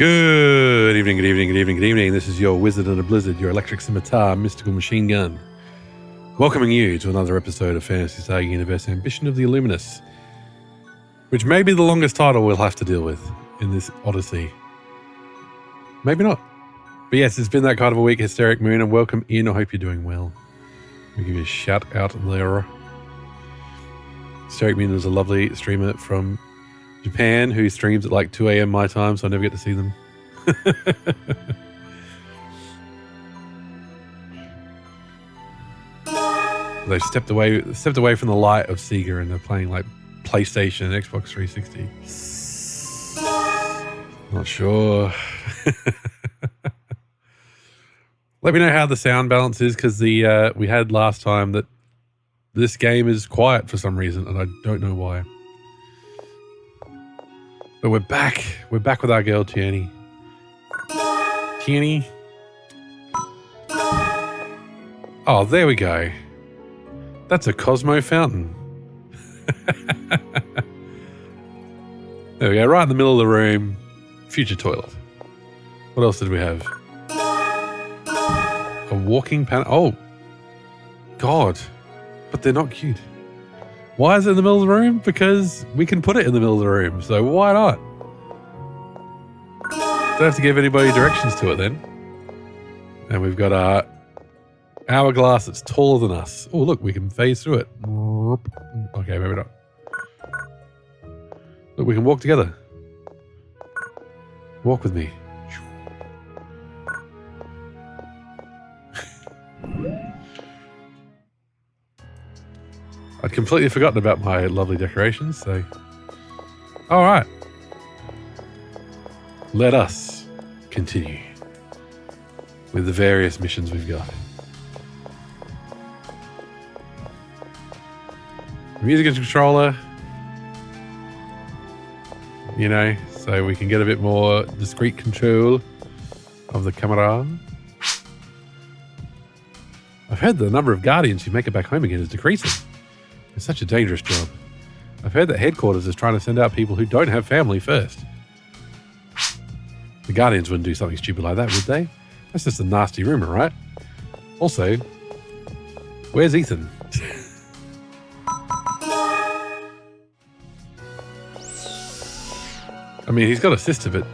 Good evening, good evening, good evening, good evening. This is your Wizard in a Blizzard, your electric scimitar, mystical machine gun. Welcoming you to another episode of Phantasy Star Universe Ambition of the Illuminus, which may be the longest title we'll have to deal with in this odyssey. Maybe not. But yes, it's been that kind of a week, Hysteric Moon, and welcome in. I hope you're doing well. I'll give you a shout out there. Hysteric Moon is a lovely streamer from Japan who streams at like 2 a.m. my time, so I never get to see them. They've stepped away from the light of Sega, and they're playing like PlayStation and Xbox 360. Not sure. Let me know how the sound balance is, because we had last time that this game is quiet for some reason, and I don't know why. But we're back. We're back with our girl, Tierney. Tierney. Oh, there we go. That's a Cosmo fountain. There we go, right in the middle of the room. Future toilet. What else did we have? A walking panel. Oh, God. But they're not cute. Why is it in the middle of the room? Because we can put it in the middle of the room, so why not? Don't have to give anybody directions to it then. And we've got our hourglass that's taller than us. Oh, look, we can phase through it. Okay, maybe not. Look, we can walk together. Walk with me. I'd completely forgotten about my lovely decorations, so... All right. Let us continue with the various missions we've got. Music and controller, you know, so we can get a bit more discreet control of the camera. I've heard the number of Guardians who make it back home again is decreasing. It's such a dangerous job. I've heard that headquarters is trying to send out people who don't have family first. The Guardians wouldn't do something stupid like that, would they? That's just a nasty rumor, right? Also, where's Ethan? I mean, he's got a sister, but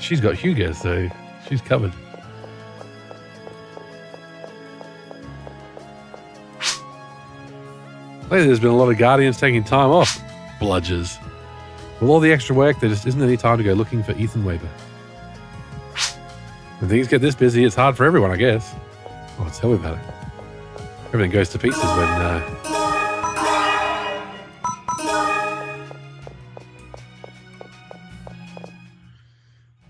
she's got Hugo, so she's covered. Lately, there's been a lot of Guardians taking time off. Bludgers. With all the extra work, there just isn't any time to go looking for Ethan Weber. When things get this busy, it's hard for everyone, I guess. Oh, tell me about it. Everything goes to pieces when...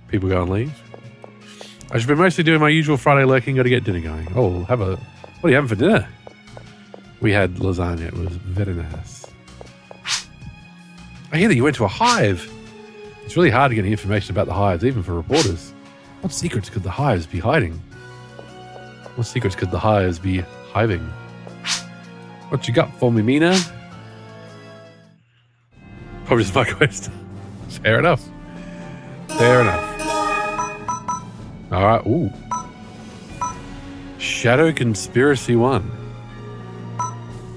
people go and leave. I should be mostly doing my usual Friday lurking, got to get dinner going. Oh, we'll have a... What are you having for dinner? We had lasagna. It was very nice. I hear that you went to a hive. It's really hard to get any information about the hives, even for reporters. What secrets could the hives be hiding? What secrets could the hives be hiving? What you got for me, Mina? Probably just my quest. Fair enough. Fair enough. All right. Ooh. Shadow Conspiracy 1.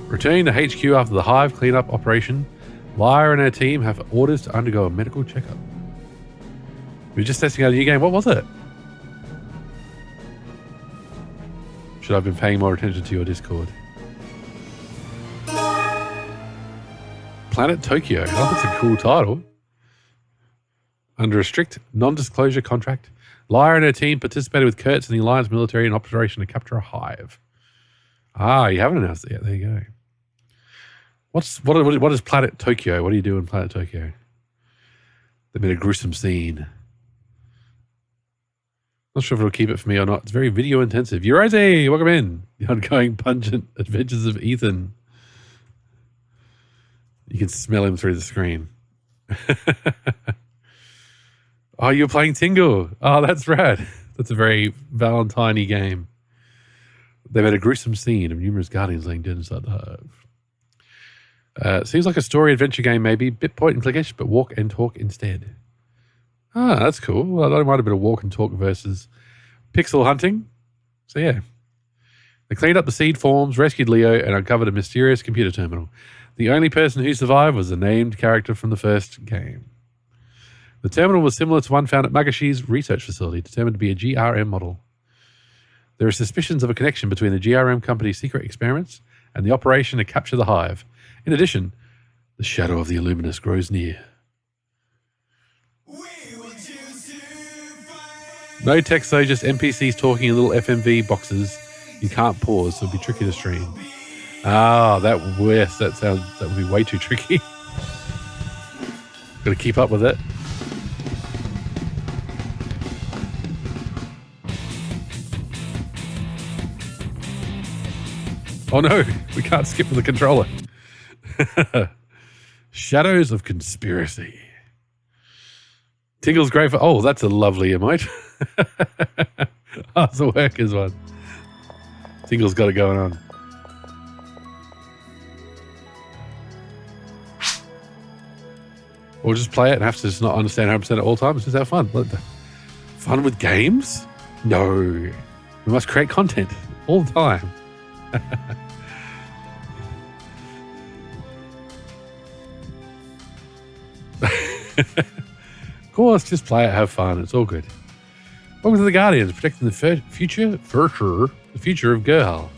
Returning to HQ after the hive cleanup operation, Laia and her team have orders to undergo a medical checkup. We were just testing out a new game. What was it? Should I have been paying more attention to your Discord? Planet Tokyo. Oh, that's a cool title. Under a strict non-disclosure contract, Laia and her team participated with Kurtz and the Alliance military in operation to capture a hive. Ah, you haven't announced it yet. There you go. What is Planet Tokyo? What do you do in Planet Tokyo? They've made a gruesome scene. Not sure if it'll keep it for me or not. It's very video intensive. Eurose, welcome in. The ongoing pungent adventures of Ethan. You can smell him through the screen. Oh, you're playing Tingle. Oh, that's rad. That's a very Valentine-y game. They made a gruesome scene of numerous Guardians laying dead inside the hive. Seems like a story adventure game maybe, bit point and clickish, but walk and talk instead. Ah, that's cool. Well, I don't mind a bit of walk and talk versus pixel hunting. So yeah. They cleaned up the seed forms, rescued Leo, and uncovered a mysterious computer terminal. The only person who survived was a named character from the first game. The terminal was similar to one found at Magashi's research facility, determined to be a GRM model. There are suspicions of a connection between the GRM company's secret experiments and the operation to capture the hive. In addition, the shadow of the Illuminus grows near. No text though, just NPCs talking in little FMV boxes. You can't pause, so it'd be tricky to stream. Ah, that would be way too tricky. Got to keep up with it. Oh no, we can't skip with the controller. Shadows of Conspiracy. Tingle's great for... Oh, that's a lovely emote. Oh, it's a workers one. Tingle's got it going on. Or just play it and have to just not understand 100% at all times. Just have fun. Fun with games? No. We must create content all the time. Of course, just play it, have fun. It's all good. Welcome to the Guardians, protecting the future of Girl.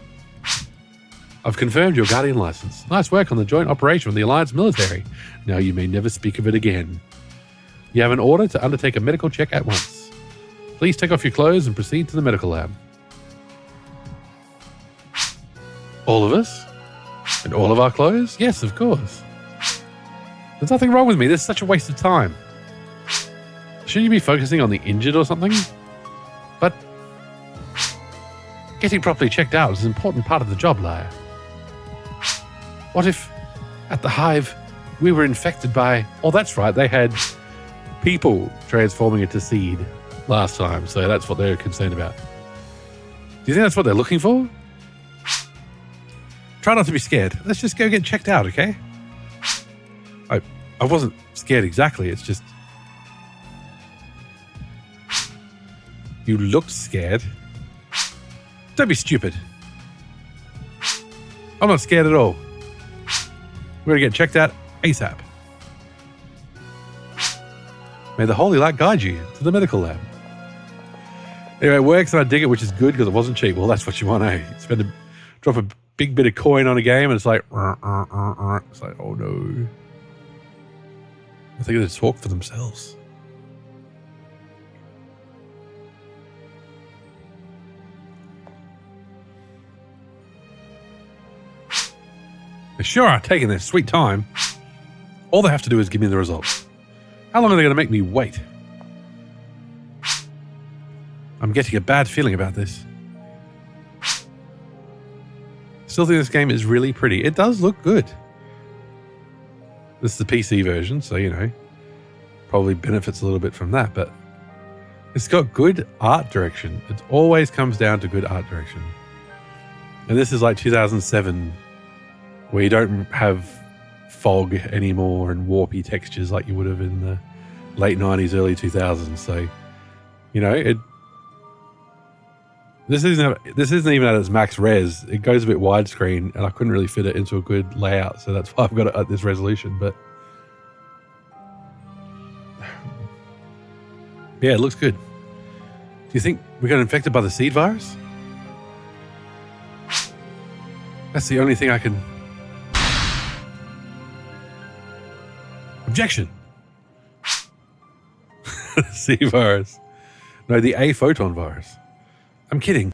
I've confirmed your Guardian license. Nice work on the joint operation with the Alliance military. Now you may never speak of it again. You have an order to undertake a medical check at once. Please take off your clothes and proceed to the medical lab. All of us? And all of our clothes? Yes, of course. There's nothing wrong with me. This is such a waste of time. Shouldn't you be focusing on the injured or something? But getting properly checked out is an important part of the job, Laia. What if, at the hive, we were infected by... Oh, that's right. They had people transforming into seed last time, so that's what they're concerned about. Do you think that's what they're looking for? Try not to be scared. Let's just go get checked out, okay? I wasn't scared exactly. It's just... You looked scared. Don't be stupid. I'm not scared at all. We're going to get checked out ASAP. May the holy light guide you to the medical lab. Anyway, it works and I dig it, which is good because it wasn't cheap. Well, that's what you want, eh? Drop a big bit of coin on a game and it's like... It's like, oh no. I think they talk for themselves. They sure are taking their sweet time. All they have to do is give me the results. How long are they going to make me wait? I'm getting a bad feeling about this. Still think this game is really pretty. It does look good. This is the PC version, so, you know, probably benefits a little bit from that, but it's got good art direction. It always comes down to good art direction. And this is like 2007, where you don't have fog anymore and warpy textures like you would have in the late 90s, early 2000s. So, you know, this isn't even at its max res. It goes a bit widescreen, and I couldn't really fit it into a good layout, so that's why I've got it at this resolution. But yeah, it looks good. Do you think we got infected by the seed virus? That's the only thing I can... Objection! C virus. No, the A photon virus. I'm kidding.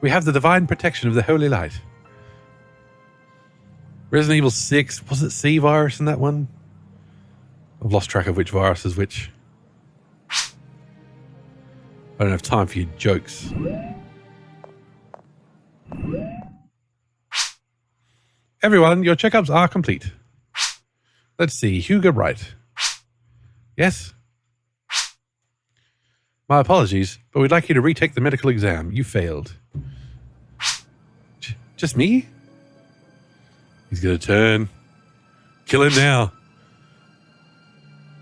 We have the divine protection of the holy light. Resident Evil 6, was it C virus in that one? I've lost track of which virus is which. I don't have time for your jokes. Everyone, your checkups are complete. Let's see, Hugo Wright. Yes? My apologies, but we'd like you to retake the medical exam. You failed. Just me? He's going to turn. Kill him now.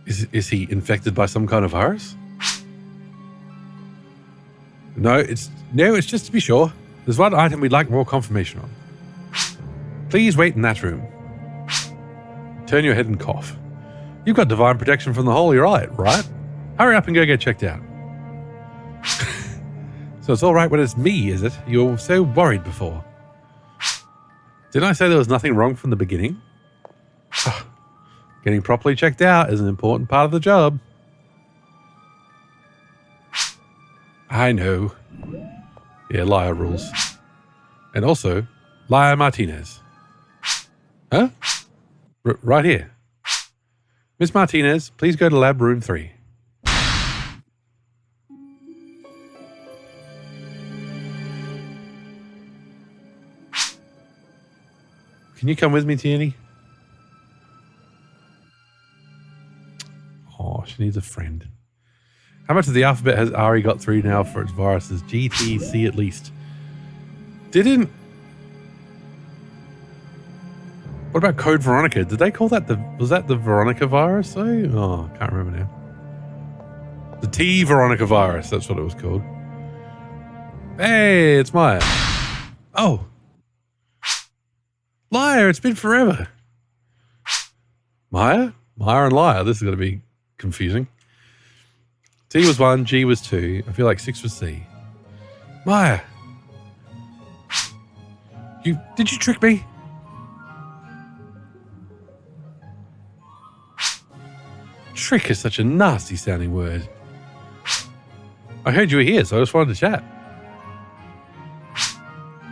Is he infected by some kind of virus? No, it's just to be sure. There's one item we'd like more confirmation on. Please wait in that room. Turn your head and cough. You've got divine protection from the Holy Riot, right? Hurry up and go get checked out. So it's all right when it's me, is it? You were so worried before. Didn't I say there was nothing wrong from the beginning? Getting properly checked out is an important part of the job. I know. Yeah, Laia rules. And also, Laia Martinez. Huh? Right here. Miss Martinez, please go to lab room 3. Can you come with me, Tierney? Oh, she needs a friend. How much of the alphabet has Ari got through now for its viruses? G, T, C at least. Didn't... What about Code Veronica? Did they call that was that the Veronica virus though? Oh, I can't remember now. The T Veronica virus, that's what it was called. Hey, it's Maya. Oh. Laia, it's been forever. Maya? Maya and Laia, this is going to be confusing. T was 1, G was 2. I feel like 6 was C. Maya. Did you trick me? Trick is such a nasty sounding word. I heard you were here, so I just wanted to chat.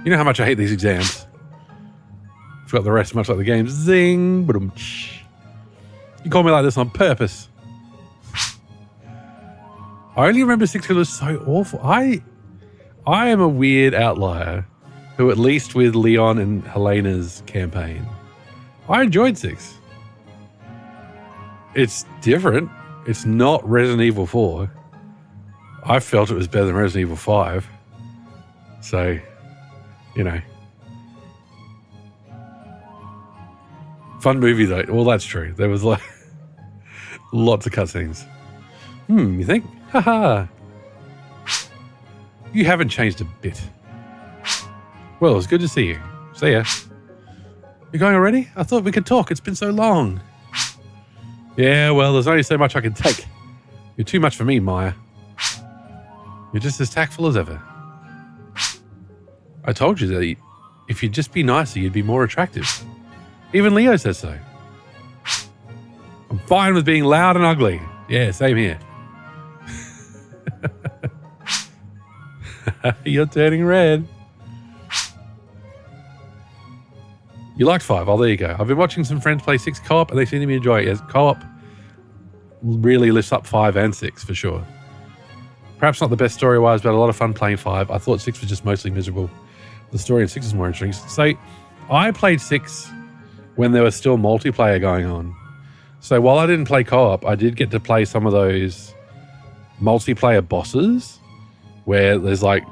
You know how much I hate these exams. Forgot the rest, much like the game. Zing. You call me like this on purpose. I only remember 6 because it was so awful. I am a weird outlier who, at least with Leon and Helena's campaign, I enjoyed 6. It's different. It's not Resident Evil 4. I felt it was better than Resident Evil 5. So, you know. Fun movie though. Well, that's true. There was like lots of cutscenes. You think? Haha. You haven't changed a bit. Well, it's good to see you. See ya. You going already? I thought we could talk. It's been so long. Yeah, well, there's only so much I can take. You're too much for me, Maya. You're just as tactful as ever. I told you that if you'd just be nicer, you'd be more attractive. Even Leo says so. I'm fine with being loud and ugly. Yeah, same here. You're turning red. You liked 5. Oh, there you go. I've been watching some friends play 6 co-op and they seem to be enjoying it. Yes, co-op really lifts up 5 and 6 for sure. Perhaps not the best story-wise, but a lot of fun playing 5. I thought 6 was just mostly miserable. The story in 6 is more interesting. So I played 6 when there was still multiplayer going on. So while I didn't play co-op, I did get to play some of those multiplayer bosses where there's like,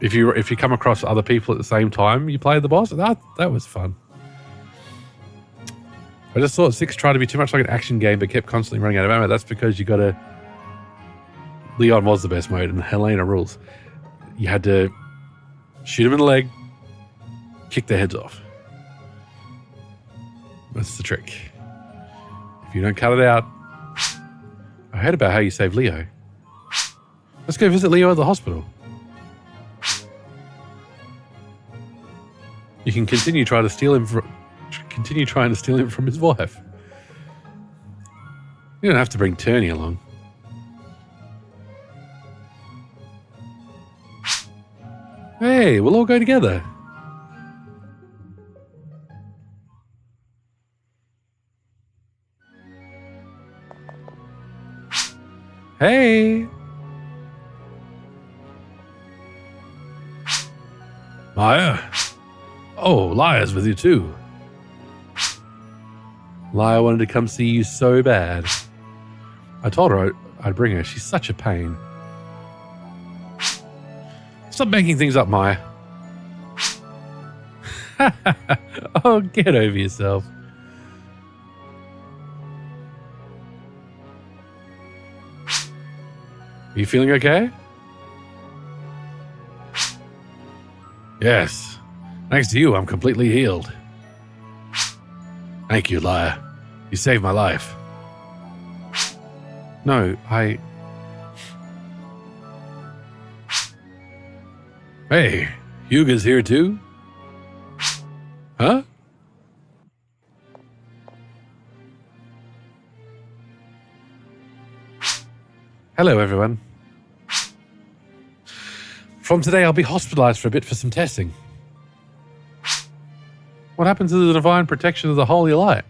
if you come across other people at the same time, you play the boss. That was fun. I just thought 6 tried to be too much like an action game, but kept constantly running out of ammo. That's because you got to... Leon was the best mode, and Helena rules. You had to shoot them in the leg, kick their heads off. That's the trick. If you don't cut it out... I heard about how you saved Leo. Let's go visit Leo at the hospital. You can continue trying to steal him from his wife. You don't have to bring Turney along. Hey, we'll all go together. Hey. Maya. Oh, Laia's with you too. Laia wanted to come see you so bad. I told her I'd bring her. She's such a pain. Stop making things up, Maya. Oh, get over yourself. you feeling okay? Yes. Thanks to you, I'm completely healed. Thank you, Laia. You saved my life. No, Hey, Huga's here too? Huh? Hello, everyone. From today, I'll be hospitalized for a bit for some testing. What happened to the divine protection of the Holy Light?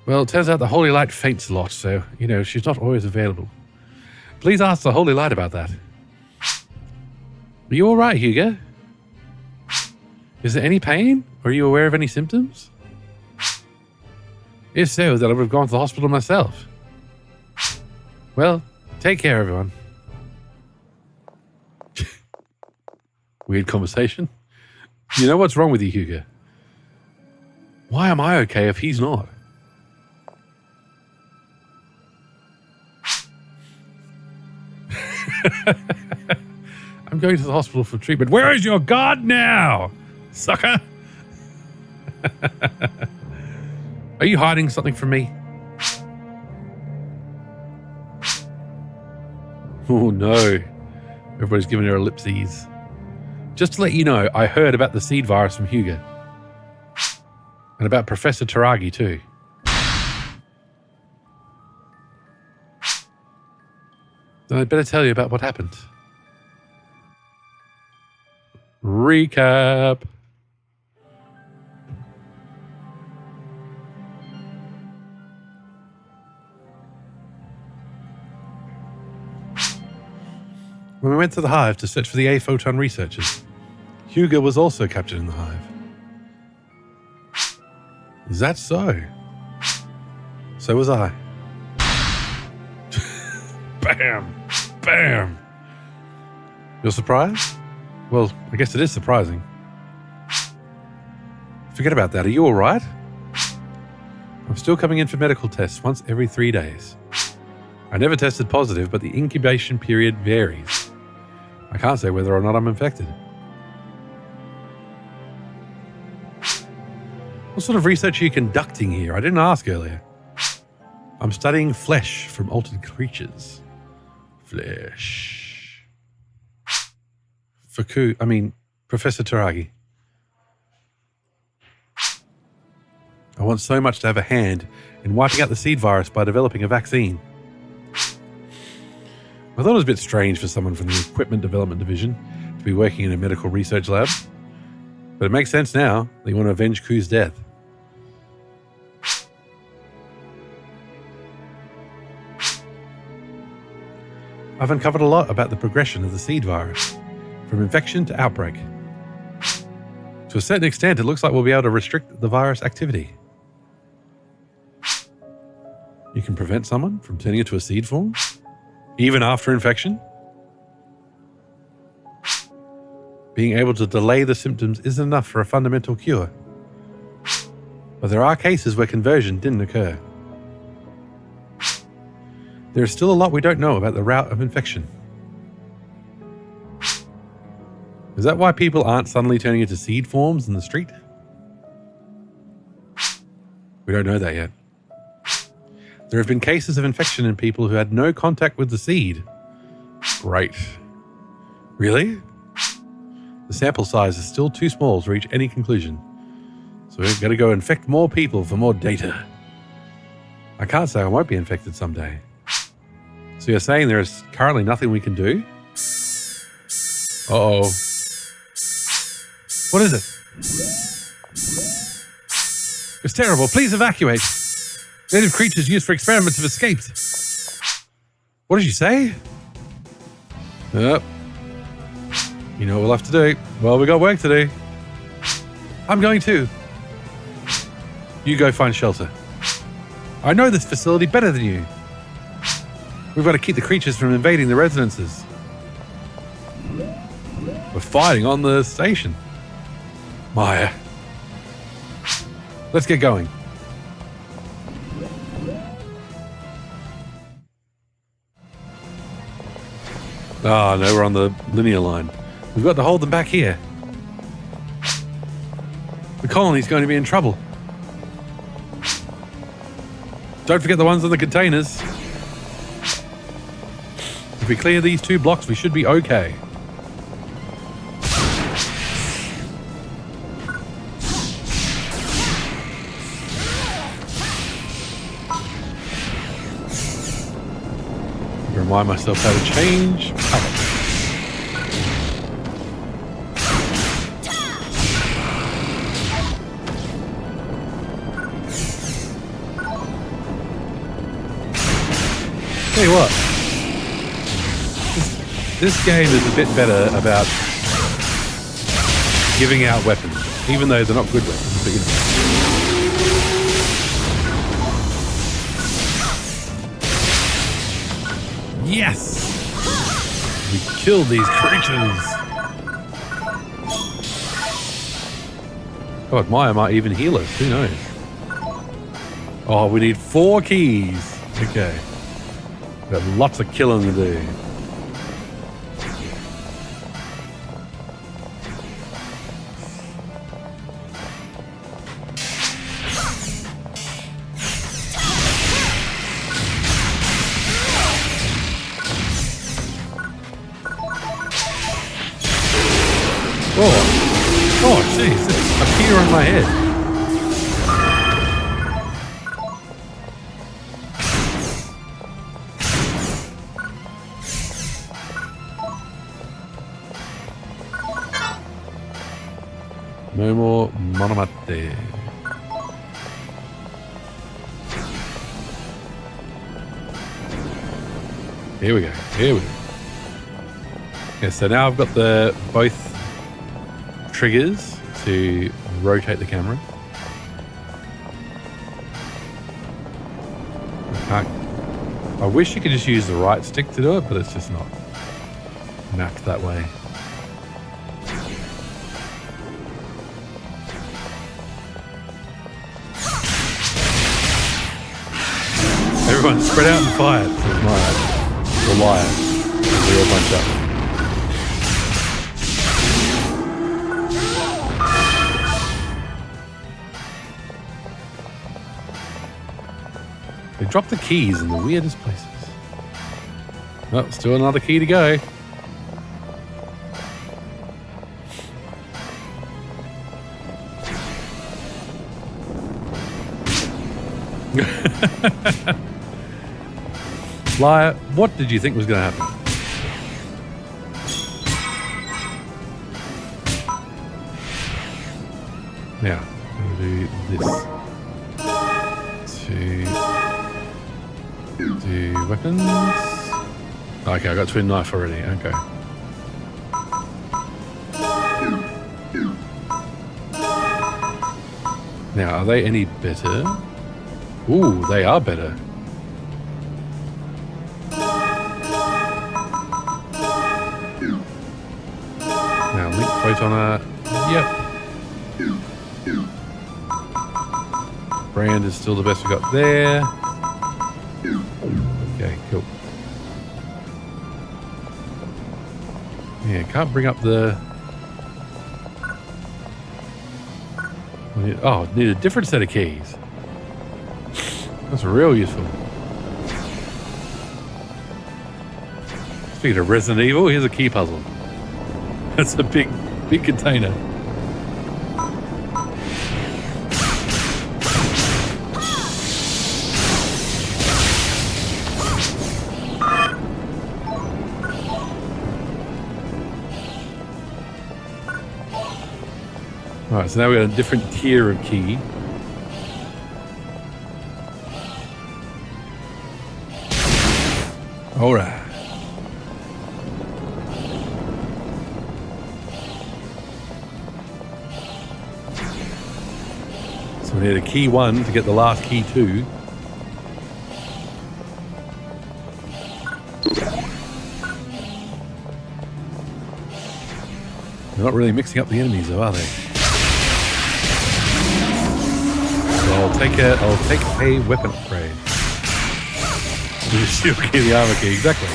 Well, it turns out the Holy Light faints a lot, so, she's not always available. Please ask the Holy Light about that. Are you all right, Huga? Is there any pain? Are you aware of any symptoms? If so, then I would have gone to the hospital myself. Well, take care, everyone. Weird conversation. You know what's wrong with you, Huga? Why am I okay if he's not? I'm going to the hospital for treatment. Where is your god now, sucker? Are you hiding something from me? Oh no. Everybody's giving her ellipses. Just to let you know, I heard about the seed virus from Huga. And about Professor Taragi too. Then I'd better tell you about what happened. Recap. When we went to the hive to search for the A-photon researchers, Huga was also captured in the hive. Is that so? So was I. Bam! Bam! You're surprised? Well, I guess it is surprising. Forget about that. Are you all right? I'm still coming in for medical tests once every 3 days. I never tested positive, but the incubation period varies. I can't say whether or not I'm infected. What sort of research are you conducting here? I didn't ask earlier. I'm studying flesh from altered creatures. Flesh. Professor Taragi. I want so much to have a hand in wiping out the seed virus by developing a vaccine. I thought it was a bit strange for someone from the Equipment Development Division to be working in a medical research lab. But it makes sense now that you want to avenge Ku's death. I've uncovered a lot about the progression of the seed virus, from infection to outbreak. To a certain extent, it looks like we'll be able to restrict the virus activity. You can prevent someone from turning into a seed form, even after infection. Being able to delay the symptoms isn't enough for a fundamental cure. But there are cases where conversion didn't occur. There is still a lot we don't know about the route of infection. Is that why people aren't suddenly turning into seed forms in the street? We don't know that yet. There have been cases of infection in people who had no contact with the seed. Great. Really? The sample size is still too small to reach any conclusion. So we've got to go infect more people for more data. I can't say I won't be infected someday. So you're saying there is currently nothing we can do? Uh-oh. What is it? It's terrible. Please evacuate. Native creatures used for experiments have escaped. What did you say? Yep. You know what we'll have to do. Well, we got work to do. I'm going too. You go find shelter. I know this facility better than you. We've got to keep the creatures from invading the residences. We're fighting on the station. Maya. Let's get going. Oh, no, we're on the linear line. We've got to hold them back here. The colony's going to be in trouble. Don't forget the ones in the containers. If we clear these 2 blocks, we should be okay. Remind myself how to change color. Tell you what, this game is a bit better about giving out weapons, even though they're not good weapons, but you know. Yes! We killed these creatures! God, Maya might even heal us, who knows? Oh, we need 4 keys. Okay. We've got lots of killing to do. Oh, jeez, it's up here on my head. No more monomate. Here we go. Here we go. Okay, so now I've got the both triggers to rotate the camera. I wish you could just use the right stick to do it, but it's just not mapped that way. Everyone spread out and fight. There's Laia. Or Laia. We all bunch up. They drop the keys in the weirdest places. Oh, still another key to go. Laia, what did you think was going to happen? Now, I'm going to do this. Do weapons. Okay, I got twin knife already. Okay. Now, are they any better? Ooh, they are better. Now, link photoner. Yep. Brand is still the best we got there. Okay, cool. Yeah, can't bring up the... Oh, need a different set of keys. That's real useful. Speaking of Resident Evil, here's a key puzzle. That's a big container. Alright, so now we've got a different tier of key. Alright. So we need a key 1 to get the last key 2. They're not really mixing up the enemies though, are they? I'll take a weapon upgrade. The shield key, the armor key, exactly.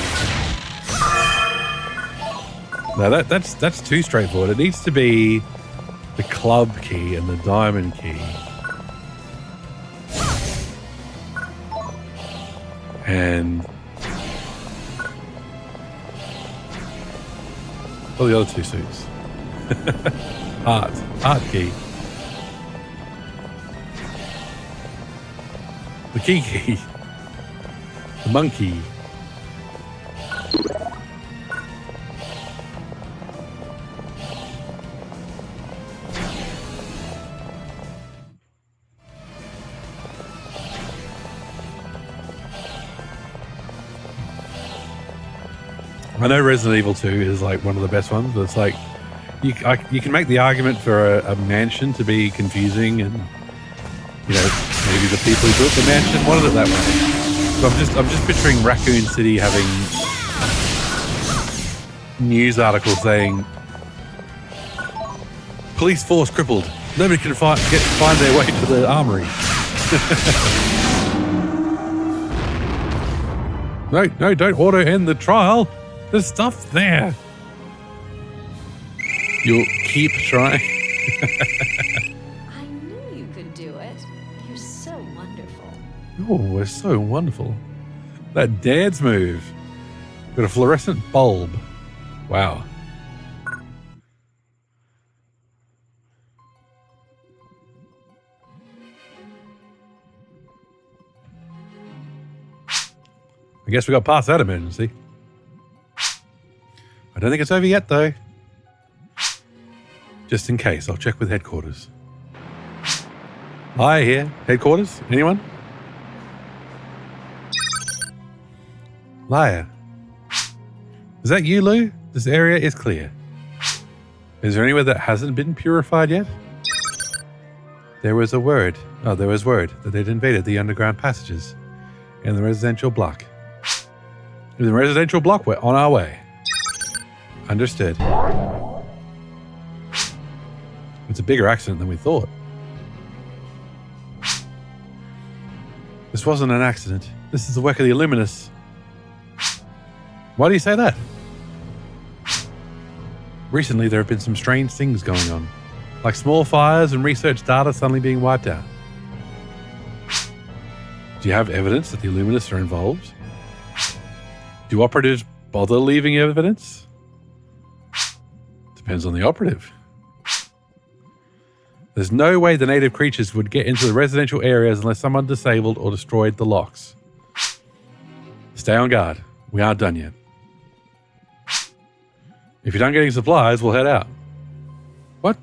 No, that's too straightforward. It needs to be the club key and the diamond key. And all the other two suits. Art key. The key. The monkey. I know Resident Evil 2 is like one of the best ones, but it's like you can make the argument for a mansion to be confusing, and you know, maybe the people who built the mansion wanted it that way. So I'm just picturing Raccoon City having news articles saying police force crippled. Nobody can find their way to the armory. No, don't auto end the trial. There's stuff there. You'll keep trying. I knew you could do it. You're so wonderful. Oh, we're so wonderful. That dance move. Got a fluorescent bulb. Wow. I guess we got past that emergency. I don't think it's over yet, though. Just in case, I'll check with headquarters. Laia here. Headquarters? Anyone? Laia. Is that you, Lou? This area is clear. Is there anywhere that hasn't been purified yet? There was word that they'd invaded the underground passages in the residential block. In the residential block, we're on our way. Understood. It's a bigger accident than we thought. This wasn't an accident. This is the work of the Illuminus. Why do you say that? Recently, there have been some strange things going on, like small fires and research data suddenly being wiped out. Do you have evidence that the Illuminus are involved? Do operatives bother leaving evidence? Depends on the operative. There's no way the native creatures would get into the residential areas unless someone disabled or destroyed the locks. Stay on guard. We aren't done yet. If you're done getting supplies, we'll head out. What?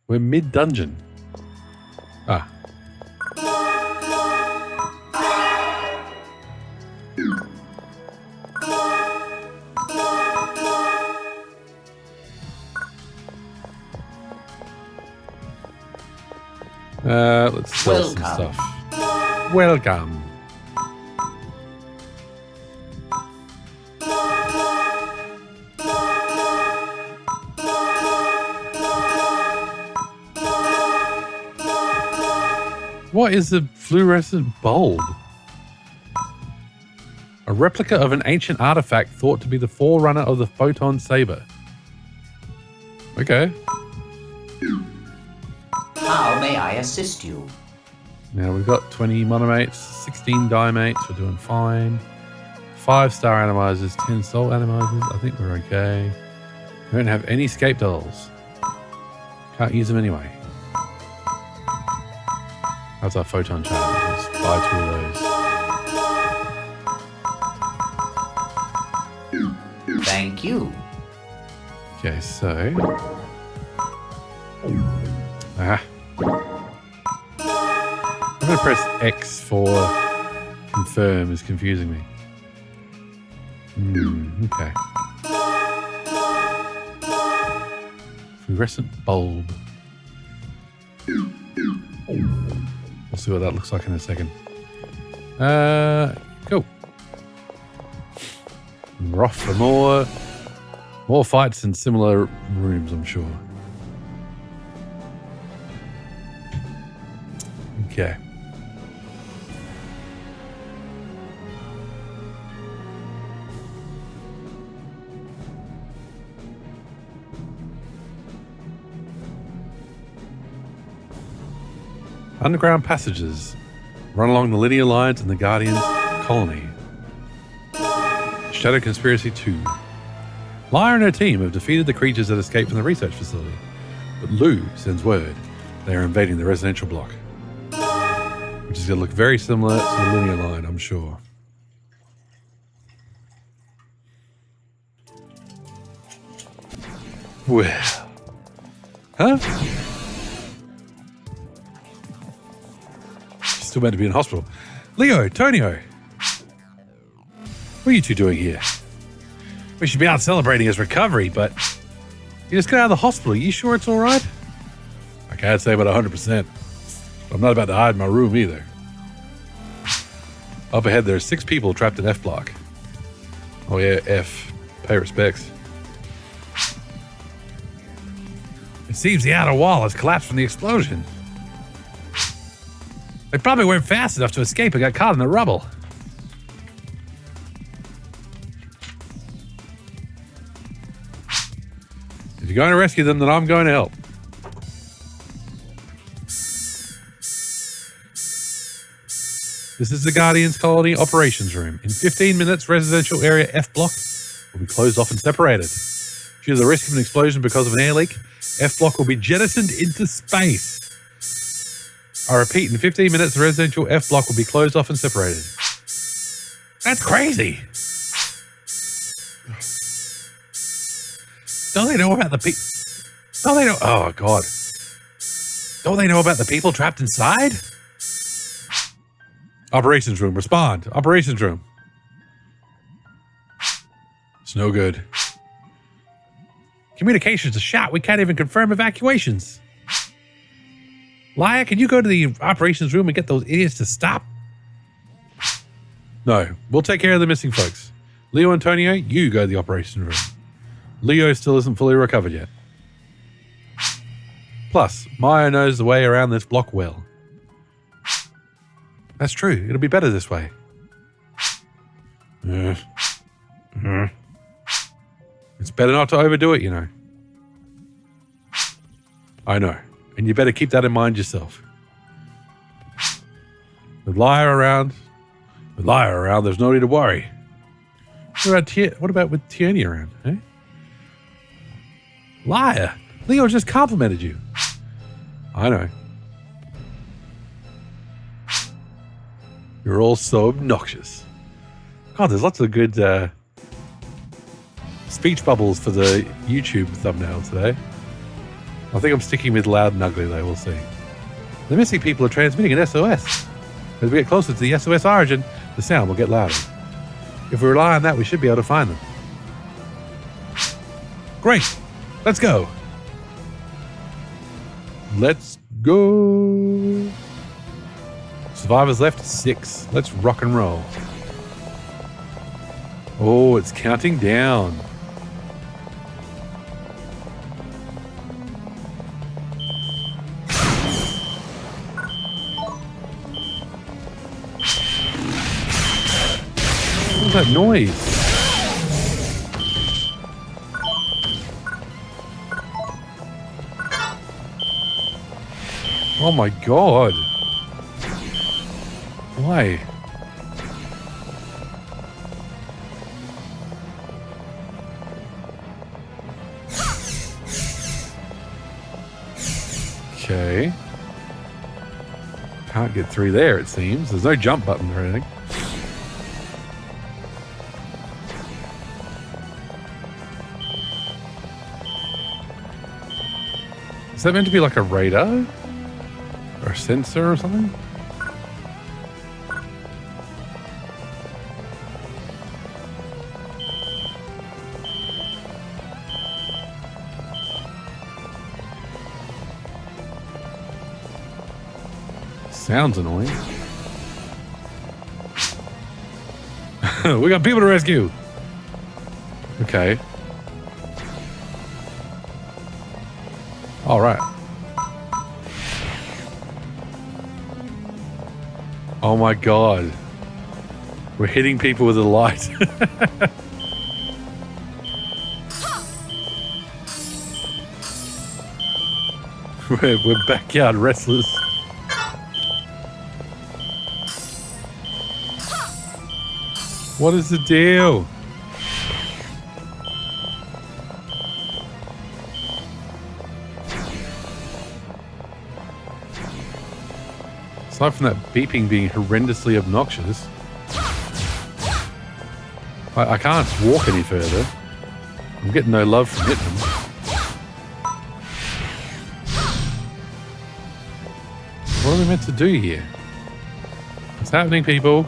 We're mid-dungeon. Ah. Let's sell some stuff. Welcome. What is the fluorescent bulb? A replica of an ancient artifact thought to be the forerunner of the photon saber. Okay. How may I assist you? Now we've got 20 monomates, 16 dimates, we're doing fine. 5-star animizers, 10 soul animizers, I think we're okay. We don't have any escape dolls. Can't use them anyway. That's our photon charge. Let's buy 2 of those. Thank you. Okay, so... I'm going to press X for confirm is confusing me. Okay. Fluorescent bulb. We'll see what that looks like in a second. Cool. We're off for more fights in similar rooms, I'm sure. Okay. Underground passages run along the linear lines in the Guardian's colony. Shadow Conspiracy 2. Laia and her team have defeated the creatures that escaped from the research facility, but Lou sends word they are invading the residential block, which is going to look very similar to the linear line, I'm sure. Well, huh? She's still meant to be in hospital. Leo, Tonio, what are you two doing here? We should be out celebrating his recovery, but you just got out of the hospital. Are you sure it's all right? I can't say about 100%. I'm not about to hide in my room either. Up ahead, there are 6 people trapped in F block. Oh yeah, F. Pay respects. It seems the outer wall has collapsed from the explosion. They probably weren't fast enough to escape and got caught in the rubble. If you're going to rescue them, then I'm going to help. This is the Guardian's Colony Operations Room. In 15 minutes, residential area F block will be closed off and separated. Due to the risk of an explosion because of an air leak, F block will be jettisoned into space. I repeat, in 15 minutes, the residential F block will be closed off and separated. That's crazy. Don't they know about the people? Don't they know? Oh, God. Don't they know about the people trapped inside? Operations room, respond. Operations room. It's no good. Communications are shot. We can't even confirm evacuations. Laia, can you go to the operations room and get those idiots to stop? No, we'll take care of the missing folks. Leo, Antonio, you go to the operations room. Leo still isn't fully recovered yet. Plus, Maya knows the way around this block well. That's true. It'll be better this way. It's better not to overdo it, you know. I know. And you better keep that in mind yourself. With Laia around, there's no need to worry. What about with Tierney around, eh? Laia, Leo just complimented you. I know. You're all so obnoxious. God, there's lots of good speech bubbles for the YouTube thumbnail today. I think I'm sticking with loud and ugly though, we'll see. The missing people are transmitting an SOS. As we get closer to the SOS origin, the sound will get louder. If we rely on that, we should be able to find them. Great! Let's go! Let's go! Survivors left 6. Let's rock and roll. Oh, it's counting down. What's that noise? Oh my God. Why? Okay. Can't get through there, it seems. There's no jump button or anything. Is that meant to be like a radar? Or a sensor or something? Sounds annoying. We got people to rescue. Okay. All right. Oh my God. We're hitting people with a light. We're backyard wrestlers. What is the deal? Aside from that beeping being horrendously obnoxious, I can't walk any further. I'm getting no love from hitting them. What are we meant to do here? What's happening, people?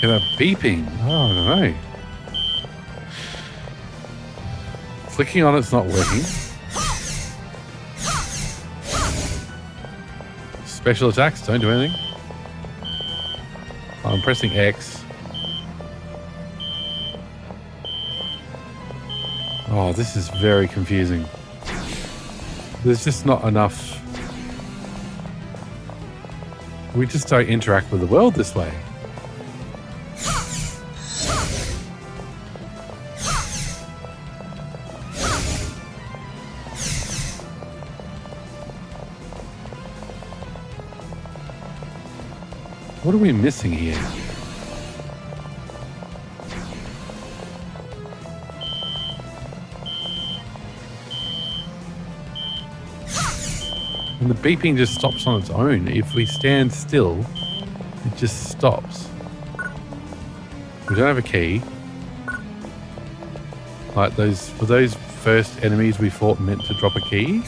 Look at that beeping. Oh, I don't know. Clicking on it's not working. Special attacks don't do anything. I'm pressing X. Oh, this is very confusing. There's just not enough. We just don't interact with the world this way. What are we missing here? And the beeping just stops on its own. If we stand still, it just stops. We don't have a key. Like those, were those first enemies we fought meant to drop a key?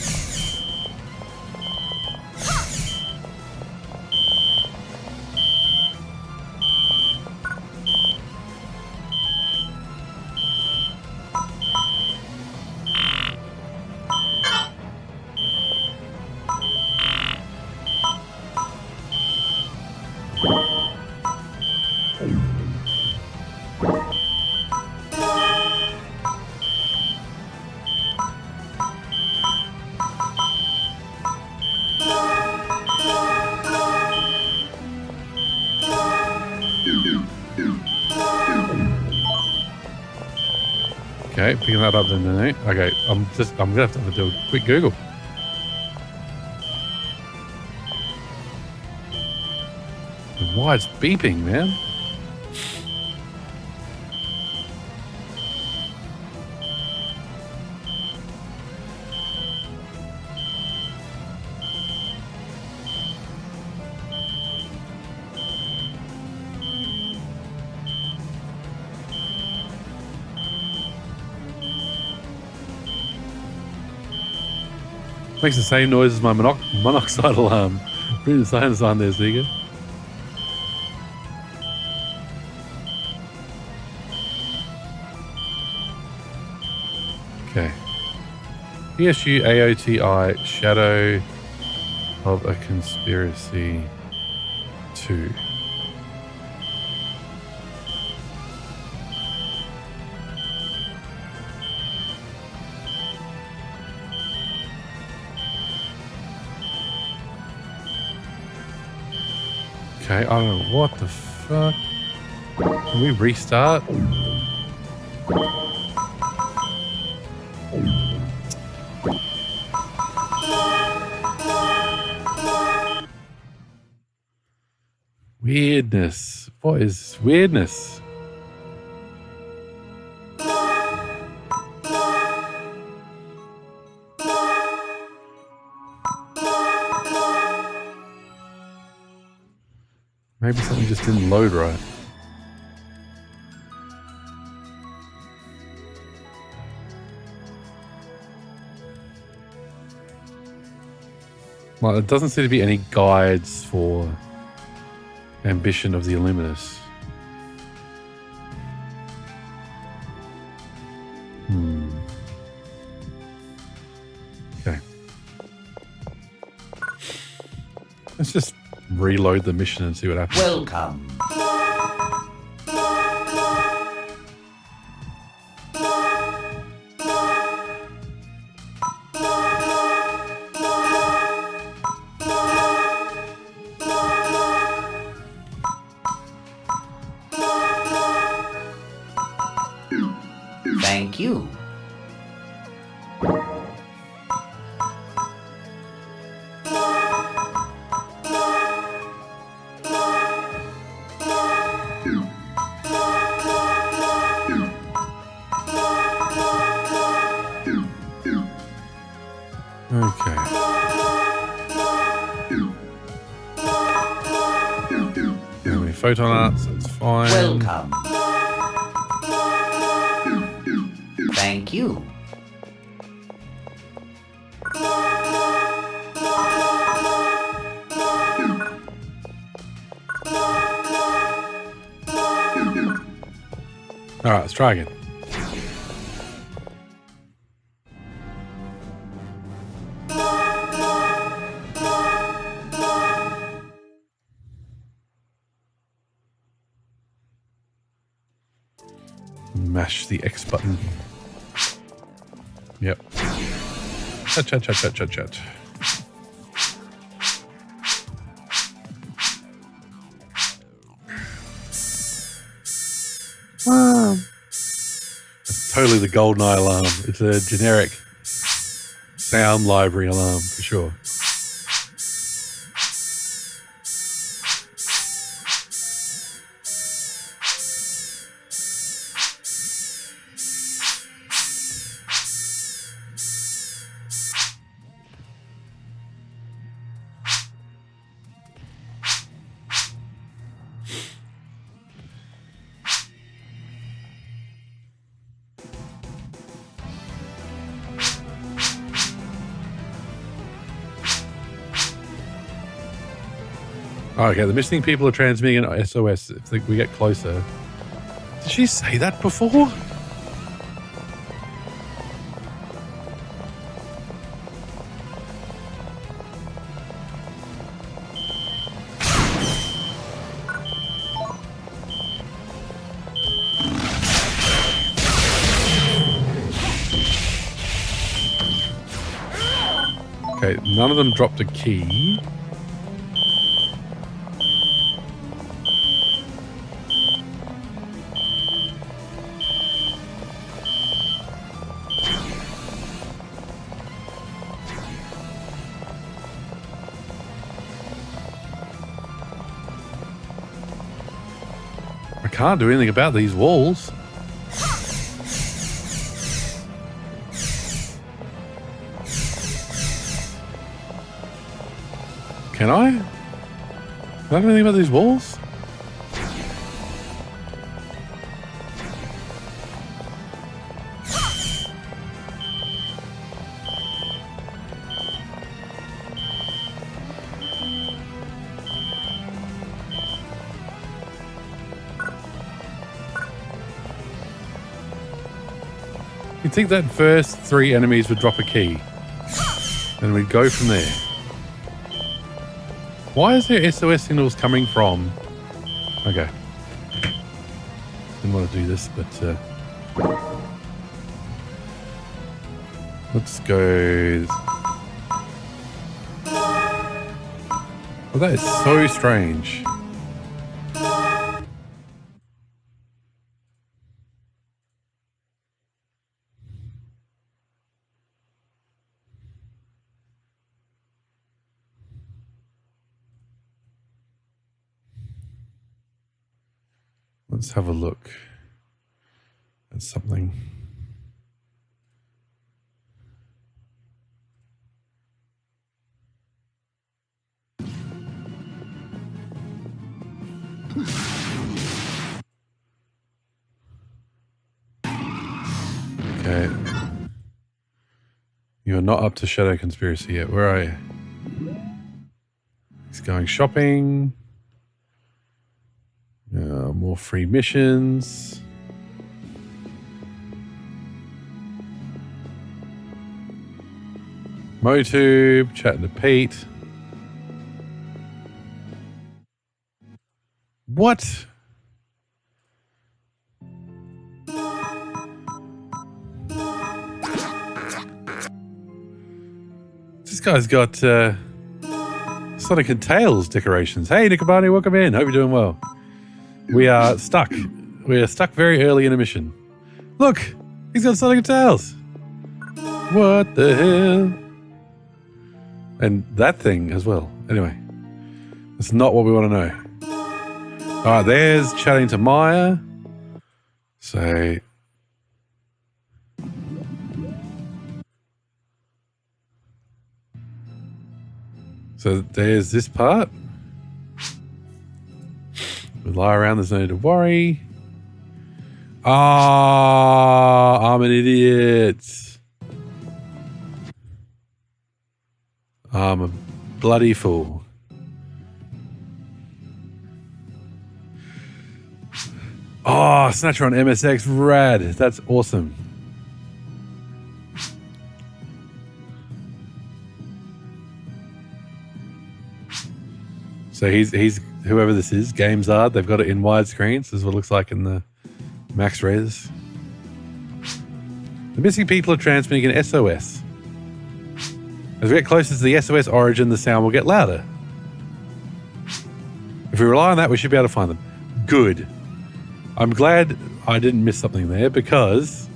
Okay, picking that up then, no. Okay, I'm gonna have to do a quick Google. Why it's beeping, man? Makes the same noise as my monoxide alarm. Bring the silence on there, Ziga. Okay. ESU AOTI Shadow of a Conspiracy 2. Okay, I don't know what the fuck. Can we restart? Weirdness. What is weirdness? Maybe something just didn't load right. Well, it doesn't seem to be any guides for ambition of the Illuminus. Okay. Let's just reload the mission and see what happens. Welcome. you. Okay. Anyway, photon art, so it's fine. Welcome. Thank you. All right, let's try again. Mash the X button. Yep. Chat. It's totally the GoldenEye alarm. It's a generic sound library alarm for sure. Okay, the missing people are transmitting an SOS if we get closer. Did she say that before? Okay, none of them dropped a key. I can't do anything about these walls. Can I? Can I do anything about these walls? You'd think that first 3 enemies would drop a key. And we'd go from there. Why is there SOS signals coming from? Okay. Didn't want to do this, but let's go. Well, that is so strange. Let's have a look at something. Okay. You're not up to Shadow Conspiracy yet. Where are you? He's going shopping. More free missions. MoTube, chatting to Pete. What? This guy's got Sonic and Tails decorations. Hey, Nicobani, welcome in. Hope you're doing well. We are stuck. We are stuck very early in a mission. Look, He's got Sonic and Tails. What the hell? And that thing as well. Anyway, that's not what we want to know. All right, there's chatting to Maya. So there's this part. We lie around, there's no need to worry. Ah, I'm an idiot. I'm a bloody fool. Oh, Snatcher on MSX, rad. That's awesome. So he's whoever this is, GamesArt, they've got it in widescreen. So this is what it looks like in the Max Res. The missing people are transmitting an SOS. As we get closer to the SOS origin, the sound will get louder. If we rely on that, we should be able to find them. Good. I'm glad I didn't miss something there because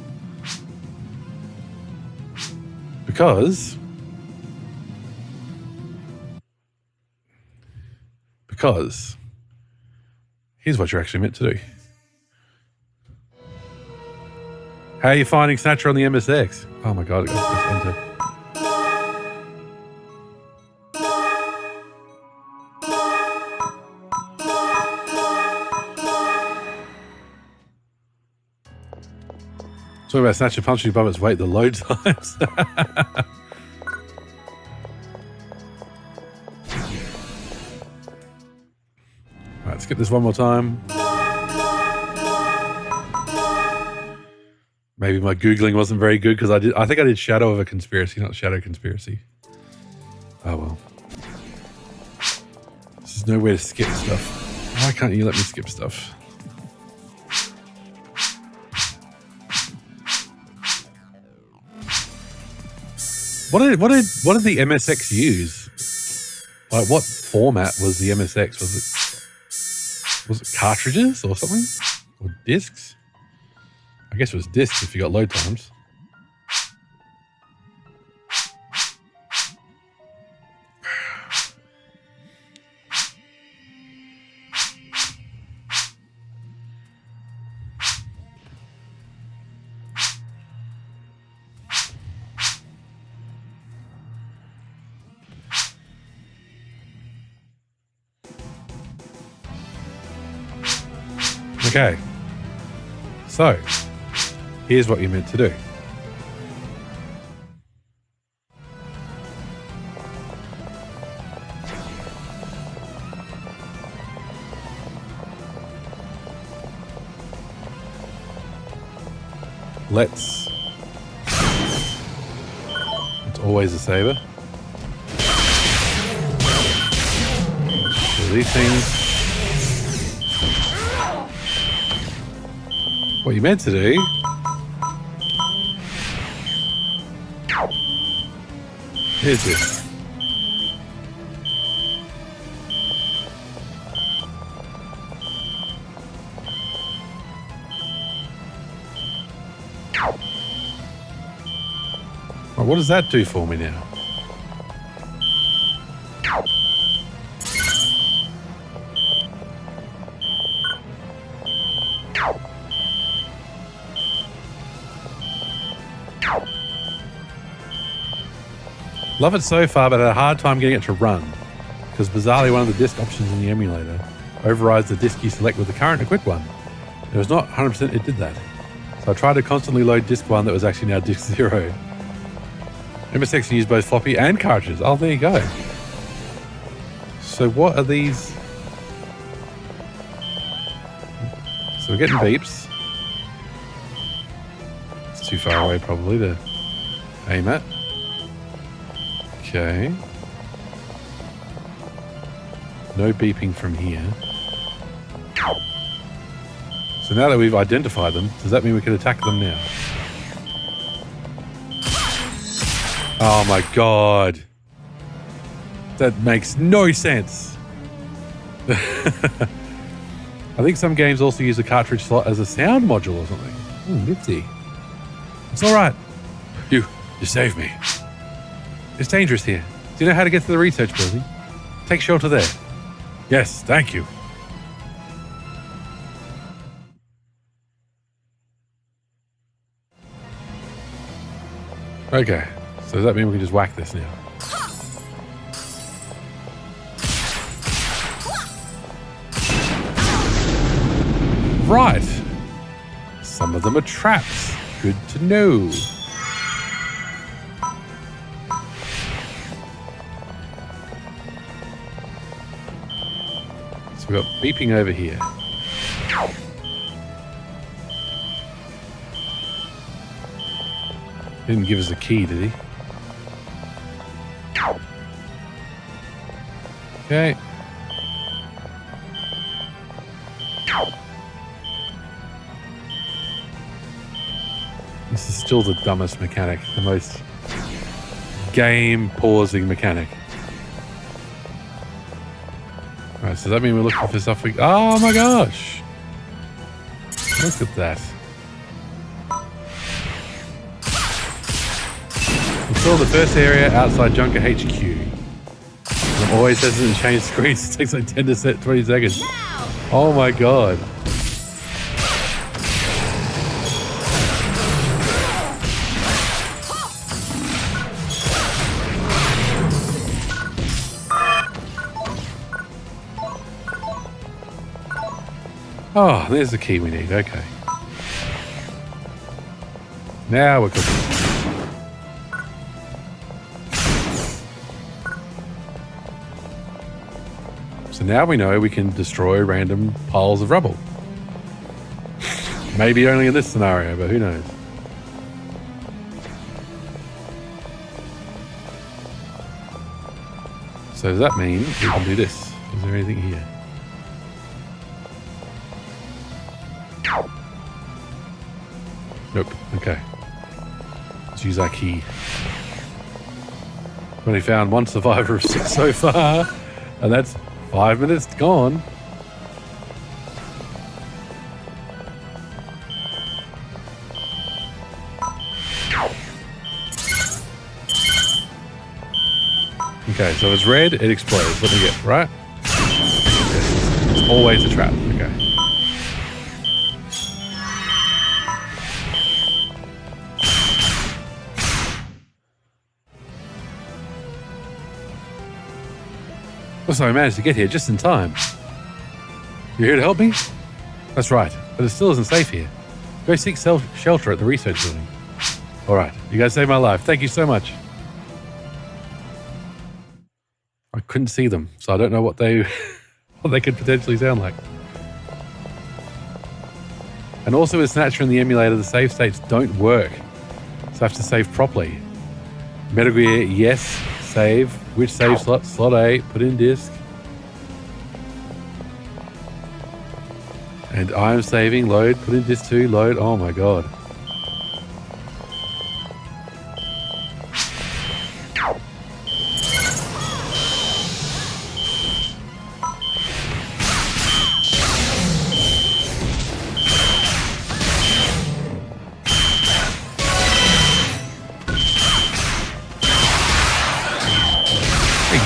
here's what you're actually meant to do. How are you finding Snatcher on the MSX? Oh my god, I got to press enter. Talking about Snatcher punching above its weight, the load times. Alright, skip this one more time. Maybe my Googling wasn't very good because I think I did Shadow of a Conspiracy, not Shadow Conspiracy. Oh well. There's nowhere to skip stuff. Why can't you let me skip stuff? What did the MSX use? Like, what format was the MSX? Was it cartridges or something? Or discs? I guess it was discs if you got load times. Okay, so here's what you're meant to do. It's always a saver. So these things. What you meant to do is this. Well, what does that do for me now? Love it so far, but I had a hard time getting it to run because bizarrely one of the disk options in the emulator overrides the disk you select with the current equipped one. It was not 100% it did that. So I tried to constantly load disk 1 that was actually now disk 0. MSX can use both floppy and cartridges. Oh, there you go. So what are these? So we're getting beeps. It's too far away probably to aim at. Okay. No beeping from here. So now that we've identified them, does that mean we can attack them now? Oh my god. That makes no sense. I think some games also use a cartridge slot as a sound module or something. Nifty. It's all right. You saved me. It's dangerous here. Do you know how to get to the research building? Take shelter there. Yes, thank you. Okay, so does that mean we can just whack this now? Right. Some of them are traps. Good to know. So we've got beeping over here. Didn't give us a key, did he? Okay. This is still the dumbest mechanic, the most game-pausing mechanic. Alright, so does that mean we're looking for stuff we... Oh my gosh! Look at that. We saw the first area outside Junker HQ. It always hasn't changed screens. It takes like 10 to 20 seconds. Oh my god. Oh, there's the key we need. Okay. Now we're cooking. So now we know we can destroy random piles of rubble. Maybe only in this scenario, but who knows? So does that mean we can do this? Is there anything here? Nope. Okay. Let's use our key. We've only found one survivor of 6 so far, and that's 5 minutes gone. Okay, so if it's red, it explodes. Let me get, right? Yes, it's always a trap. Okay. So I managed to get here just in time. You're here to help me? That's right, but it still isn't safe here. Go seek shelter at the research building. All right, you guys saved my life. Thank you so much. I couldn't see them, so I don't know what they could potentially sound like. And also with Snatcher in the emulator, the save states don't work, so I have to save properly. Metal Gear, yes, save. Which save slot? Slot A, put in disk. And I'm saving, load, put in disk 2, load. Oh my god.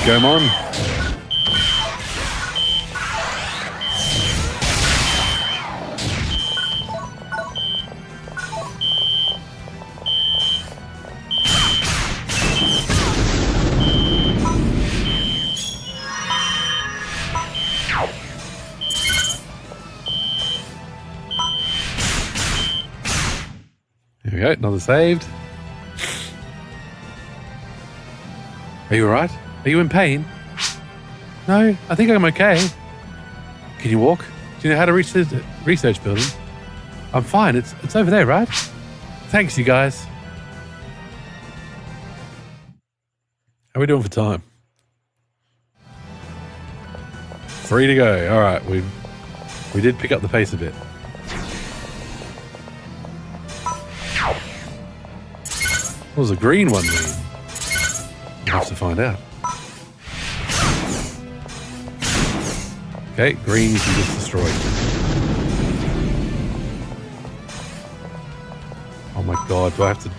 Come on. There we go, another saved. Are you alright? Are you in pain? No, I think I'm okay. Can you walk? Do you know how to reach the research building? I'm fine. It's over there, right? Thanks, you guys. How are we doing for time? 3 to go. All right, we did pick up the pace a bit. What was a green one mean? We'll have to find out. Okay, green you can just destroy. Oh my God, do I have to...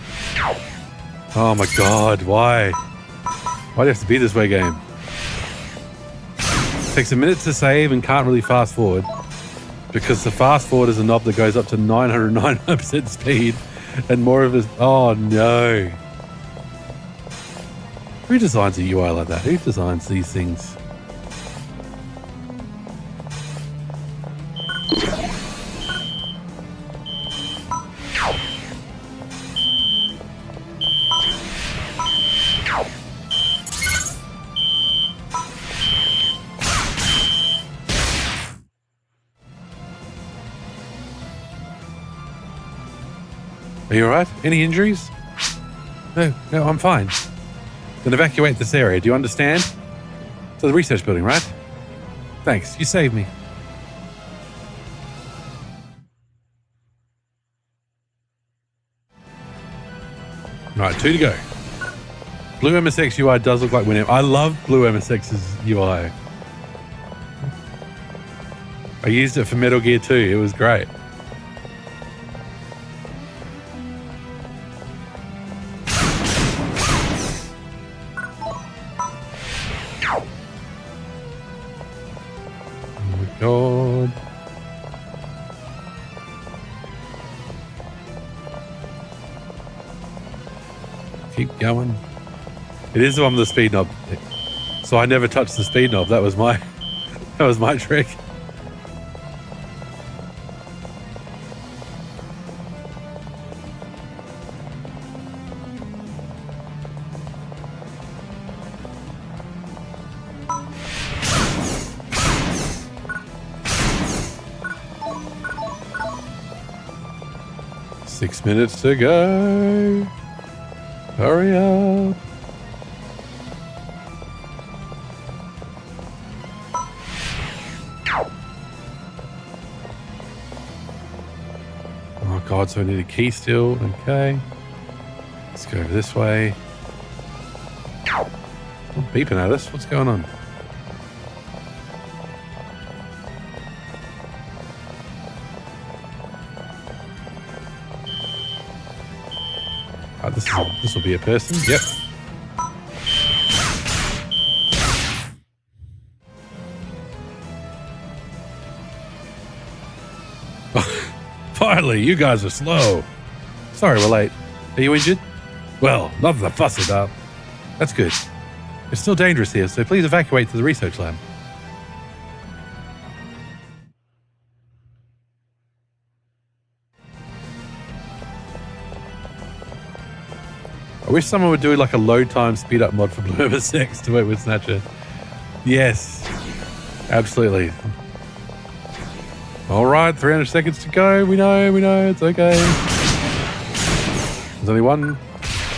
Oh my God, why? Why do you have to be this way, game? Takes a minute to save and can't really fast forward because the fast forward is a knob that goes up to 999% speed and more of it. Oh no. Who designs a UI like that? Who designs these things? Are you alright? Any injuries? No, I'm fine. Then evacuate this area. Do you understand? To the research building, right? Thanks. You saved me. Right, 2 to go. Blue MSX UI does look like Winamp. I love Blue MSX's UI. I used it for Metal Gear 2. It was great. God. Keep going. It is the one with the speed knob. So I never touched the speed knob. That was my trick. Six minutes to go. Hurry up. Oh God, so I need a key still. Okay. Let's go over this way. Oh, beeping at us. What's going on? This will be a person. Yep. Finally, you guys are slow. Sorry we're late. Are you injured? Well, not the fuss about. That's good. It's still dangerous here, so please evacuate to the research lab. I wish someone would do like a load time speed up mod for Blue MSX to work with Snatcher. Yes, absolutely. All right, 300 seconds to go. We know, it's okay. There's only one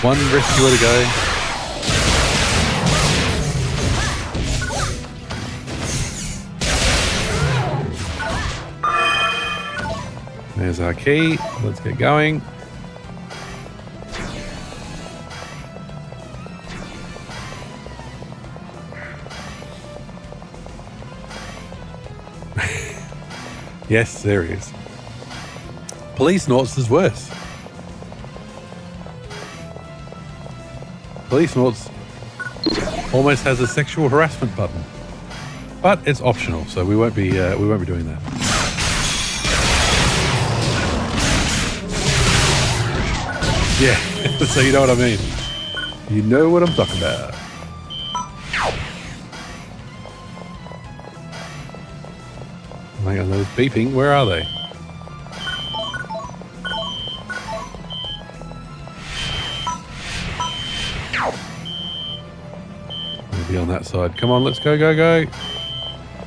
rescuer to go. There's our key. Let's get going. Yes, there he is. Police Noughts is worse. Police Noughts almost has a sexual harassment button, but it's optional, so we won't be doing that. Yeah, so you know what I mean. You know what I'm talking about. Hang on, those beeping. Where are they? We'll be on that side. Come on, let's go, go, go.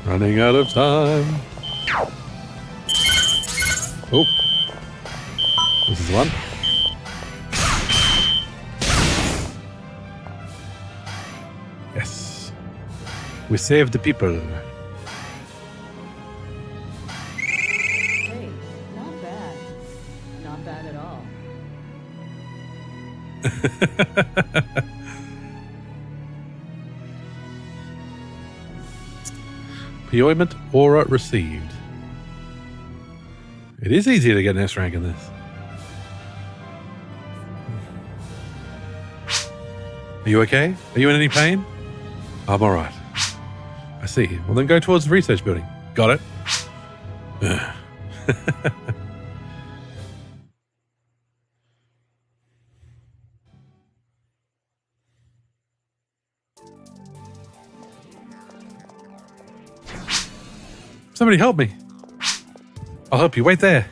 Running out of time. Oh. This is one. Yes. We saved the people. Pioiment aura received. It is easier to get an S rank in this. Are you okay? Are you in any pain? I'm all right. I see. Well, then go towards the research building. Got it? Somebody help me. I'll help you. Wait there.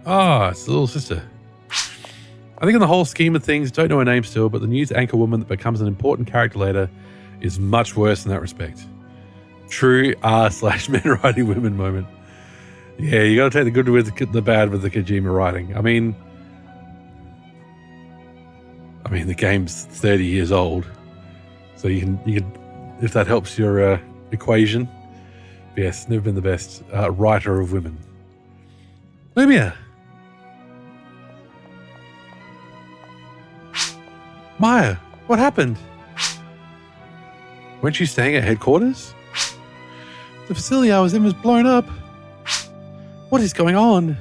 Ah, it's the little sister. I think in the whole scheme of things, don't know her name still, but the news anchor woman that becomes an important character later is much worse in that respect. True r/men writing women moment. Yeah, you got to take the good with the bad with the Kojima writing. I mean, the game's 30 years old, so you can if that helps your equation. Yes, never been the best writer of women. Lumia. Maya, what happened? Weren't you staying at headquarters? The facility I was in was blown up. What is going on?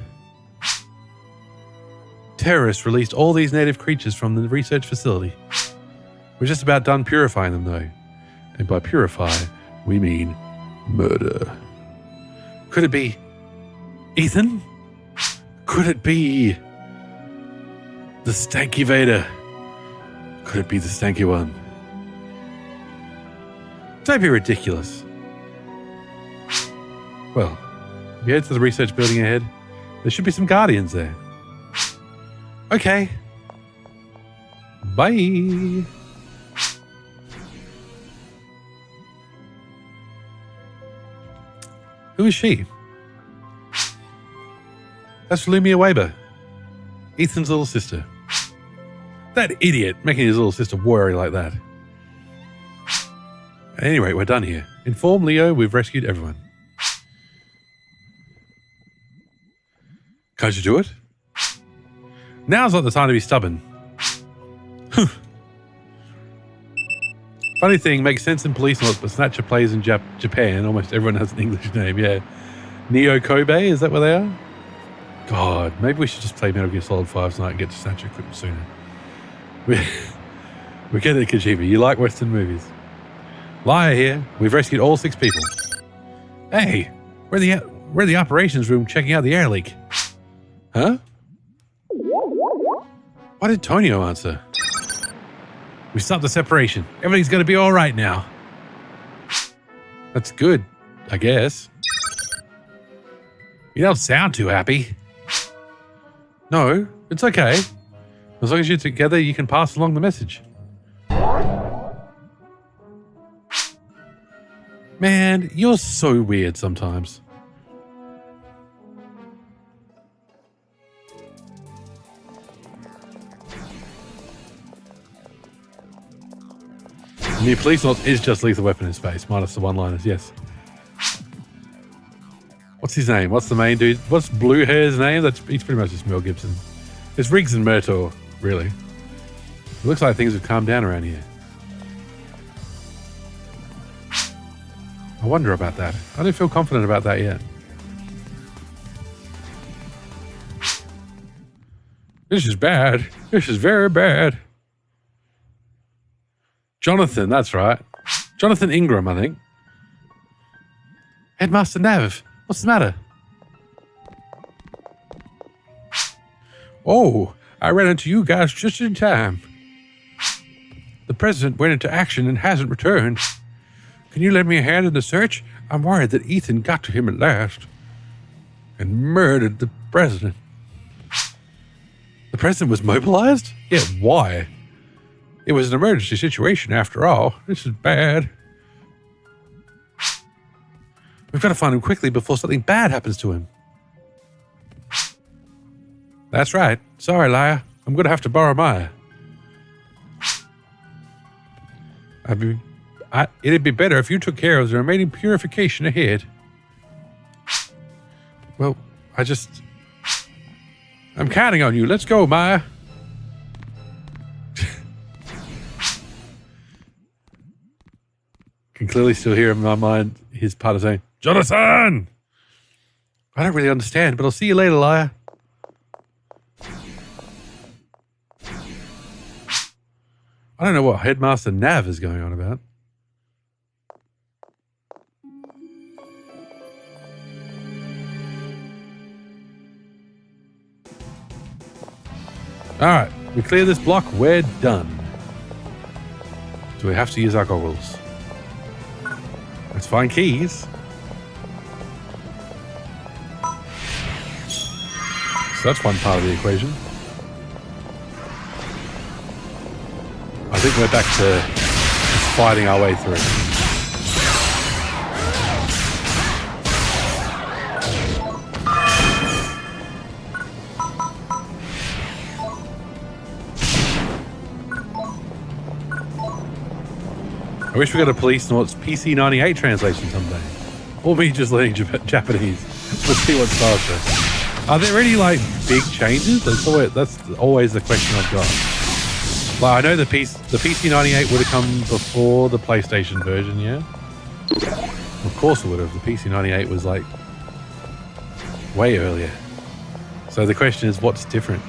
Terrorists released all these native creatures from the research facility. We're just about done purifying them, though. And by purify, we mean murder. Could it be Ethan? Could it be the Stanky Vader? Could it be the Stanky one? Don't be ridiculous. Well, if you head to the research building ahead, there should be some guardians there. Okay. Bye. Who is she? That's Lumia Weber, Ethan's little sister. That idiot making his little sister worry like that. At any rate, we're done here. Inform Leo we've rescued everyone. Can't you do it? Now's not the time to be stubborn. Funny thing, makes sense in police notes, but Snatcher plays in Japan. Almost everyone has an English name, yeah. Neo Kobe, is that where they are? God, maybe we should just play Metal Gear Solid 5 tonight and get to Snatcher quicker sooner. We're getting it, Kojima. You like Western movies. Laia here. We've rescued all 6 people. Hey, we're the operations room checking out the air leak. Huh? Why did Tonio answer? We stopped the separation. Everything's going to be all right now. That's good, I guess. You don't sound too happy. No, it's okay. As long as you're together, you can pass along the message. Man, you're so weird sometimes. The police note is just lethal weapon in space, minus the one-liners, yes. What's his name? What's the main dude? What's Blue Hair's name? He's pretty much just Mel Gibson. It's Riggs and Murtaugh, really. It looks like things have calmed down around here. I wonder about that. I don't feel confident about that yet. This is bad. This is very bad. Jonathan, that's right. Jonathan Ingram, I think. Headmaster Nav, what's the matter? Oh, I ran into you guys just in time. The president went into action and hasn't returned. Can you lend me a hand in the search? I'm worried that Ethan got to him at last and murdered the president. The president was mobilized? Yeah, why? It was an emergency situation after all. This is bad. We've got to find him quickly before something bad happens to him. That's right. Sorry, Laia. I'm going to have to borrow Maya. It'd be better if you took care of the remaining purification ahead. Well, I'm counting on you. Let's go, Maya. Can clearly still hear in my mind his part of saying, Jonathan! I don't really understand, but I'll see you later, Laia. I don't know what Headmaster Nav is going on about. All right, we clear this block. We're done. Do we have to use our goggles? Let's find keys. So that's one part of the equation. I think we're back to just fighting our way through. I wish we got a Police Noughts PC98 translation someday. Or me just learning Japanese. We'll see what's faster. Are there any, like, big changes? That's always the question I've got. Like, I know the PC98 would have come before the PlayStation version, yeah? Of course it would have. The PC98 was, like, way earlier. So the question is, what's different?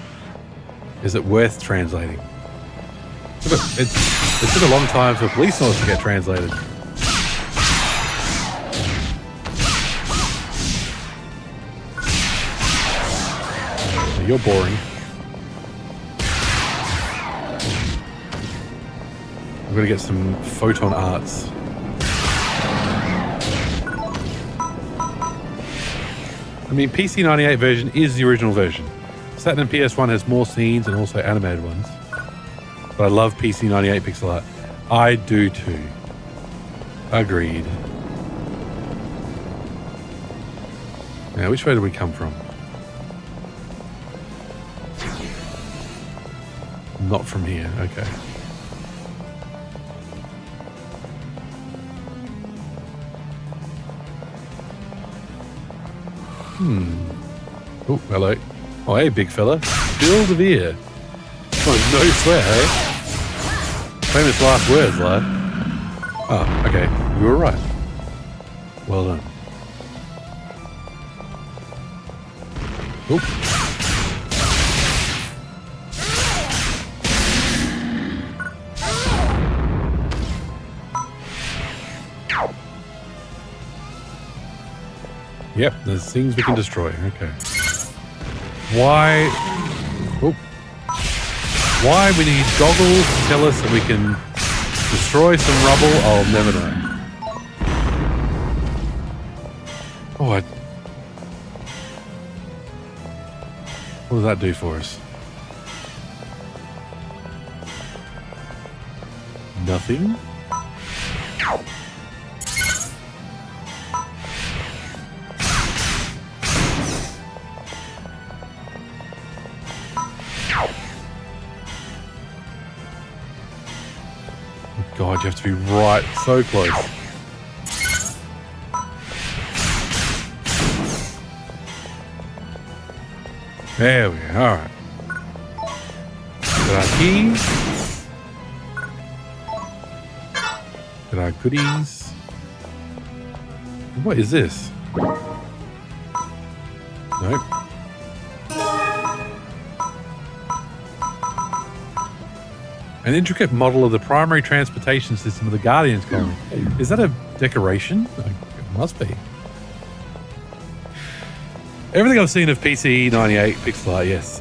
Is it worth translating? It took a long time for Police Noughts to get translated. You're boring. I'm going to get some photon arts. I mean, PC98 version is the original version. Saturn and PS1 has more scenes and also animated ones. But I love PC98 pixel art. I do too. Agreed. Now, which way did we come from? Not from here, okay. Oh, hello. Oh, hey, big fella. Bill DeVere. Oh, no swear, hey? Famous last words, lad. Oh, okay. You were right. Well done. Oop. Yep, there's things we can destroy. Okay. Why? Oop. Why we need goggles to tell us that we can destroy some rubble? I'll never know. Oh, what does that do for us? Nothing? God, you have to be right so close. There we go. All right. Got our keys. Got our goodies. What is this? Nope. An intricate model of the primary transportation system of the Guardians colony. Is that a decoration? It must be. Everything I've seen of PC98 pixel art, yes,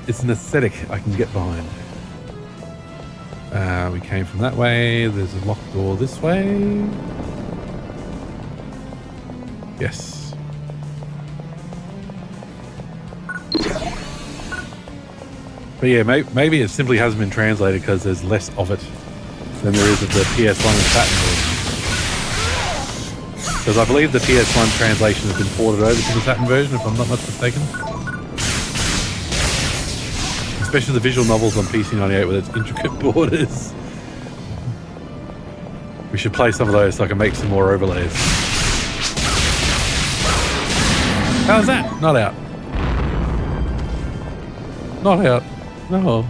it's an aesthetic I can get behind. We came from that way. There's a locked door this way. Yes. But yeah, maybe it simply hasn't been translated because there's less of it than there is of the PS1 and Saturn version. Because I believe the PS1 translation has been ported over to the Saturn version, if I'm not much mistaken. Especially the visual novels on PC98 with its intricate borders. We should play some of those so I can make some more overlays. How's that? Not out. Not out. No.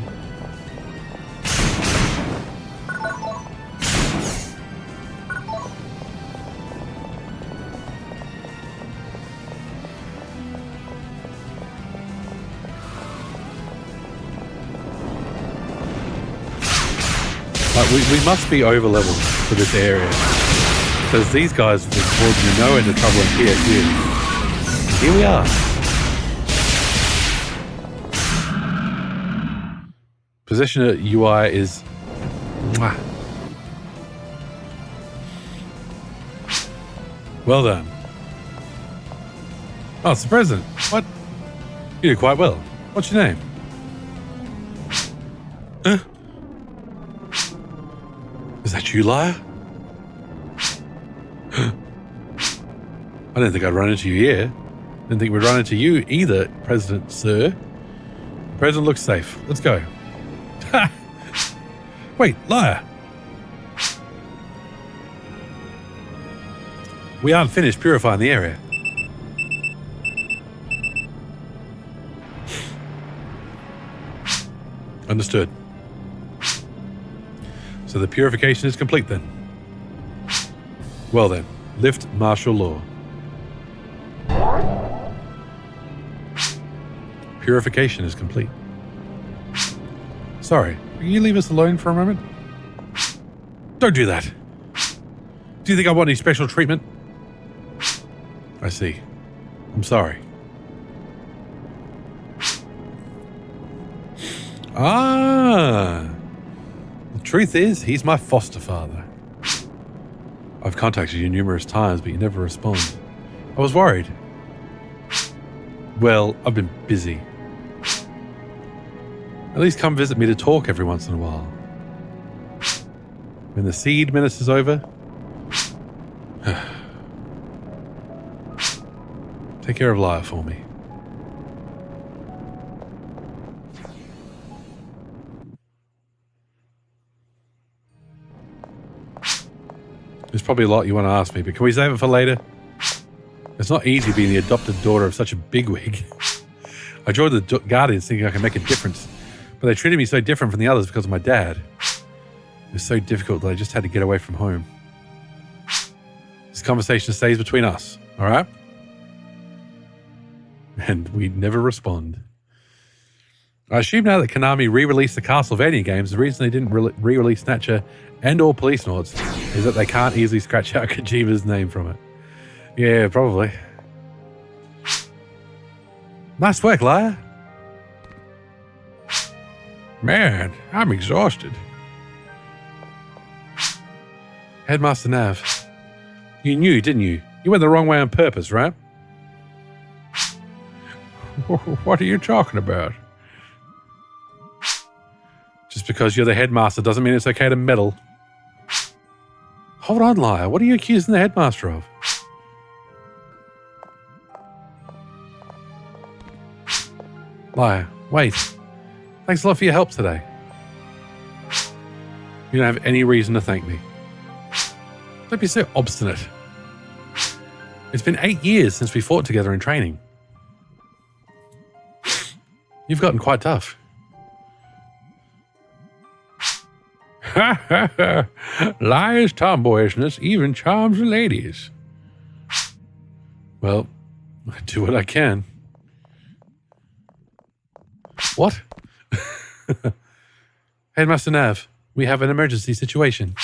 Like we must be over leveled for this area. Because these guys have caused me no end of trouble in PSU. Here we are. Positioner UI is... Mwah. Well done. Oh, it's the president. What? You did quite well. What's your name? Huh? Is that you, Laia? I didn't think I'd run into you here. Didn't think we'd run into you either, President, sir. The president looks safe. Let's go. Wait, Laia. We aren't finished purifying the area. Understood. So the purification is complete then. Well then, lift martial law. Purification is complete. Sorry, will you leave us alone for a moment? Don't do that. Do you think I want any special treatment? I see. I'm sorry. Ah. The truth is, he's my foster father. I've contacted you numerous times, but you never respond. I was worried. Well, I've been busy. At least come visit me to talk every once in a while. When the seed menace is over, take care of Laia for me. There's probably a lot you want to ask me, but can we save it for later? It's not easy being the adopted daughter of such a bigwig. I joined the Guardians thinking I could make a difference, but they treated me so different from the others because of my dad. It was so difficult that I just had to get away from home. This conversation stays between us, all right? And we never respond. I assume now that Konami re-released the Castlevania games, the reason they didn't re-release Snatcher and all Policenauts is that they can't easily scratch out Kojima's name from it. Yeah, probably. Nice work, Laia. Man, I'm exhausted. Headmaster Nav, you knew, didn't you? You went the wrong way on purpose, right? What are you talking about? Just because you're the headmaster doesn't mean it's okay to meddle. Hold on, Laia. What are you accusing the headmaster of? Laia, wait. Thanks a lot for your help today. You don't have any reason to thank me. Don't be so obstinate. It's been 8 years since we fought together in training. You've gotten quite tough. Ha ha ha! Laia's tomboyishness even charms the ladies. Well, I do what I can. What? Headmaster Nav, we have an emergency situation.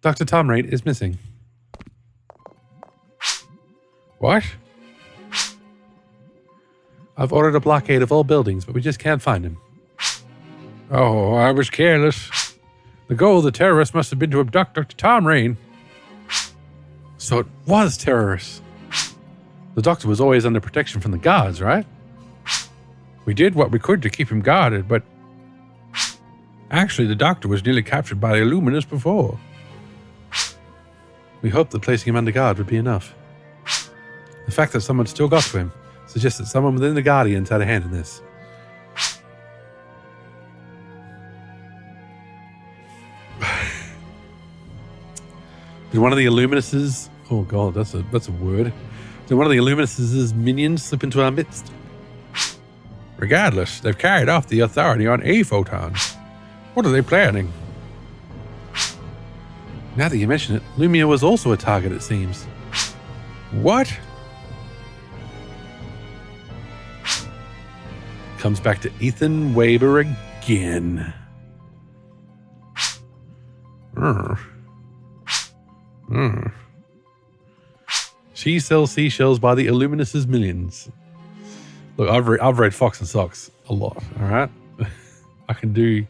Dr. Tomraid is missing. What? I've ordered a blockade of all buildings, but we just can't find him. Oh, I was careless. The goal of the terrorists must have been to abduct Dr. Tomraid. So it was terrorists. The doctor was always under protection from the guards, right? We did what we could to keep him guarded, but actually the doctor was nearly captured by the Illuminus before. We hoped that placing him under guard would be enough. The fact that someone still got to him suggests that someone within the Guardians had a hand in this. Did one of the Illuminus's... Oh god, that's a word. Did one of the Illuminus's minions slip into our midst? Regardless, they've carried off the authority on a photon. What are they planning? Now that you mention it, Lumia was also a target, it seems. What? Comes back to Ethan Weber again. She sells seashells by the Illuminus' millions. Look, I've read Fox and Socks a lot, all right? I can do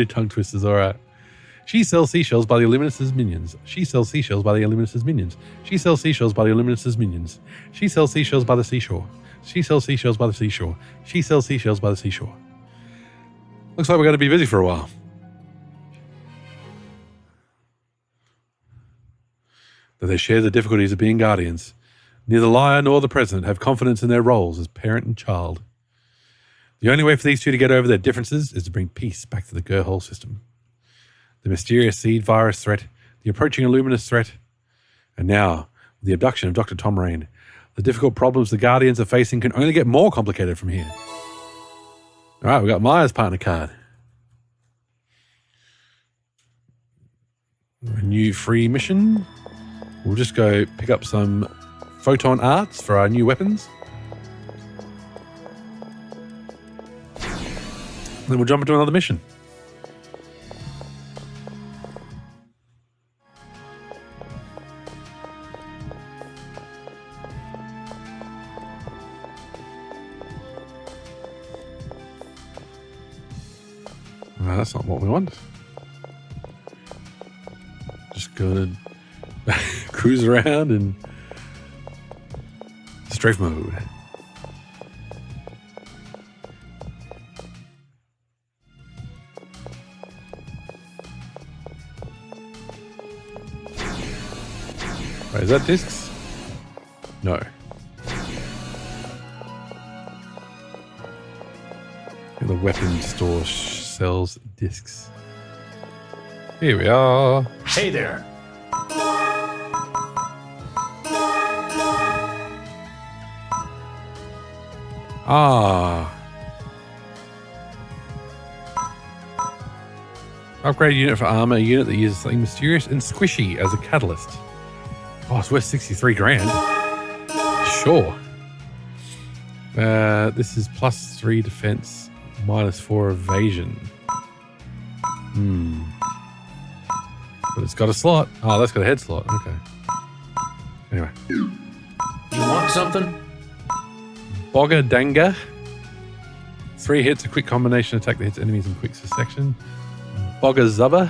tongue twisters, all right? She sells seashells by the Illuminus' minions. She sells seashells by the Illuminus' minions. She sells seashells by the Illuminus' minions. She sells seashells by the seashore. She sells seashells by the seashore. She sells seashells by the seashore. Looks like we're going to be busy for a while. That they share the difficulties of being guardians. Neither Laia nor the president have confidence in their roles as parent and child. The only way for these two to get over their differences is to bring peace back to the Gerhol system. The mysterious seed virus threat, the approaching Illuminus threat, and now the abduction of Dr. Tom Rain. The difficult problems the Guardians are facing can only get more complicated from here. All right, we got Maya's partner card. A new free mission. We'll just go pick up some photon arts for our new weapons. Then we'll jump into another mission. Well, that's not what we want. Just gonna cruise around in strafe mode. Wait, is that discs? No. The weapon store sells discs. Here we are. Hey there. Upgrade unit for armor, a unit that uses something mysterious and squishy as a catalyst. Oh, it's worth 63 grand. Sure. This is +3 defense, -4 evasion. But it's got a slot. Oh, that's got a head slot. Okay. Anyway. You want something? Bogger Danga. 3 hits, a quick combination attack that hits enemies in quick succession. Bogger Zubba.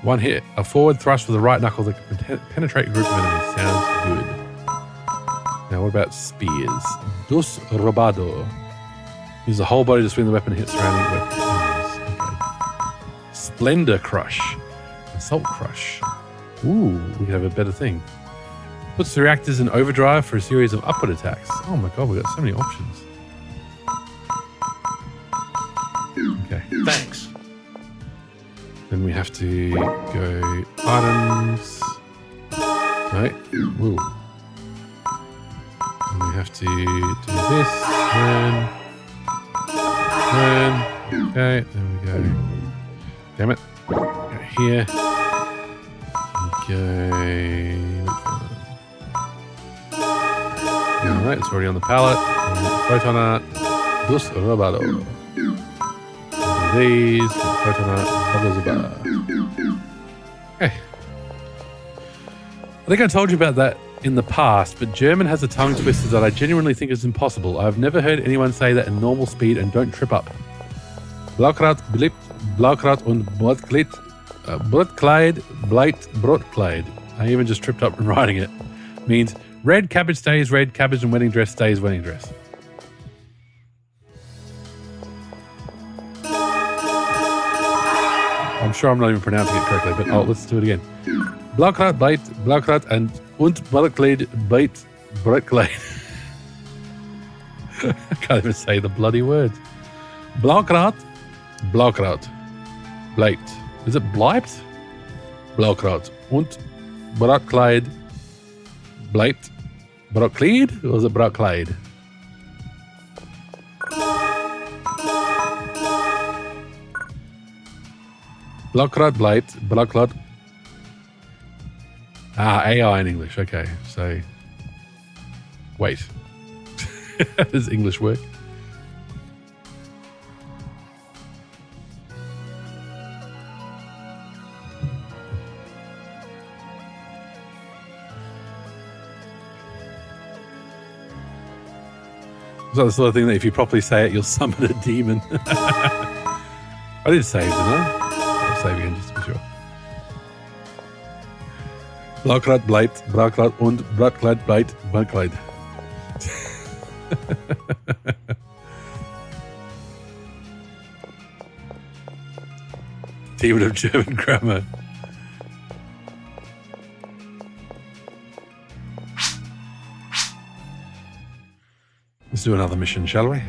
1 hit, a forward thrust with a right knuckle that can penetrate a group of enemies. Sounds good. Now, what about spears? Dos Robado. Use the whole body to swing the weapon and hit surrounding weapons. Okay. Splendor Crush. Assault Crush. Ooh, we could have a better thing. Puts the reactors in overdrive for a series of upward attacks. Oh my god, we've got so many options. Okay. Thanks. Then we have to go items. Right. Woo. And we have to do this. Okay, there we go. Damn it. Go here. Okay. Alright, it's already on the pallet. Photon art. Dos Robado. These. Photon art. Okay. I think I told you about that in the past, but German has a tongue twister that I genuinely think is impossible. I've never heard anyone say that in normal speed and don't trip up. Blaukraut, Blip, Blaukraut und Brotkleid. Brotkleid, Bleit, Brotkleid. I even just tripped up when writing it. Means red cabbage stays red cabbage and wedding dress stays wedding dress. I'm sure I'm not even pronouncing it correctly, but let's do it again. Blaukraut, Bleit, Blaukraut and Brotkleid, Bleit, Brotkleid. I can't even say the bloody words. Blaukraut, Blaukraut, Bleit. Is it Bleibt? Blaukraut und Brotkleid, Bleit, Brotkleid, or is it Brotkleid? Blaukraut, Bleit, Blaukraut. AI in English. Okay, so wait. How does English work? It's not the sort of thing that if you properly say it, you'll summon a demon. I did save, didn't I? I'll save again just to be sure. Blauklad Bleit, Brauklad und Bratkleid Bleit, Bratkleid. Demon of German grammar. Let's do another mission, shall we?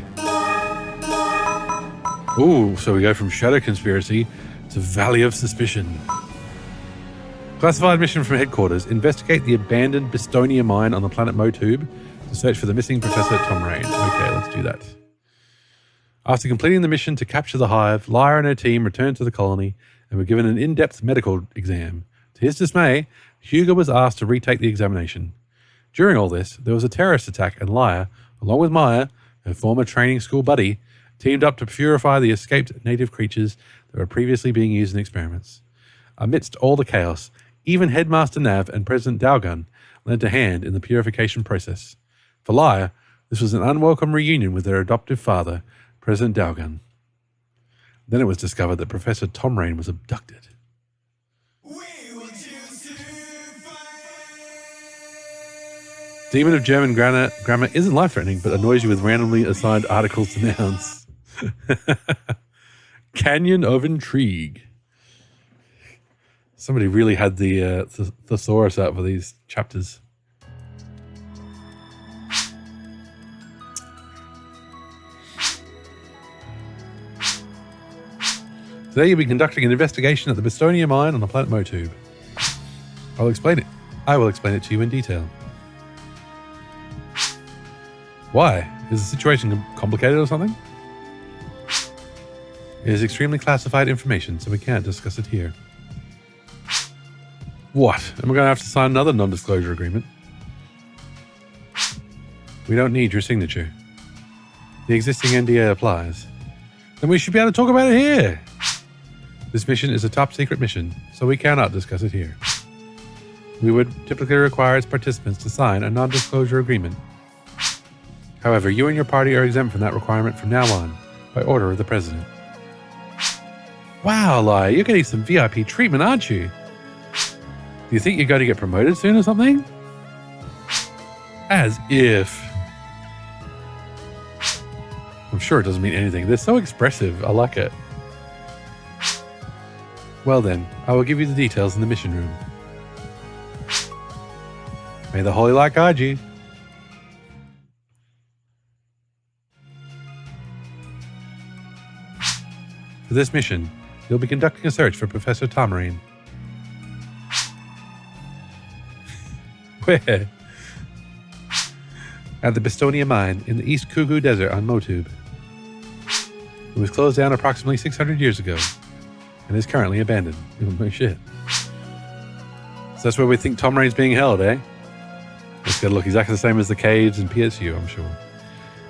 Ooh, so we go from Shadow Conspiracy to Valley of Suspicion. Classified mission from headquarters. Investigate the abandoned Bistonia mine on the planet Motube to search for the missing Professor Tom Rain. Okay, let's do that. After completing the mission to capture the hive, Laia and her team returned to the colony and were given an in-depth medical exam. To his dismay, Hugo was asked to retake the examination. During all this, there was a terrorist attack and Laia, along with Maya, her former training school buddy, teamed up to purify the escaped native creatures that were previously being used in experiments. Amidst all the chaos, even Headmaster Nav and President Dalgun lent a hand in the purification process. For Laia, this was an unwelcome reunion with their adoptive father, President Dalgun. Then it was discovered that Professor Tom Rain was abducted. Demon of German grammar isn't life-threatening, but annoys you with randomly assigned articles to nouns. Canyon of Intrigue. Somebody really had the thesaurus out for these chapters. Today you'll be conducting an investigation at the Bistonia mine on the planet Motube. I will explain it to you in detail. Why? Is the situation complicated or something? It is extremely classified information, so we can't discuss it here. What? Am I going to have to sign another non-disclosure agreement? We don't need your signature. The existing NDA applies. Then we should be able to talk about it here. This mission is a top secret mission, so we cannot discuss it here. We would typically require its participants to sign a non-disclosure agreement. However, you and your party are exempt from that requirement from now on, by order of the President. Wow, Laia, you're getting some VIP treatment, aren't you? Do you think you're going to get promoted soon or something? As if. I'm sure it doesn't mean anything. They're so expressive. I like it. Well then, I will give you the details in the mission room. May the Holy Light guide you. For this mission, you'll be conducting a search for Professor Tom Rain. Where? At the Bistonia mine in the East Kugu Desert on Motube. It was closed down approximately 600 years ago and is currently abandoned. Oh shit. So that's where we think Tom Rain's being held, eh? It's going to look exactly the same as the caves in PSU, I'm sure.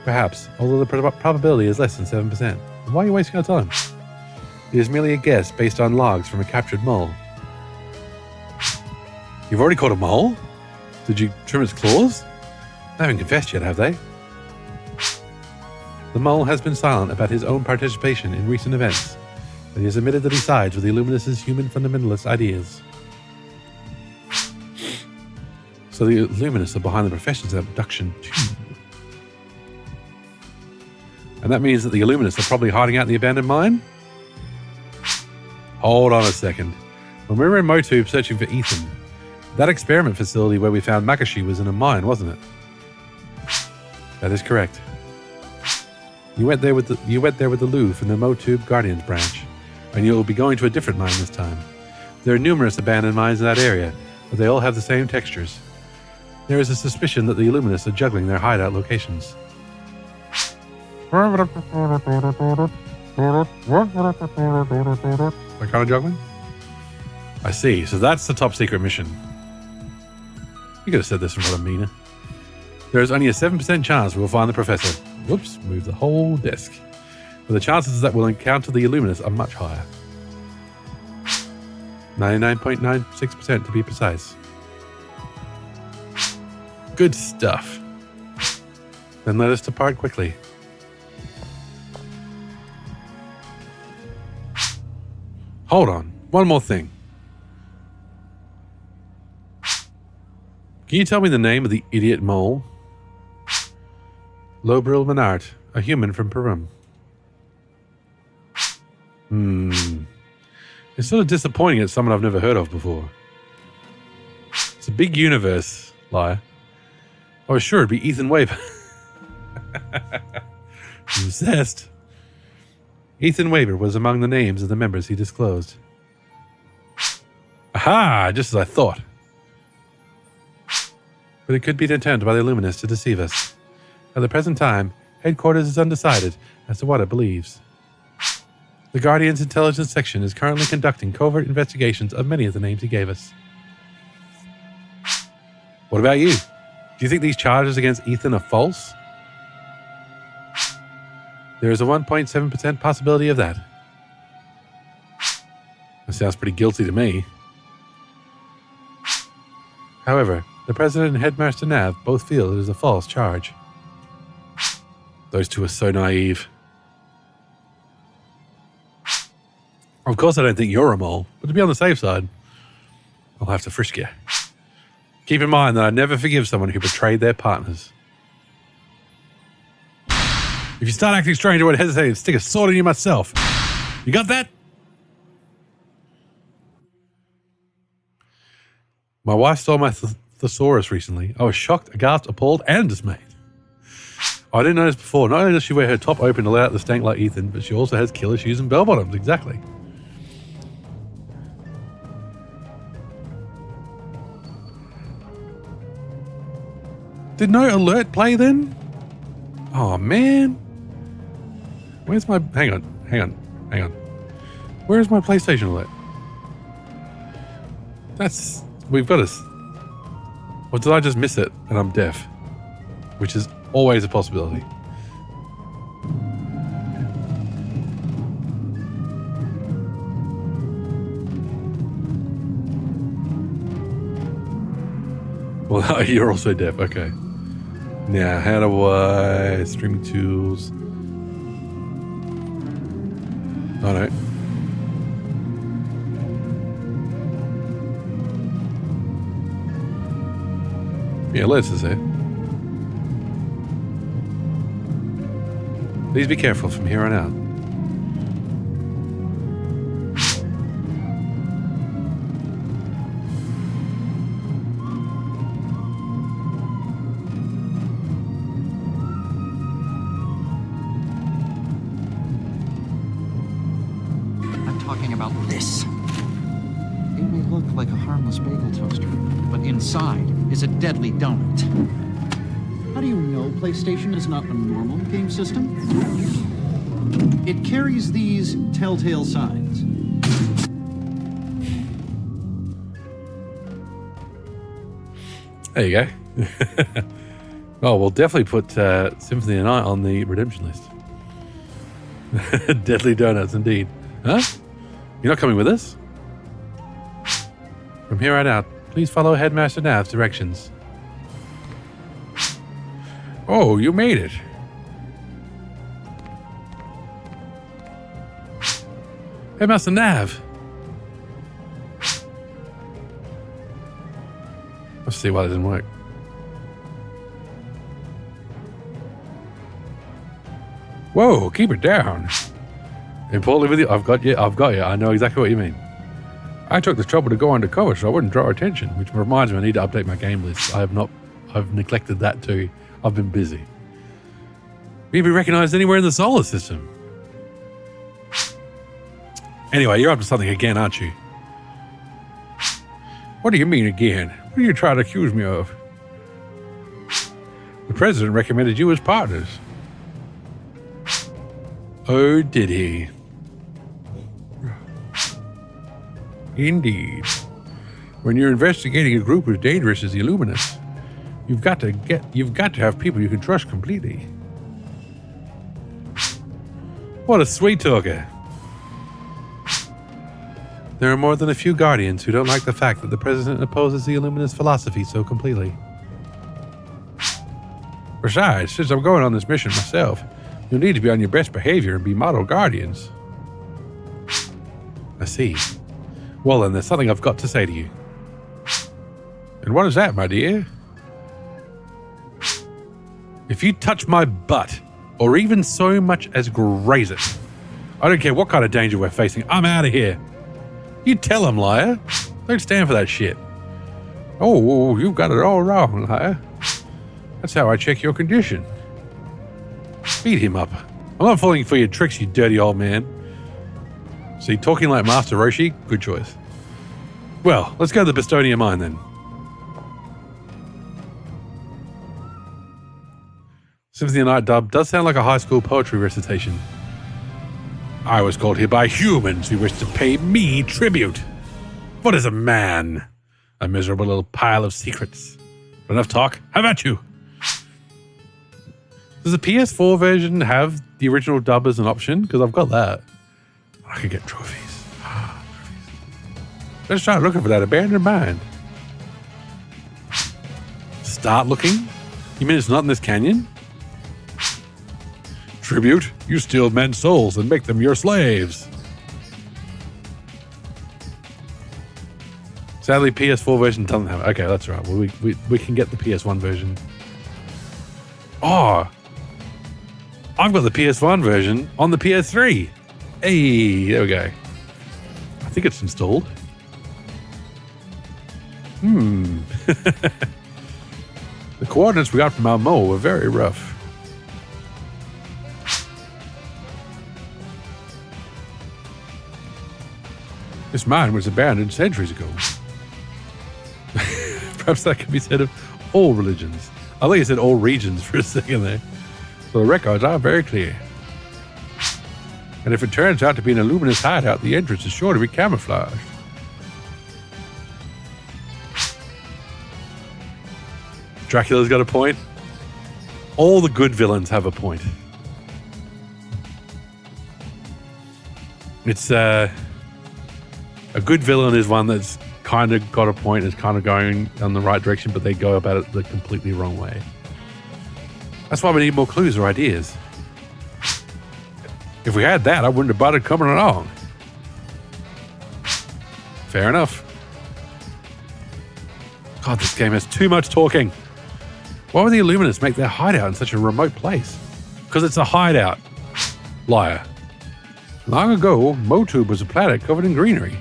Perhaps, although the probability is less than 7%. Why are you wasting our time? It is merely a guess based on logs from a captured mole. You've already caught a mole? Did you trim its claws? They haven't confessed yet, have they? The mole has been silent about his own participation in recent events, but he has admitted that he sides with the Illuminus' human fundamentalist ideas. So the Illuminus are behind the profession's abduction too. And that means that the Illuminus are probably hiding out in the abandoned mine? Hold on a second. When we were in Motube searching for Ethan, that experiment facility where we found Makashi was in a mine, wasn't it? That is correct. You went there with the Lou from the Motube Guardians branch, and you'll be going to a different mine this time. There are numerous abandoned mines in that area, but they all have the same textures. There is a suspicion that the Illuminus are juggling their hideout locations. What kind of juggling? I see, so that's the top secret mission. You could have said this in front of Mina. There is only a 7% chance we will find the professor. Whoops, move the whole desk. But the chances that we'll encounter the Illuminus are much higher. 99.96% to be precise. Good stuff. Then let us depart quickly. Hold on. One more thing. Can you tell me the name of the idiot mole? Lobril Menard, a human from Perum. It's sort of disappointing it's someone I've never heard of before. It's a big universe, Laia. I was sure it'd be Ethan Weber. Obsessed. Ethan Weber was among the names of the members he disclosed. Aha! Just as I thought. But it could be intended by the Illuminus to deceive us. At the present time, headquarters is undecided as to what it believes. The Guardian's intelligence section is currently conducting covert investigations of many of the names he gave us. What about you? Do you think these charges against Ethan are false? There is a 1.7% possibility of that. That sounds pretty guilty to me. However, the President and Headmaster Nav both feel it is a false charge. Those two are so naive. Of course I don't think you're a mole, but to be on the safe side, I'll have to frisk you. Keep in mind that I never forgive someone who betrayed their partners. If you start acting strange, I won't hesitate to stick a sword in you myself. You got that? My wife saw my thesaurus recently. I was shocked, aghast, appalled, and dismayed. I didn't notice before. Not only does she wear her top open to let out the stank like Ethan, but she also has killer shoes and bell bottoms. Exactly. Did no alert play then? Oh man. Where's my... Hang on. Where's my PlayStation alert? We've got us. Or did I just miss it and I'm deaf? Which is always a possibility. Well, you're also deaf. Okay. Now, how do I... Streaming tools... Oh, no. Yeah, let's just say. Please be careful from here on out. I'm talking about this. It may look like a harmless bagel toaster, but inside is a deadly donut. How do you know PlayStation is not a normal game system? It carries these telltale signs. There you go. Oh, we'll definitely put Symphony of the Night on the redemption list. Deadly donuts, indeed. Huh? You're not coming with us? From here on out, please follow Headmaster Nav's directions. Oh, you made it. Headmaster Nav. Let's see why it didn't work. Whoa, keep it down. Importantly with you, I've got you. I know exactly what you mean. I took the trouble to go undercover so I wouldn't draw attention, which reminds me I need to update my game list. I've neglected that too. I've been busy. Will you be recognized anywhere in the solar system? Anyway, you're up to something again, aren't you? What do you mean again? What are you trying to accuse me of? The president recommended you as partners. Oh, did he? Indeed. When you're investigating a group as dangerous as the Illuminus, you've got to have people you can trust completely. What a sweet talker. There are more than a few Guardians who don't like the fact that the President opposes the Illuminus philosophy so completely. Besides, since I'm going on this mission myself, you'll need to be on your best behavior and be model guardians. I see. Well then, there's something I've got to say to you. And what is that, my dear? If you touch my butt, or even so much as graze it, I don't care what kind of danger we're facing, I'm out of here. You tell him, Laia. Don't stand for that shit. Oh, you've got it all wrong, Laia. That's how I check your condition. Beat him up. I'm not falling for your tricks, you dirty old man. See, talking like Master Roshi, good choice. Well, let's go to the Bastonia mine then. Symphony of the Night dub does sound like a high school poetry recitation. I was called here by humans who wish to pay me tribute. What is a man? A miserable little pile of secrets. But enough talk. How about you? Does the PS4 version have the original dub as an option? Because I've got that. I could get trophies. Let's start looking for that abandoned mine. Start looking? You mean it's not in this canyon? Tribute, you steal men's souls and make them your slaves. Sadly, PS4 version doesn't have it. Okay, that's right. Well, we can get the PS1 version. Oh, I've got the PS1 version on the PS3. Hey, there we go. I think it's installed. The coordinates we got from our mole were very rough. This mine was abandoned centuries ago. Perhaps that could be said of all religions. I think you said all regions for a second there. So the records are very clear. And if it turns out to be an Illuminus hideout, the entrance is sure to be camouflaged. Dracula's got a point. All the good villains have a point. It's a good villain is one that's kind of got a point, is kind of going in the right direction, but they go about it the completely wrong way. That's why we need more clues or ideas. If we had that, I wouldn't have bothered coming along. Fair enough. God, this game has too much talking. Why would the Illuminus make their hideout in such a remote place? Because it's a hideout. Liar. Long ago, Motub was a planet covered in greenery.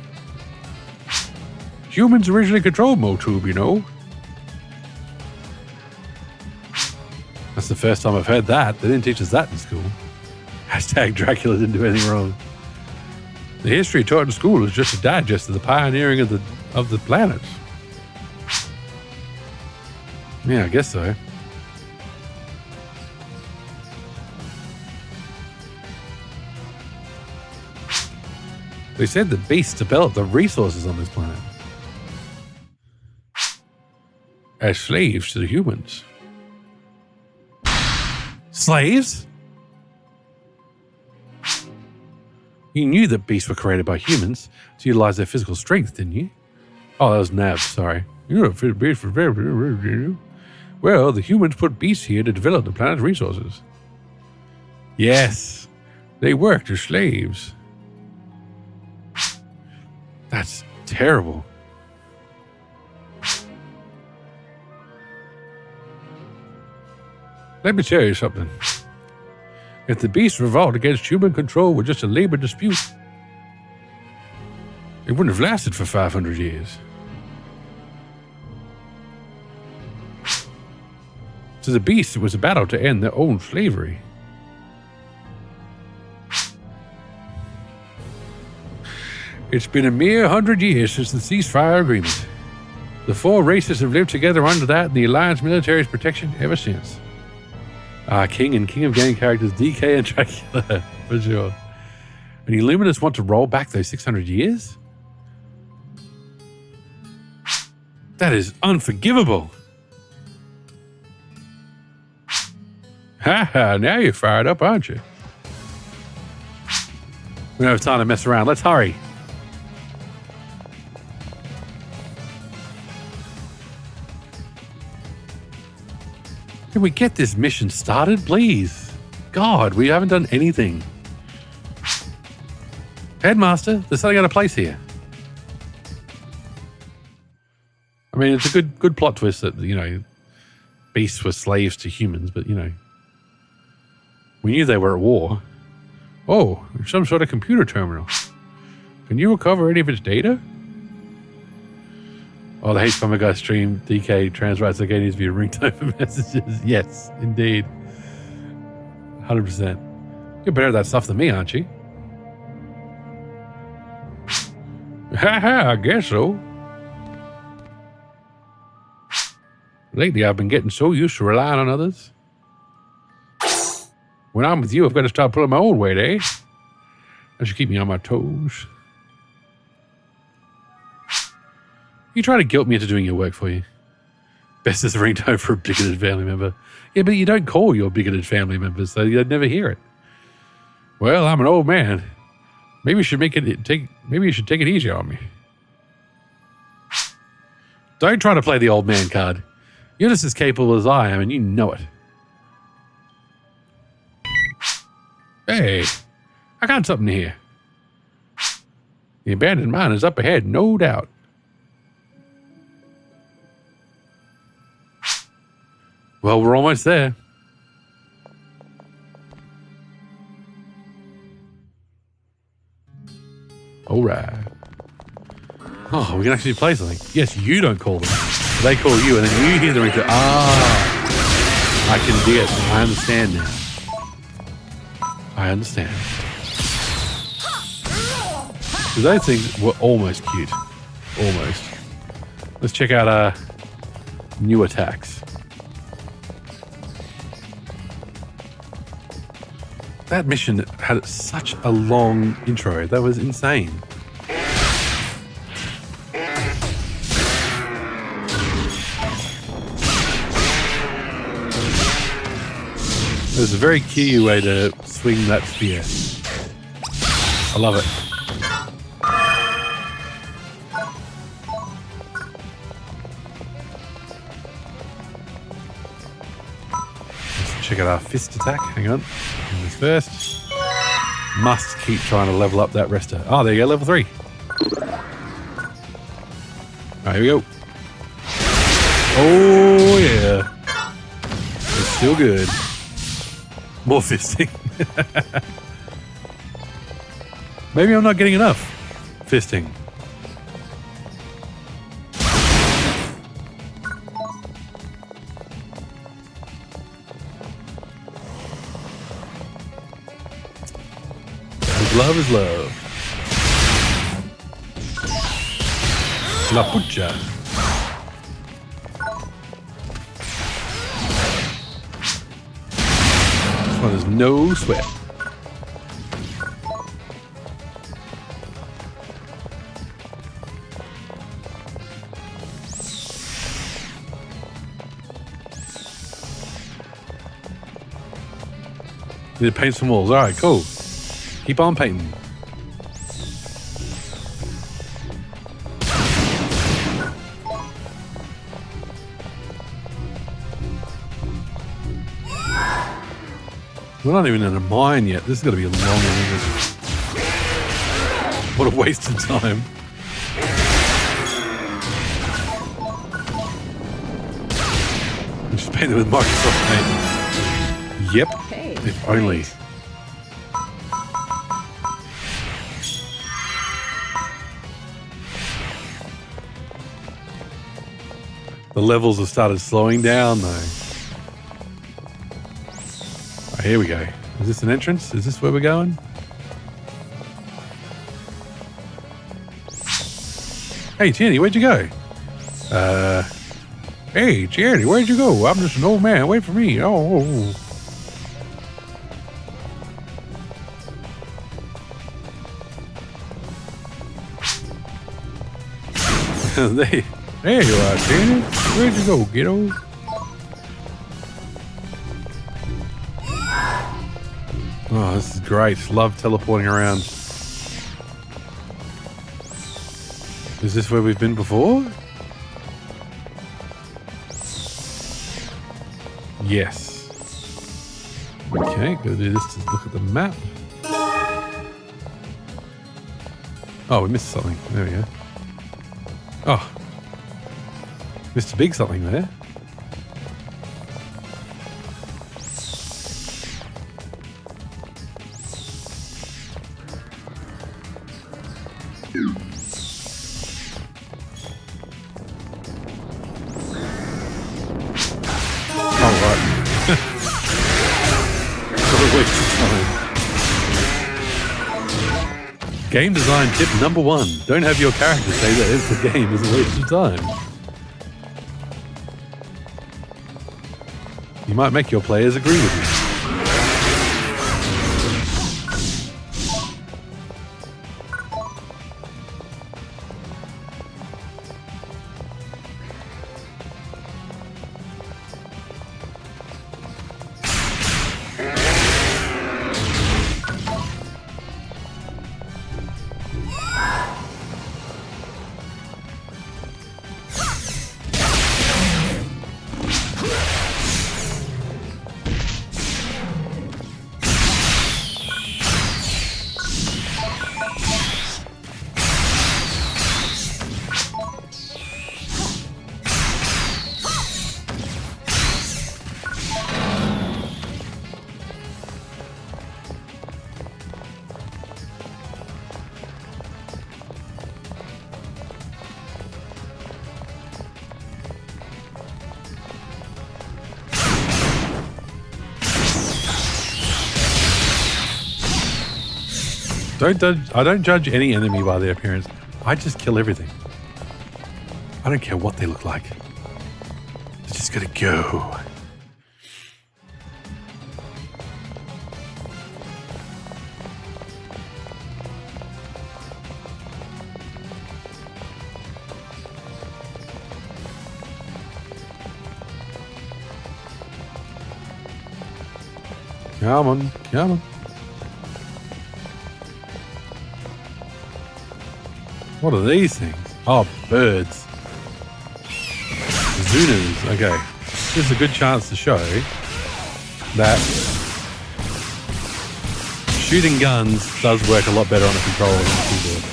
Humans originally controlled Motub, you know. That's the first time I've heard that. They didn't teach us that in school. Hashtag Dracula didn't do anything wrong. The history taught in school is just a digest of the pioneering of the planets. Yeah, I guess so. They said the beasts developed the resources on this planet as slaves to the humans. Slaves? You knew that beasts were created by humans to utilize their physical strength, didn't you? Oh, that was Nav, sorry. You know, beasts were very. Well, the humans put beasts here to develop the planet's resources. Yes, they worked as slaves. That's terrible. Let me tell you something. If the beast revolt against human control were just a labor dispute, it wouldn't have lasted for 500 years. To the beast, it was a battle to end their own slavery. It's been a mere 100 years since the ceasefire agreement. The four races have lived together under that and the Alliance military's protection ever since. King and King of Game characters DK and Dracula, for sure. And Illuminus want to roll back those 600 years? That is unforgivable. Haha, now you're fired up, aren't you? We don't have time to mess around. Let's hurry. Can we get this mission started, please? God, we haven't done anything. Headmaster, there's something out of place here. I mean, it's a good plot twist that, you know, beasts were slaves to humans, but, you know, we knew they were at war. Oh, some sort of computer terminal. Can you recover any of its data? Oh, the Hate Bomber Guy stream DK transwrites again needs to be a ringtone for messages. Yes, indeed. 100%. You're better at that stuff than me, aren't you? Haha, I guess so. Lately, I've been getting so used to relying on others. When I'm with you, I've got to start pulling my own weight, eh? That should keep me on my toes. You try to guilt me into doing your work for you. Best as a ringtone for a bigoted family member. Yeah, but you don't call your bigoted family members, so you'd never hear it. Well, I'm an old man. Maybe you should take it easy on me. Don't try to play the old man card. You're just as capable as I am, and you know it. Hey, I got something here. The abandoned mine is up ahead, no doubt. Well, we're almost there. All right. Oh, we can actually play something. Yes, you don't call them. They call you, and then you hear the ringtone. Ah, I can dig it. I understand now. I understand. So those things were almost cute. Almost. Let's check out our new attacks. That mission had such a long intro. That was insane. There's a very key way to swing that spear. I love it. Let's check out our fist attack. Hang on. Do this first. Must keep trying to level up that rester. Oh, there you go, level 3. Alright, here we go. Oh, yeah. It's still good. More fisting. Maybe I'm not getting enough fisting. Love is love. La pucha. This one is no sweat. Need to paint some walls. All right, cool. Keep on painting. We're not even in a mine yet. This is going to be a long one. What a waste of time. Just painted with Microsoft Paint. Yep. Hey, if only. great. The levels have started slowing down, though. Oh, here we go. Is this an entrance? Is this where we're going? Hey, Tierney, where'd you go? Hey, Tierney, where'd you go? I'm just an old man. Wait for me. Oh. There you are, Tierney. Where'd you go, kiddo? Oh, this is great. Love teleporting around. Is this where we've been before? Yes. Okay, gotta do this to look at the map. Oh, we missed something. There we go. Oh. Missed a big something there. Game design tip number 1. Don't have your character say that if the game is a waste of time. You might make your players agree with you. I don't judge any enemy by their appearance. I just kill everything. I don't care what they look like. They're just gonna go. Come on, come on. What are these things? Oh, birds. Zunas. Okay. This is a good chance to show that shooting guns does work a lot better on a controller than a keyboard.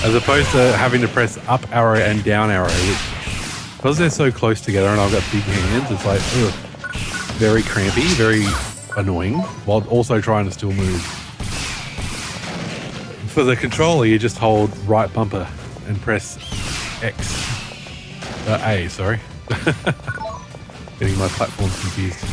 As opposed to having to press up arrow and down arrow, which, because they're so close together and I've got big hands, it's like, ugh, very crampy, very annoying, while also trying to still move. For the controller, you just hold right bumper and press X. A, sorry. Getting my platforms confused.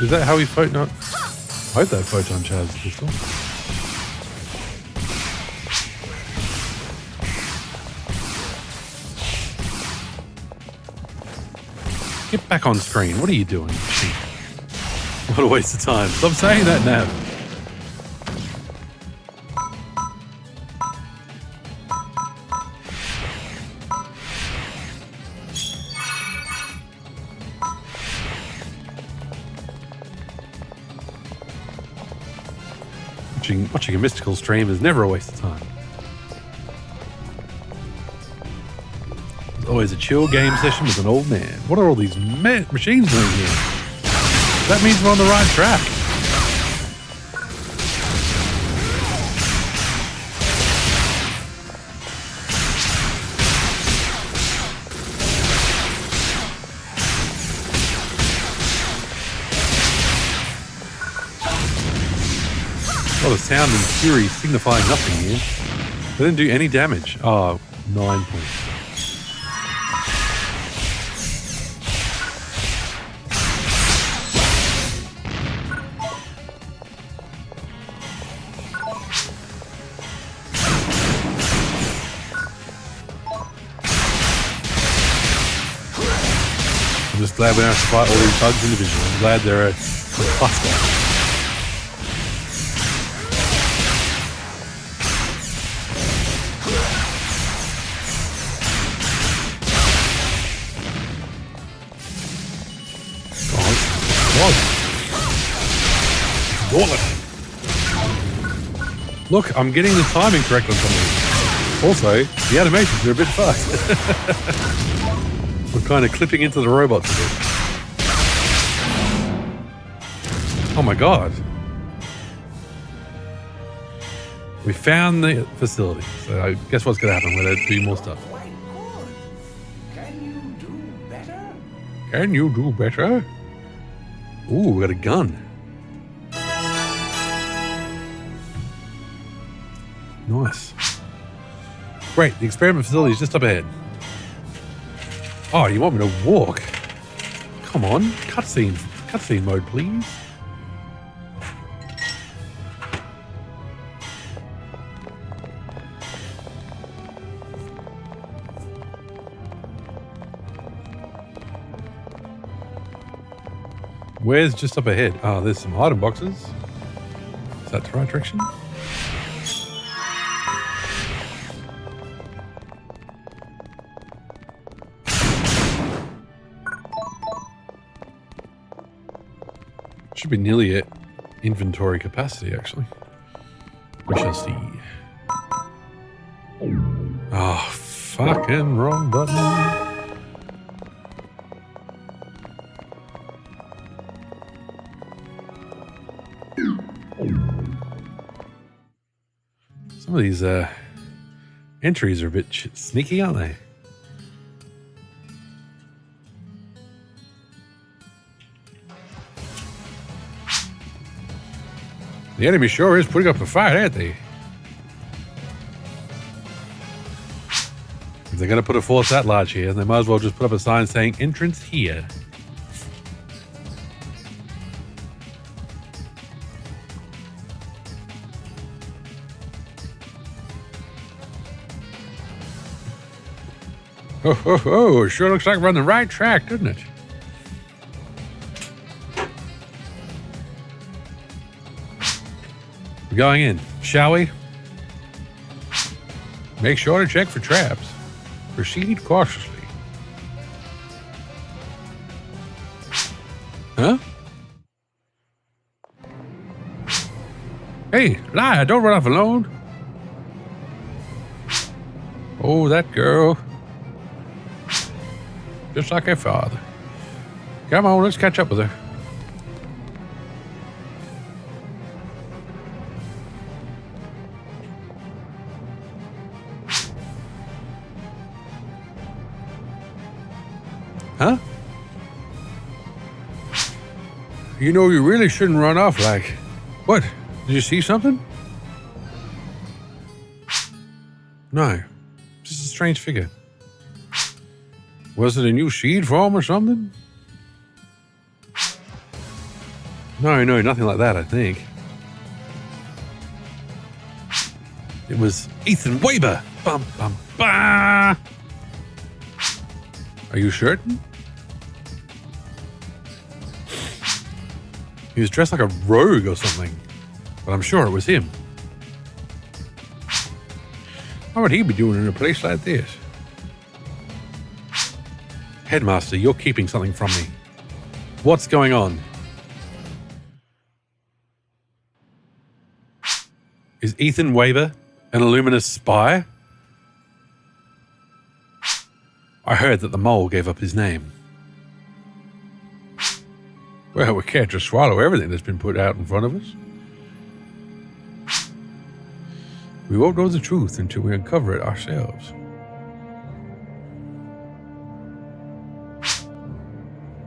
Is that how we photon? I hope that photon charges the pistol. Get back on screen. What are you doing? What a waste of time. Stop saying that, Nav. Watching a mystical stream is never a waste of time. There's always a chill game session with an old man. What are all these machines doing here? That means we're on the right track. A lot of sound and fury signifying nothing here. They didn't do any damage. Oh, 9 points. just glad we don't have to fight all these bugs individually. I'm glad they're a cluster. Look, I'm getting the timing correct on something. Also, the animations are a bit fast. We're kind of clipping into the robots a bit. Oh my god. We found the facility. So I guess what's going to happen? We're going to do more stuff. Quite good. Can you do better? Can you do better? Ooh, we got a gun. Nice. Great, the experiment facility is just up ahead. Oh, you want me to walk? Come on, cutscene mode, please. Where's just up ahead? Oh, there's some item boxes. Is that the right direction? Should be nearly at inventory capacity, actually. We shall see. Oh, fucking wrong button. Some of these entries are a bit sneaky, aren't they? The enemy sure is putting up a fight, aren't they? If they're going to put a force that large here, they might as well just put up a sign saying entrance here. Oh, sure looks like we're on the right track, doesn't it? We're going in, shall we? Make sure to check for traps. Proceed cautiously. Huh? Hey, Laia, don't run off alone. Oh, that girl. Just like her father. Come on, let's catch up with her. Huh? You know, you really shouldn't run off like... What? Did you see something? No. Just a strange figure. Was it a new seed form or something? No, nothing like that, I think. It was Ethan Weber. Bum, bum, bah. Are you certain? He was dressed like a rogue or something, but I'm sure it was him. What would he be doing in a place like this? Headmaster, you're keeping something from me. What's going on? Is Ethan Weber an Illuminus spy? I heard that the mole gave up his name. Well, we can't just swallow everything that's been put out in front of us. We won't know the truth until we uncover it ourselves.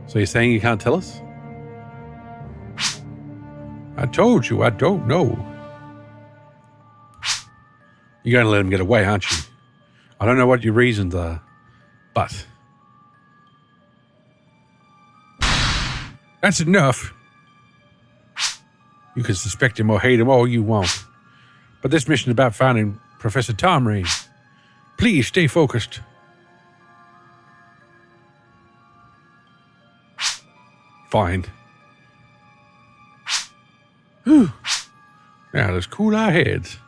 So you're saying you can't tell us? I told you, I don't know. You're going to let him get away, aren't you? I don't know what your reasons are, but... That's enough. You can suspect him or hate him all you want. But this mission is about finding Professor Tom Rain. Please stay focused. Fine. Whew. Now let's cool our heads.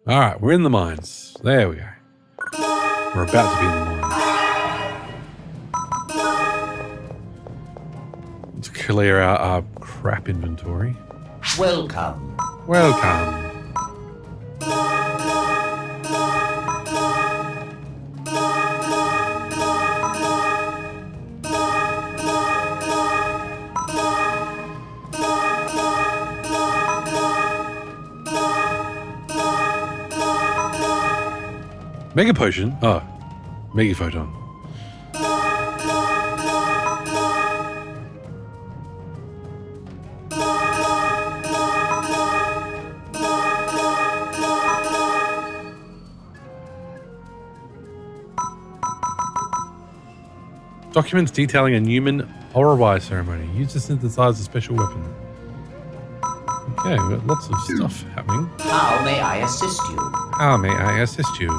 All right, we're in the mines. There we go. We're about to be in the mines. Let's clear out our crap inventory. Welcome. Welcome. Mega potion? Oh, Mega photon. Documents detailing a Newman Orobai ceremony. Used to synthesize a special weapon. Okay, we've got lots of stuff happening. How may I assist you? How may I assist you?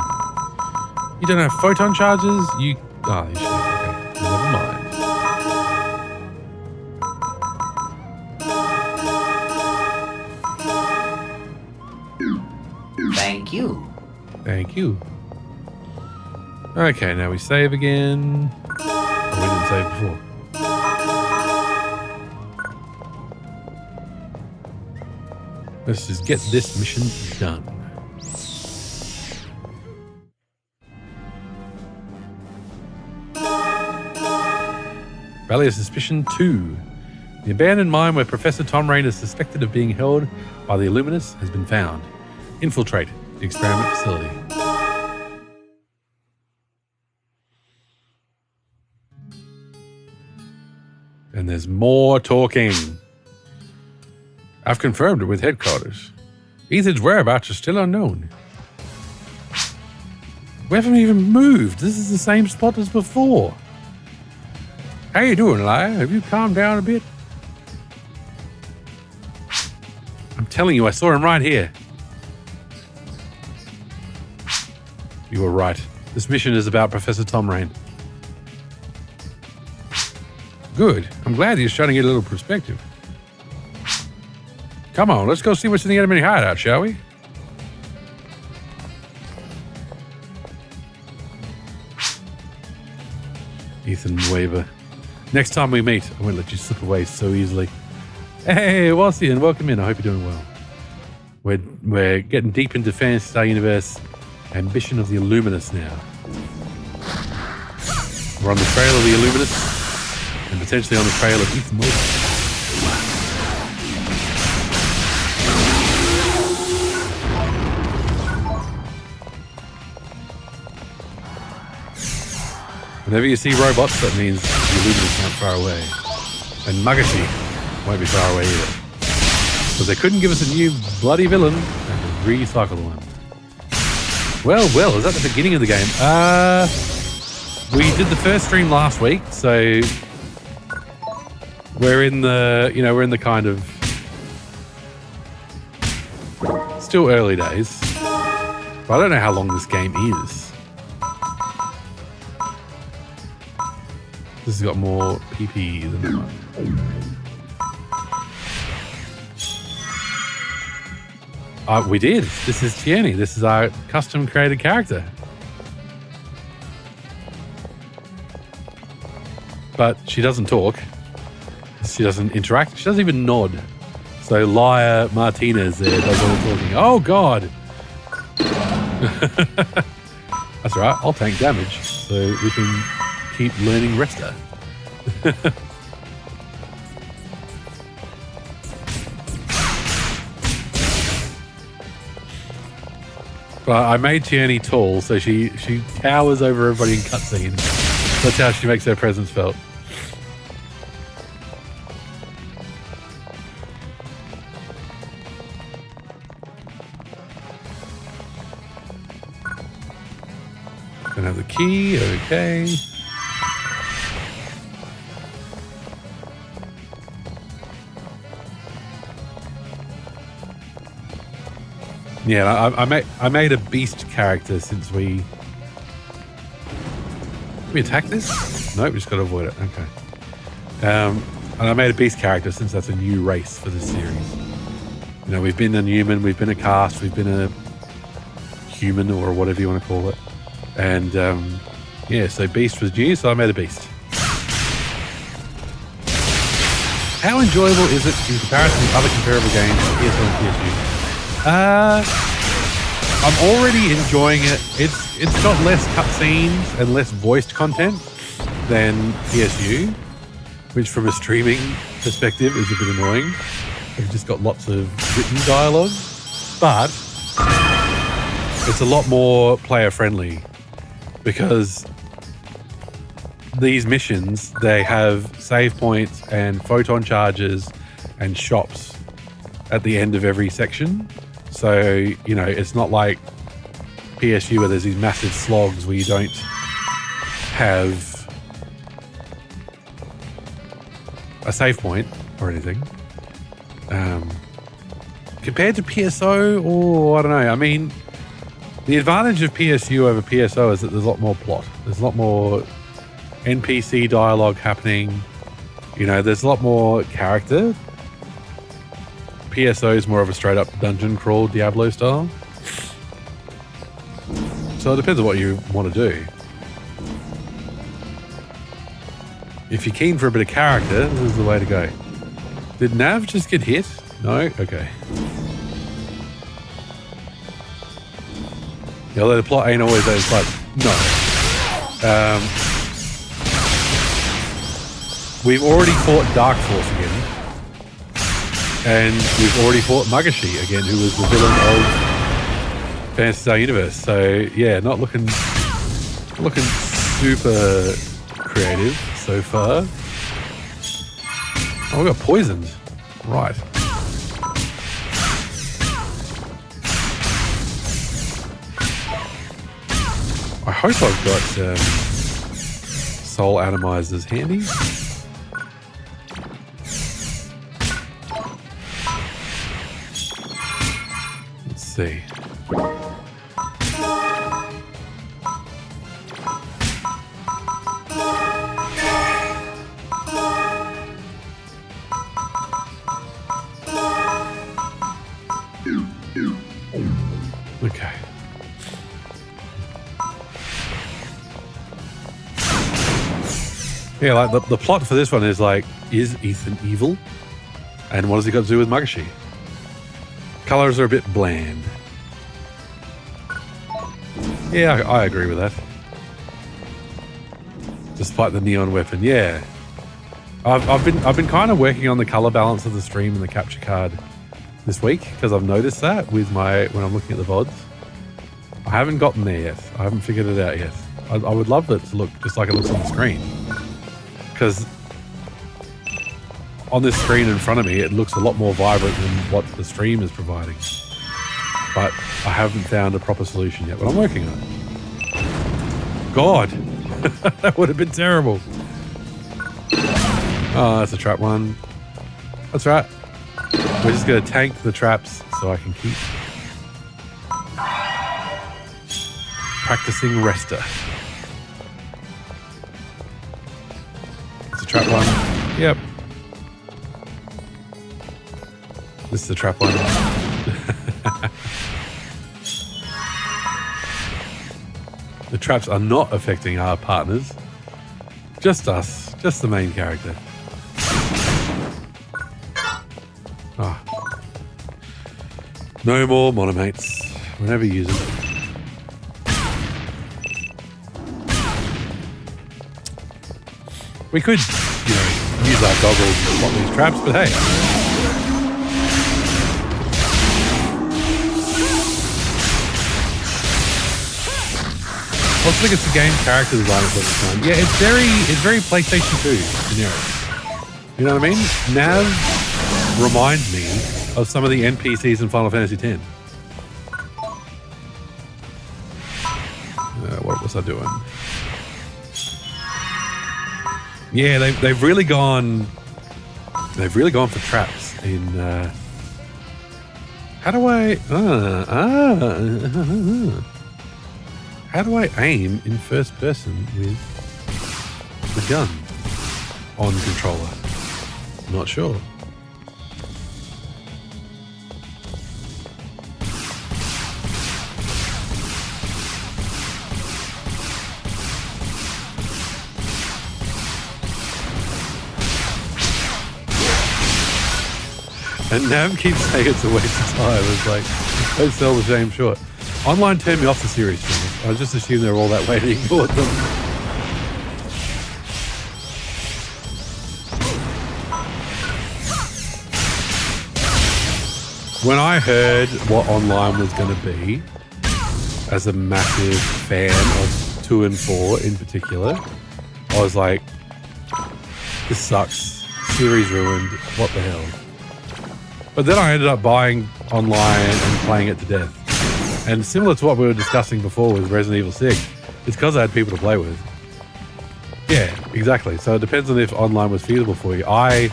You don't have photon charges? You... Oh, you should. Okay, never mind. Thank you. Thank you. Okay, now we save again. Oh, we didn't save before. Let's just get this mission done. Valley of Suspicion 2. The abandoned mine where Professor Tom Rain is suspected of being held by the Illuminus has been found. Infiltrate the experiment facility. And there's more talking. I've confirmed it with headquarters. Ethan's whereabouts are still unknown. We haven't even moved. This is the same spot as before. How you doing, Laia? Have you calmed down a bit? I'm telling you, I saw him right here. You were right. This mission is about Professor Tom Rain. Good. I'm glad you're starting to get a little perspective. Come on, let's go see what's in the enemy hideout, shall we? Ethan Waver. Next time we meet, I won't let you slip away so easily. Hey, Wassian, welcome in. I hope you're doing well. We're getting deep into Phantasy Star Universe ambition of the Illuminus now. We're on the trail of the Illuminus and potentially on the trail of Ethan Waver. Whenever you see robots, that means the Illuminus aren't far away. And Magashi won't be far away either. Because they couldn't give us a new bloody villain and recycle one. Well, is that the beginning of the game? We did the first stream last week, so we're in the kind of still early days. But I don't know how long this game is. This has got more PP than that one. We did. This is Tierney. This is our custom created character. But she doesn't talk. She doesn't interact. She doesn't even nod. So Laia Martinez there does all the talking. Oh, God. That's all right. I'll tank damage so we can keep learning Resta. But I made Tierney tall, so she towers over everybody in cutscenes. That's how she makes her presence felt. Don't have the key, okay. Yeah, I made a beast character since we attack this? Nope, we just got to avoid it. Okay. And I made a beast character since that's a new race for this series. You know, we've been a human, we've been a cast, we've been a human or whatever you want to call it. And yeah, so beast was new, so I made a beast. How enjoyable is it in comparison to other comparable games on PS1 and PSU? I'm already enjoying it. It's got less cutscenes and less voiced content than PSU, which from a streaming perspective is a bit annoying. We've just got lots of written dialogue, but it's a lot more player friendly because these missions, they have save points and photon charges and shops at the end of every section. So, you know, it's not like PSU where there's these massive slogs where you don't have a save point or anything. Compared to PSO, I don't know. I mean, the advantage of PSU over PSO is that there's a lot more plot. There's a lot more NPC dialogue happening. You know, there's a lot more character. PSO is more of a straight up dungeon crawl Diablo style. So it depends on what you want to do. If you're keen for a bit of character, this is the way to go. Did Nav just get hit? No? Okay. Yeah, although the plot ain't always that, it's like, no. We've already fought Dark Force again. And we've already fought Magashi again, who was the villain of Phantasy Universe. So yeah, not looking super creative so far. Oh, we got poisoned. Right. I hope I've got soul atomizers handy. Let's see. Okay. Yeah, like the plot for this one is like, is Ethan evil? And what has he got to do with Magashi? Colors are a bit bland. Yeah, I agree with that. Despite the neon weapon, yeah. I've been kind of working on the color balance of the stream and the capture card this week because I've noticed that with when I'm looking at the VODs. I haven't gotten there yet. I haven't figured it out yet. I would love it to look just like it looks on the screen. Because on this screen in front of me, it looks a lot more vibrant than what the stream is providing. But I haven't found a proper solution yet, but I'm working on it. God, that would have been terrible. Oh, that's a trap one. That's right. We're just going to tank the traps so I can keep practicing Resta. It's a trap one. Yep. This is the trap one. The traps are not affecting our partners. Just us. Just the main character. Oh. No more monomates. We'll never use them. We could, you know, use our goggles to spot these traps, but hey. Let's look at the game character design at this time. Yeah, it's very PlayStation 2 generic. You know what I mean? Nav reminds me of some of the NPCs in Final Fantasy X. What was I doing? Yeah, they've really gone for traps in how do I aim in first person with the gun on controller? Not sure. And Nam keeps saying it's a waste of time. It's like, don't sell the same short. Online turned me off the series. I just assumed they were all that way and ignored them. When I heard what online was going to be, as a massive fan of 2 and 4 in particular, I was like, this sucks. Series ruined. What the hell? But then I ended up buying online and playing it to death. And similar to what we were discussing before with Resident Evil 6, it's because I had people to play with. Yeah, exactly. So it depends on if online was feasible for you. I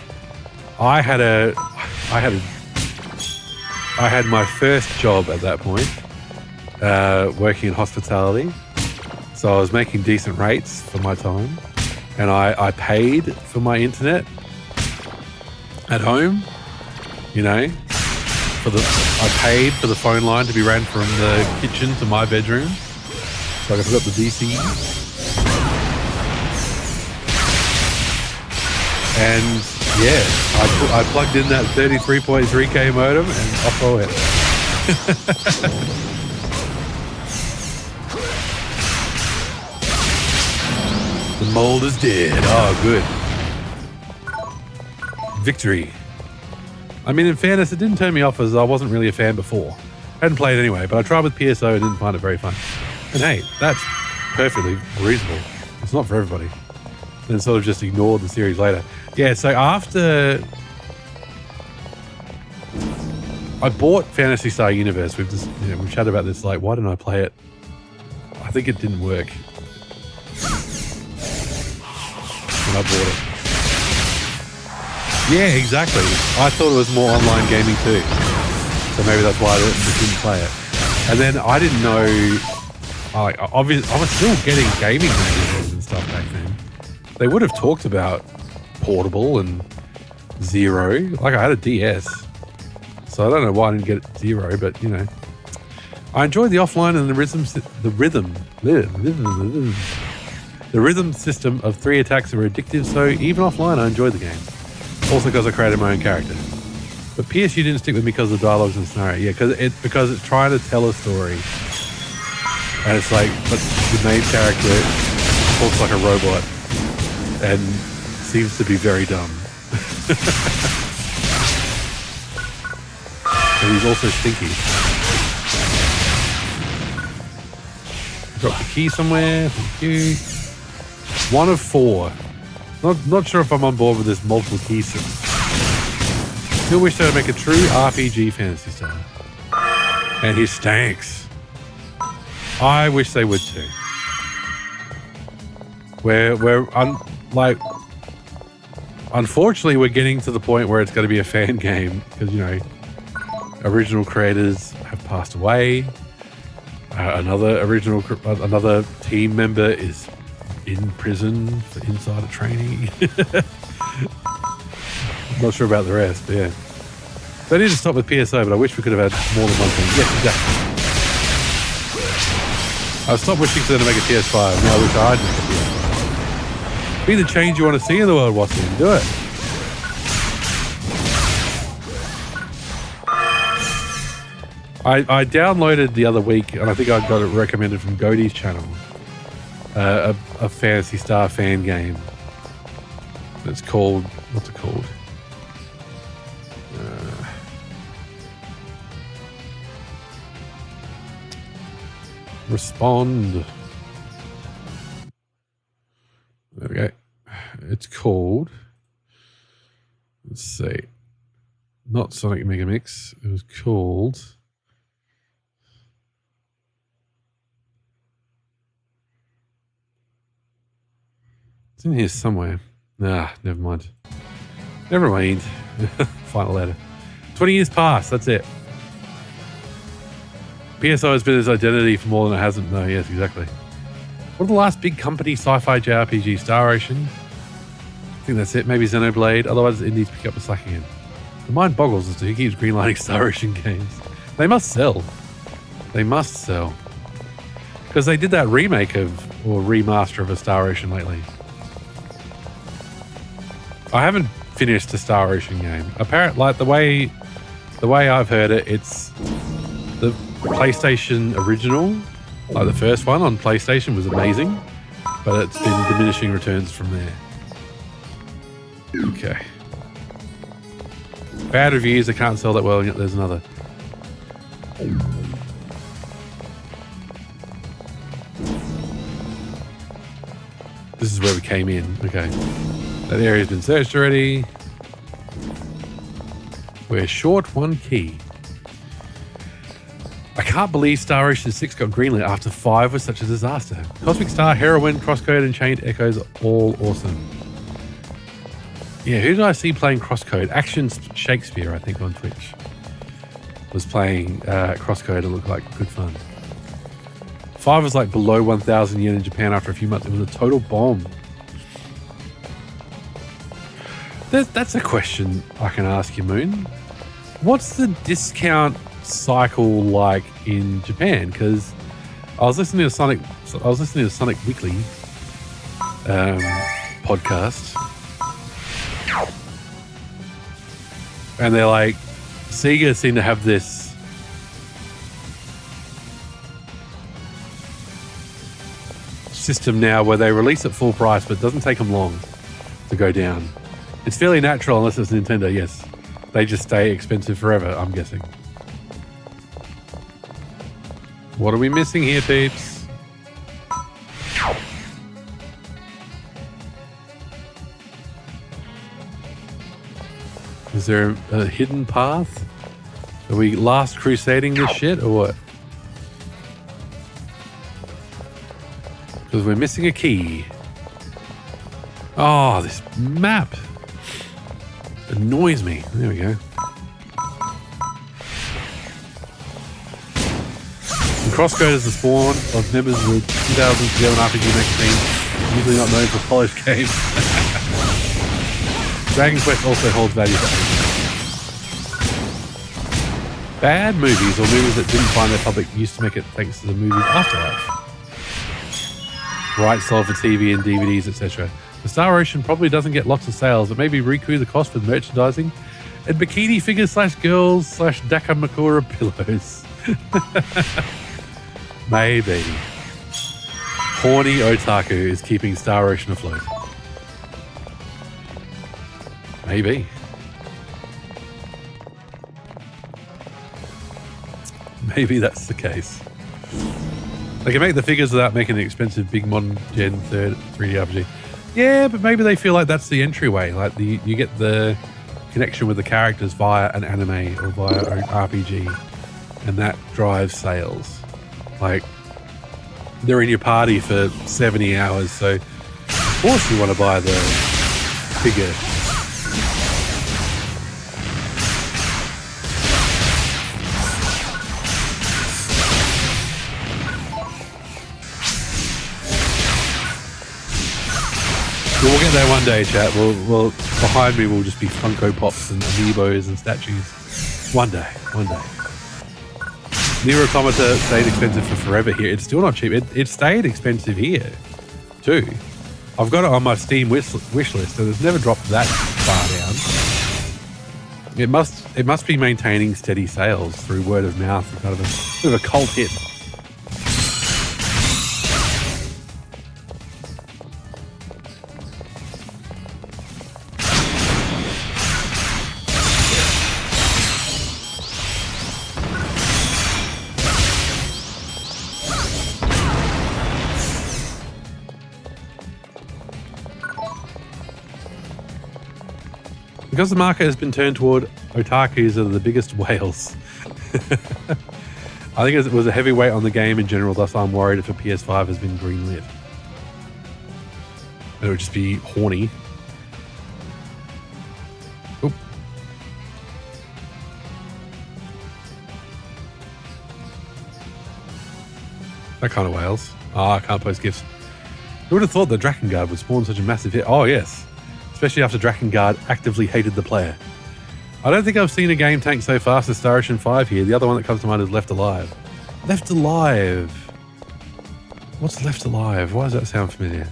had my first job at that point, working in hospitality. So I was making decent rates for my time, and I paid for my internet at home. You know, I paid for the phone line to be ran from the kitchen to my bedroom, so I could hook up the DC. And yeah, I plugged in that 33.3K modem and off I went. The mold is dead. Oh, good. Victory. I mean, in fairness, it didn't turn me off as I wasn't really a fan before. I hadn't played anyway, but I tried with PSO and didn't find it very fun. And hey, that's perfectly reasonable. It's not for everybody. Then sort of just ignored the series later. Yeah, so after I bought Phantasy Star Universe, we've chatted about this, like, why didn't I play it? I think it didn't work when I bought it. Yeah, exactly. I thought it was more online gaming too. So maybe that's why I just didn't play it. And then I didn't know, obviously, I was still getting gaming magazines and stuff back then. They would have talked about Portable and Zero. Like, I had a DS. So I don't know why I didn't get Zero, but, you know. I enjoyed the offline and the rhythm system of 3 attacks are addictive, so even offline I enjoyed the game. Also because I created my own character. But PSU didn't stick with me because of the dialogues and scenario. Yeah, because it's trying to tell a story. And it's like, but the main character talks like a robot and seems to be very dumb. And he's also stinky. Drop the key somewhere. Thank you. 1 of 4. Not sure if I'm on board with this multiple key system. Still wish they would make a true RPG Phantasy Star. And he stanks. I wish they would too. Unfortunately, we're getting to the point where it's going to be a fan game because, you know, original creators have passed away. Another team member is in prison for insider training. Not sure about the rest, but yeah. They need to stop with PSO, but I wish we could have had more than one thing. Yes, exactly. I stopped wishing for them to make a PS5. Now I wish I'd make a PS5. Be the change you want to see in the world, Watson. Do it. I downloaded the other week, and I think I got it recommended from Godie's channel, a Phantasy Star fan game. It's called, what's it called? Respond. There we go. It's called, let's see, not Sonic Mega Mix. It was called, it's in here somewhere. Nah, never mind. Never mind. Final letter. 20 years past, that's it. PSO has been his identity for more than it hasn't. No, yes, exactly. What are the last big company sci-fi JRPG? Star Ocean? I think that's it. Maybe Xenoblade. Otherwise, it needs to pick up the slack again. The mind boggles as to who keeps greenlighting Star Ocean games. They must sell. They must sell. Because they did that remake of, or remaster of a Star Ocean lately. I haven't finished a Star Ocean game. Apparently, like the way I've heard it, it's the PlayStation original, like the first one on PlayStation was amazing, but it's been diminishing returns from there. Okay. Bad reviews, they can't sell that well, and yet there's another. This is where we came in. Okay. That area's been searched already. We're short one key. I can't believe Star Ocean 6 got greenlit after 5 was such a disaster. Cosmic Star, Heroine, Crosscode, and Chained Echoes are all awesome. Yeah, who did I see playing Crosscode? Action Shakespeare, I think, on Twitch. Was playing Crosscode. It looked like good fun. 5 was like below 1,000 yen in Japan after a few months. It was a total bomb. That's a question I can ask you, Moon. What's the discount cycle like in Japan? Because I was listening to Sonic Weekly podcast, and they're like, Sega seem to have this system now where they release at full price, but it doesn't take them long to go down. It's fairly natural unless it's Nintendo, yes. They just stay expensive forever, I'm guessing. What are we missing here, peeps? Is there a hidden path? Are we last crusading this shit or what? Because we're missing a key. Oh, this map annoys me. There we go. And Crosscode is the spawn of members of the 2007 RPG magazine, usually not known for polished games. Dragon Quest also holds value for ages. Bad movies or movies that didn't find their public used to make it thanks to the movie's afterlife. Rights sold for TV and DVDs, etc. The Star Ocean probably doesn't get lots of sales, but maybe recoup the cost with merchandising and bikini figures / girls / Dakamakura pillows. Maybe. Horny otaku is keeping Star Ocean afloat. Maybe. Maybe that's the case. They can make the figures without making an expensive big modern gen 3D RPG. Yeah, but maybe they feel like that's the entryway. Like you get the connection with the characters via an anime or via an RPG, and that drives sales. Like they're in your party for 70 hours, so of course you want to buy the figure. We'll get there one day, chat. We'll behind me will just be Funko Pops and Amiibos and statues. One day. Nier Automata stayed expensive for forever here. It's still not cheap. It stayed expensive here, too. I've got it on my Steam wish list, and it's never dropped that far down. It must be maintaining steady sales through word of mouth, kind of a bit of a cult hit. Because the market has been turned toward otakus that are the biggest whales. I think it was a heavy weight on the game in general, thus I'm worried if a PS5 has been greenlit. It would just be horny. Oop. That kind of whales. Oh, I can't post GIFs. Who would have thought that Drakengard would spawn such a massive hit? Oh, yes. Especially after Drakengard actively hated the player. I don't think I've seen a game tank so fast as Star Ocean 5 here. The other one that comes to mind is Left Alive. Left Alive. What's Left Alive? Why does that sound familiar?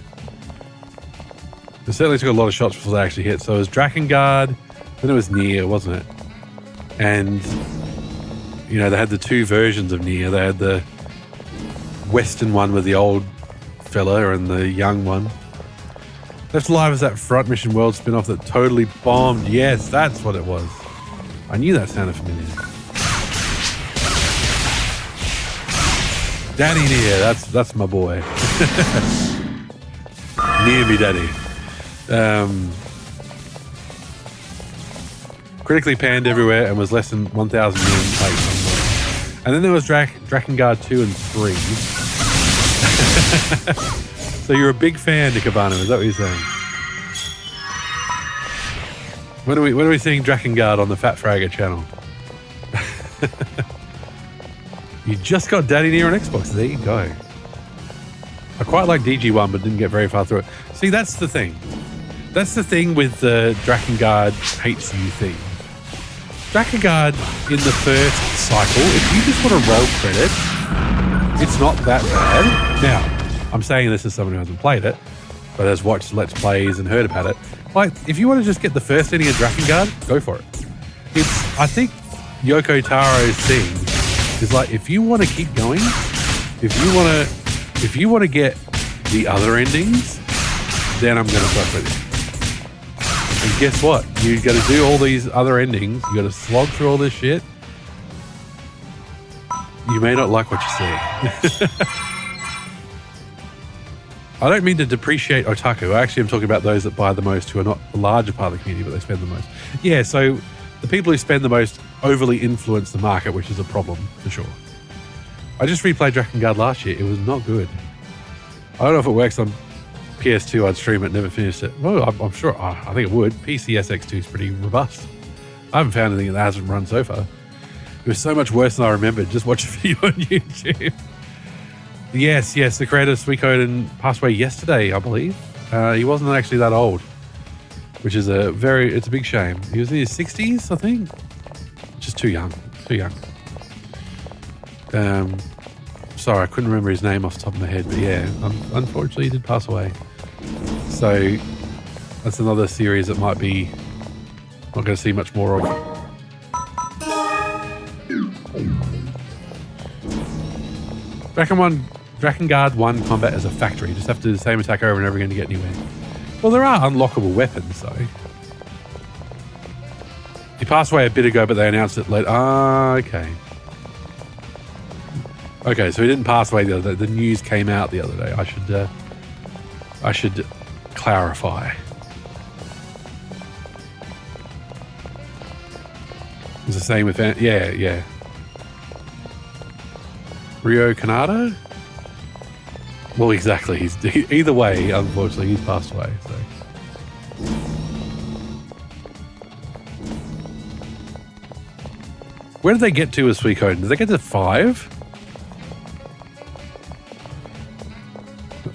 It certainly took a lot of shots before they actually hit. So it was Drakengard, then it was Nier, wasn't it? And, you know, they had the two versions of Nier. They had the Western one with the old fella and the young one. Left Alive is that Front Mission World spin-off that totally bombed. Yes, that's what it was. I knew that sounded familiar. Daddy Nier, that's my boy. Near me, Daddy. Critically panned everywhere and was less than 1,000 million plays. And then there was Drakengard 2 and 3. So you're a big fan, Nikabana, is that what you're saying? When are we seeing Drakengard on the Fat Fragger channel? You just got Daddy Nier on Xbox. There you go. I quite like DG1, but didn't get very far through it. See, that's the thing. That's the thing with the Drakengard hates you thing. Drakengard in the first cycle, if you just want to roll credit, it's not that bad. Now, I'm saying this as someone who hasn't played it, but has watched Let's Plays and heard about it. Like, if you want to just get the first ending of Drakengard, go for it. I think Yoko Taro's thing is like, if you want to keep going, if you want to get the other endings, then I'm going to fuck with you. And guess what? You got to do all these other endings. You got to slog through all this shit. You may not like what you see. I don't mean to depreciate otaku. I actually am talking about those that buy the most, who are not the larger part of the community, but they spend the most. Yeah, so the people who spend the most overly influence the market, which is a problem for sure. I just replayed Drakengard last year. It was not good. I don't know if it works on PS2. I'd stream it, never finished it. Well, I'm sure. I think it would. PC SX2 is pretty robust. I haven't found anything that hasn't run so far. It was so much worse than I remembered. Just watch a video on YouTube. Yes, the creator of Suikoden passed away yesterday, I believe. He wasn't actually that old, which is it's a big shame. He was in his 60s, I think. Just too young. Sorry, I couldn't remember his name off the top of my head, but yeah, unfortunately he did pass away. So that's another series that might be not going to see much more of. Drakengard 1 combat as a factory. You just have to do the same attack over and over again to get anywhere. Well, there are unlockable weapons, though. He passed away a bit ago, but they announced it later. Okay. Okay, so he didn't pass away the other day. The news came out the other day. I should clarify. It's the same with... Yeah. Rio Kanata? Well, exactly. Either way, unfortunately, he's passed away. So. Where did they get to with Suikoden? Did they get to 5?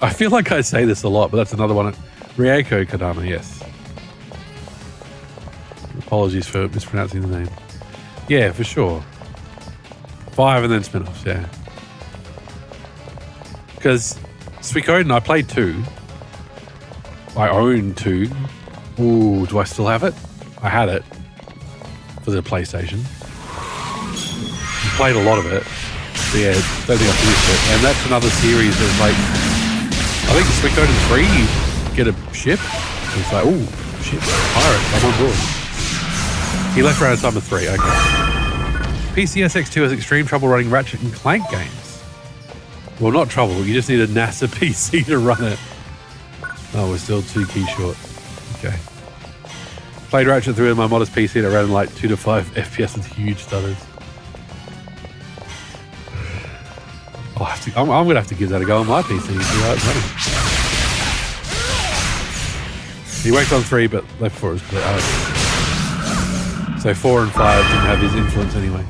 I feel like I say this a lot, but that's another one. Rieko Kadama, yes. Apologies for mispronouncing the name. Yeah, for sure. 5 and then spin-offs, yeah. Because Suikoden, I played 2. I own 2. Ooh, do I still have it? I had it for the PlayStation. I played a lot of it. But yeah, don't think I finished it. And that's another series that's like, I think Suikoden 3, you get a ship. And it's like, ooh, shit, pirate, I'm on board. He left around time of 3, okay. PCSX2 has extreme trouble running Ratchet and Clank games. Well, not trouble, you just need a NASA PC to run it. Oh, we're still 2 keys short. Okay. Played Ratchet 3 on my modest PC and it ran like 2 to 5 FPS with huge stutters. I'm going to have to give that a go on my PC. See how it's running. He worked on 3, but left 4 was clear. So 4 and 5 didn't have his influence anyway.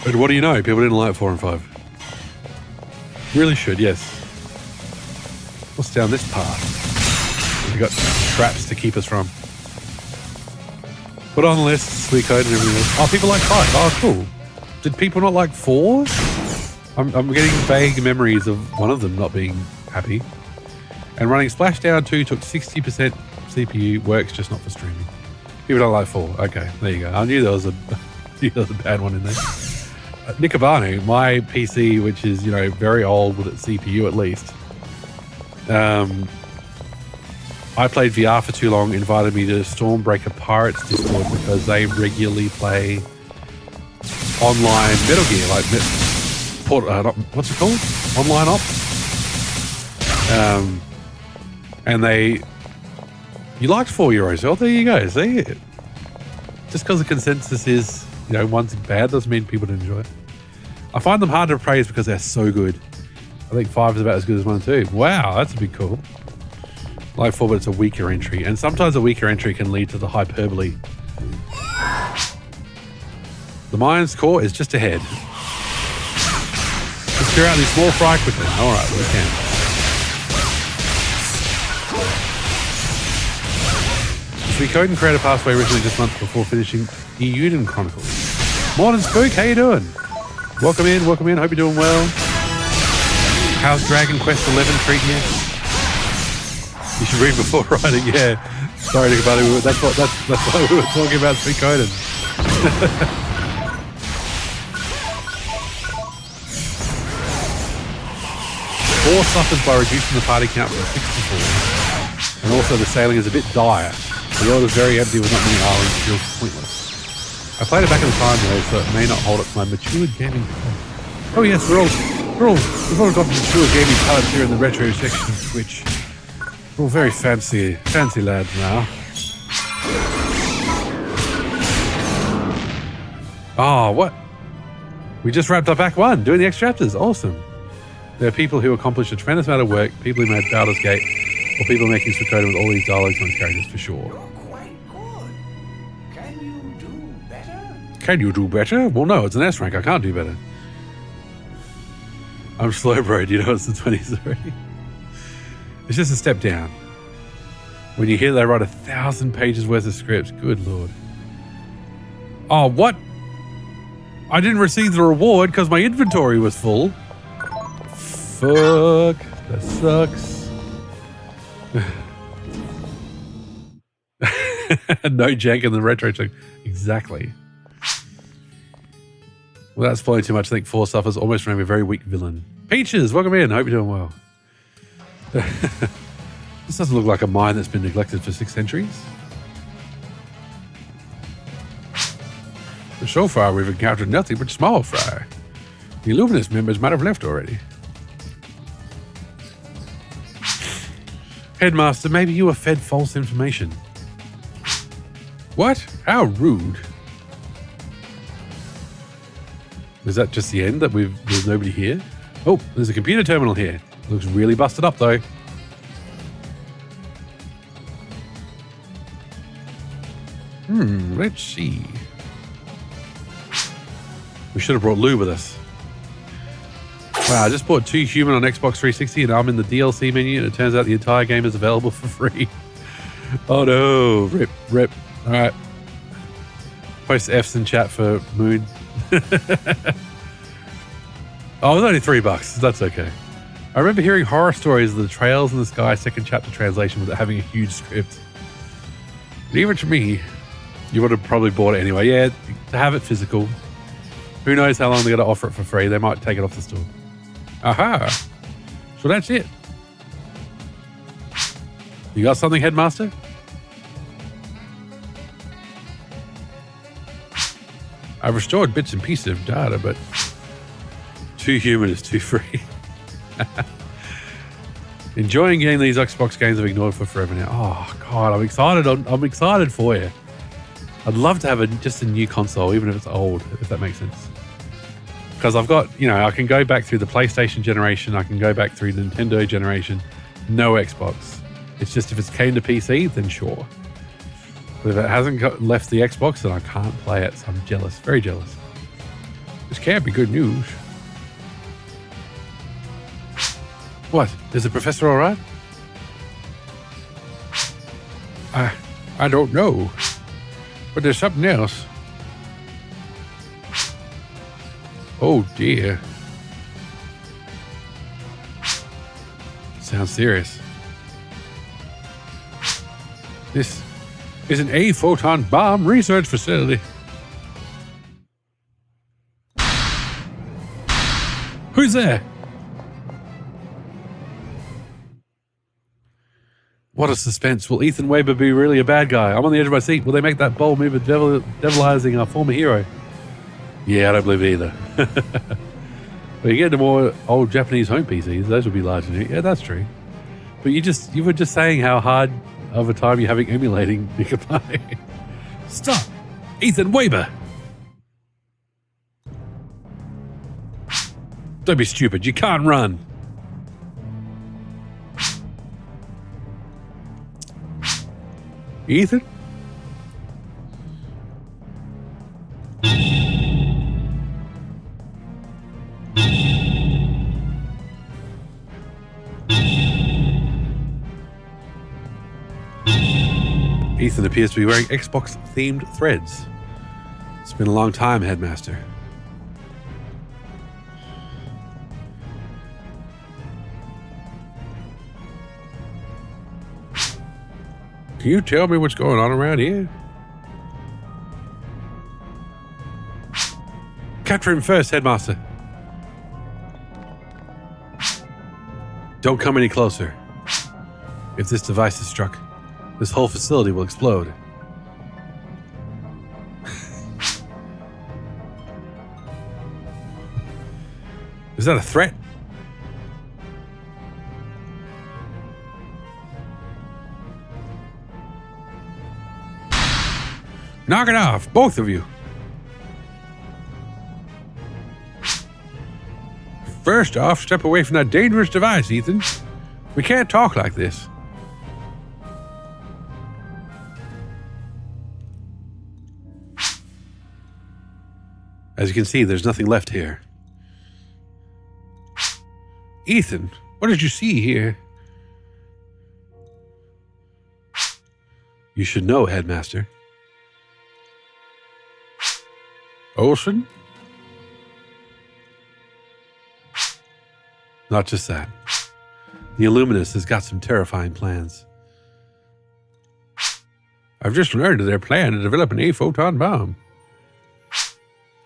But what do you know? People didn't like 4 and 5. Really should, yes. What's down this path? We got traps to keep us from. Put on lists, we code and everything else. Oh, people like 5. Oh, cool. Did people not like 4? I'm getting vague memories of one of them not being happy. And running Splashdown 2 took 60% CPU, works just not for streaming. People don't like 4. Okay, there you go. I knew there was a bad one in there. Nicobanu, my PC, which is, you know, very old with its CPU at least. I played VR for too long, invited me to Stormbreaker Pirates Discord because they regularly play online Metal Gear, like what's it called? Online Ops. And you liked 4 Euros. Oh, there you go. See, just because the consensus is, you know, one's bad doesn't mean people don't enjoy it. I find them hard to praise because they're so good. I think 5 is about as good as 1 and 2. Wow, that's a bit cool. Like 4, but it's a weaker entry. And sometimes a weaker entry can lead to the hyperbole. The Mayans core is just ahead. Let's clear out these small fry quickly. All right, we can. We code and create a pathway originally this month before finishing Euden Chronicles. Morning, Spook. How you doing? Welcome in. Hope you're doing well. How's Dragon Quest 11 treating you? You should read before writing. Yeah. Sorry, Nick, that's why we were talking about Speak Coden. Four suffers by reducing the party count from 64. And also the sailing is a bit dire. The world is very empty with not many islands. It feels pointless. I played it back in the time though, so it may not hold up to my matured gaming palate. Oh yes, we've all got mature gaming palates here in the retro section of Twitch. We're all very fancy lads now. Oh, what? We just wrapped up Act 1, doing the extra chapters. Awesome. There are people who accomplish a tremendous amount of work, people who made Baldur's Gate, or people making Suikoden with all these dialogues on characters for sure. You're quite good. Can you do better? Can you do better? Well, no, it's an S rank. I can't do better. I'm slow, bro. Do you know it's the 20s already? It's just a step down. When you hear they write 1,000 pages worth of scripts, good lord. Oh, what? I didn't receive the reward because my inventory was full. Fuck. That sucks. No jank in the retro check. Exactly. Well, that's probably too much. I think 4 suffers almost from a very weak villain. Peaches, welcome in. Hope you're doing well. This doesn't look like a mine that's been neglected for 6 centuries. But so far, we've encountered nothing but small fry. The Illuminus members might have left already. Headmaster, maybe you were fed false information. What? How rude. Is that just the end that there's nobody here? Oh, there's a computer terminal here. Looks really busted up though. Let's see. We should have brought Lou with us. Wow, I just bought 2 human on Xbox 360 and I'm in the DLC menu and it turns out the entire game is available for free. Oh no, rip. All right. Post F's in chat for Moon. Oh, it was only $3. That's okay. I remember hearing horror stories of the Trails in the Sky second chapter translation without having a huge script. Leave it to me. You would have probably bought it anyway. Yeah, to have it physical. Who knows how long they're going to offer it for free. They might take it off the store. Aha. So that's it. You got something, Headmaster? I've restored bits and pieces of data, but 2 human is 2 free. Enjoying getting these Xbox games I've ignored for forever now. Oh God, I'm excited. I'm excited for you. I'd love to have just a new console, even if it's old, if that makes sense. Because I've got, I can go back through the PlayStation generation. I can go back through the Nintendo generation. No Xbox. It's just if it's came to PC, then sure. But if it hasn't left the Xbox, then I can't play it. So I'm jealous, very jealous. This can't be good news. What? Is the professor all right? I don't know. But there's something else. Oh dear. Sounds serious. This is an A-photon bomb research facility. Who's there? What a suspense. Will Ethan Weber be really a bad guy? I'm on the edge of my seat. Will they make that bold move of devilizing our former hero? Yeah, I don't believe it either. But you get into more old Japanese home PCs, those would be large and new. Yeah, that's true. But you were just saying how hard of a time you're having emulating Nicopie. Stop! Ethan Weber! Don't be stupid, you can't run. Ethan? Ethan appears to be wearing Xbox-themed threads. It's been a long time, Headmaster. Can you tell me what's going on around here? Capture him first, Headmaster. Don't come any closer. If this device is struck, this whole facility will explode. Is that a threat? Knock it off, both of you. First off, step away from that dangerous device, Ethan. We can't talk like this. As you can see, there's nothing left here. Ethan, what did you see here? You should know, Headmaster. Olsen? Not just that. The Illuminus has got some terrifying plans. I've just learned of their plan to develop an A-photon bomb.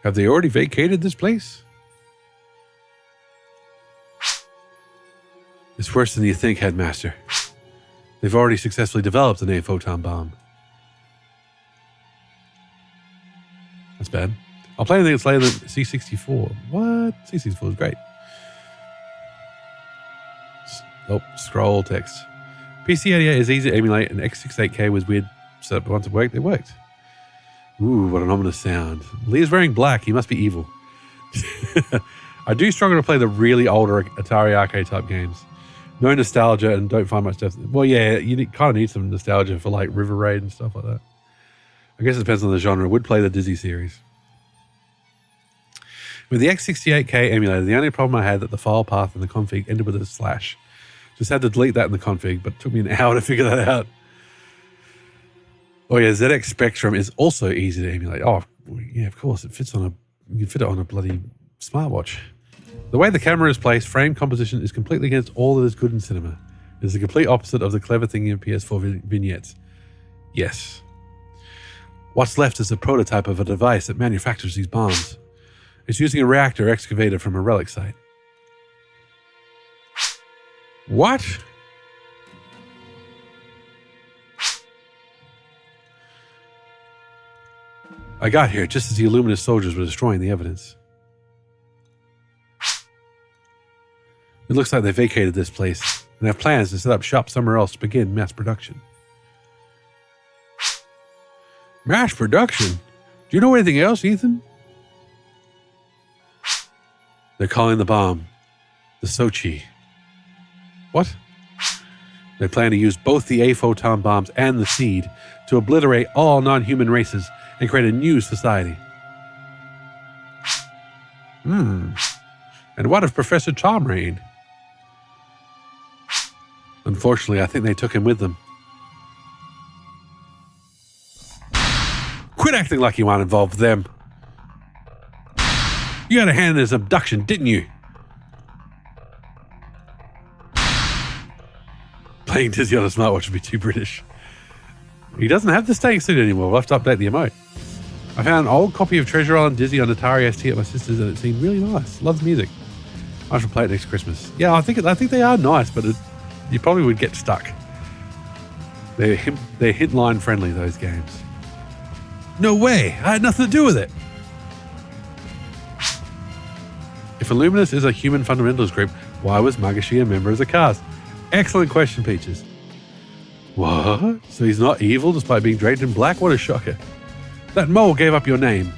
Have they already vacated this place? It's worse than you think, Headmaster. They've already successfully developed an A-photon bomb. That's bad. I'll play anything that's later than C64. What? C64 is great. Oh, scroll text. PC88 is easy to emulate, and X68K was weird setup, but once it worked, it worked. Ooh, what an ominous sound. Lee's wearing black. He must be evil. I do struggle to play the really older Atari arcade type games. No nostalgia and don't find much depth. Well, yeah, you kind of need some nostalgia for like River Raid and stuff like that. I guess it depends on the genre. Would play the Dizzy series. With the X68K emulator, the only problem I had that the file path in the config ended with a slash. Just had to delete that in the config, but it took me an hour to figure that out. Oh yeah, ZX Spectrum is also easy to emulate. Oh yeah, of course, it fits on you can fit it on a bloody smartwatch. The way the camera is placed, frame composition is completely against all that is good in cinema. It is the complete opposite of the clever thing in PS4 vignettes. Yes. What's left is a prototype of a device that manufactures these bombs. It's using a reactor excavated from a relic site. What? I got here just as the Illuminus soldiers were destroying the evidence. It looks like they vacated this place and have plans to set up shop somewhere else to begin mass production. Mass production? Do you know anything else, Ethan? They're calling the bomb the Sochi. What? They plan to use both the A-photon bombs and the seed to obliterate all non-human races and create a new society. And what of Professor Tom Rain? Unfortunately, I think they took him with them. Quit acting like you aren't involved with them. You had a hand in his abduction, didn't you? Playing Dizzy on a smartwatch would be too British. He doesn't have the staying suit anymore. We'll have to update the emote. I found an old copy of Treasure Island Dizzy on Atari ST at my sister's and it seemed really nice. Loves music. I should play it next Christmas. Yeah, I think they are nice, but you probably would get stuck. They're hit line friendly, those games. No way! I had nothing to do with it! If Illuminus is a human fundamentalist group, why was Magashi a member of the cast? Excellent question, Peaches. What? So he's not evil despite being draped in black? What a shocker. That mole gave up your name.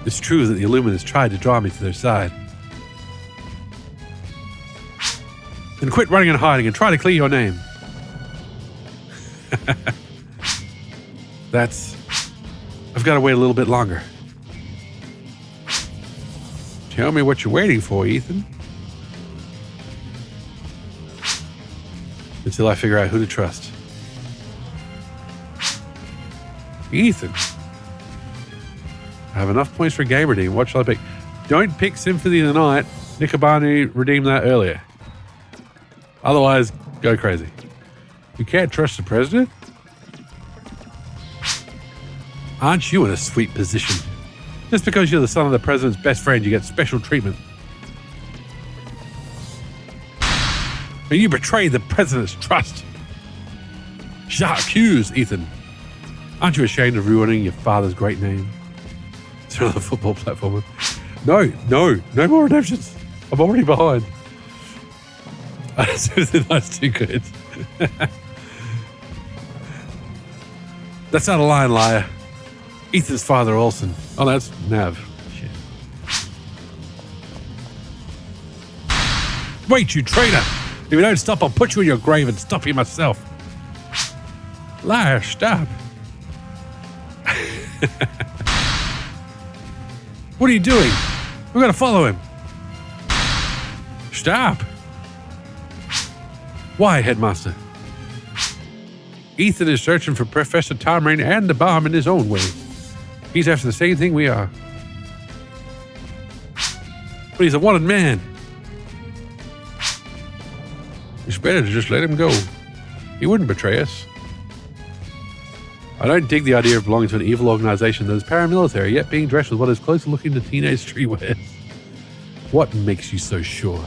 It's true that the Illuminus tried to draw me to their side. Then quit running and hiding and try to clear your name. I've got to wait a little bit longer. Tell me what you're waiting for, Ethan. Until I figure out who to trust. Ethan. I have enough points for game redeem. What shall I pick? Don't pick Symphony of the Night. Nikabanu redeemed that earlier. Otherwise, go crazy. You can't trust the president? Aren't you in a sweet position? Just because you're the son of the president's best friend, you get special treatment. And you betrayed the president's trust. J'accuse, Ethan. Aren't you ashamed of ruining your father's great name? It's another football platformer. No more redemptions. I'm already behind. That's too good. That's not a line, Laia. Ethan's father, Olsen. Oh, that's Nav. Shit. Wait, you traitor! If you don't stop, I'll put you in your grave and stop you myself. Laia, stop. What are you doing? We're going to follow him. Stop. Why, Headmaster? Ethan is searching for Professor Tom Rain and the bomb in his own way. He's after the same thing we are. But he's a wanted man. It's better to just let him go. He wouldn't betray us. I don't dig the idea of belonging to an evil organization that is paramilitary, yet being dressed with what is closer looking to teenage streetwear. What makes you so sure?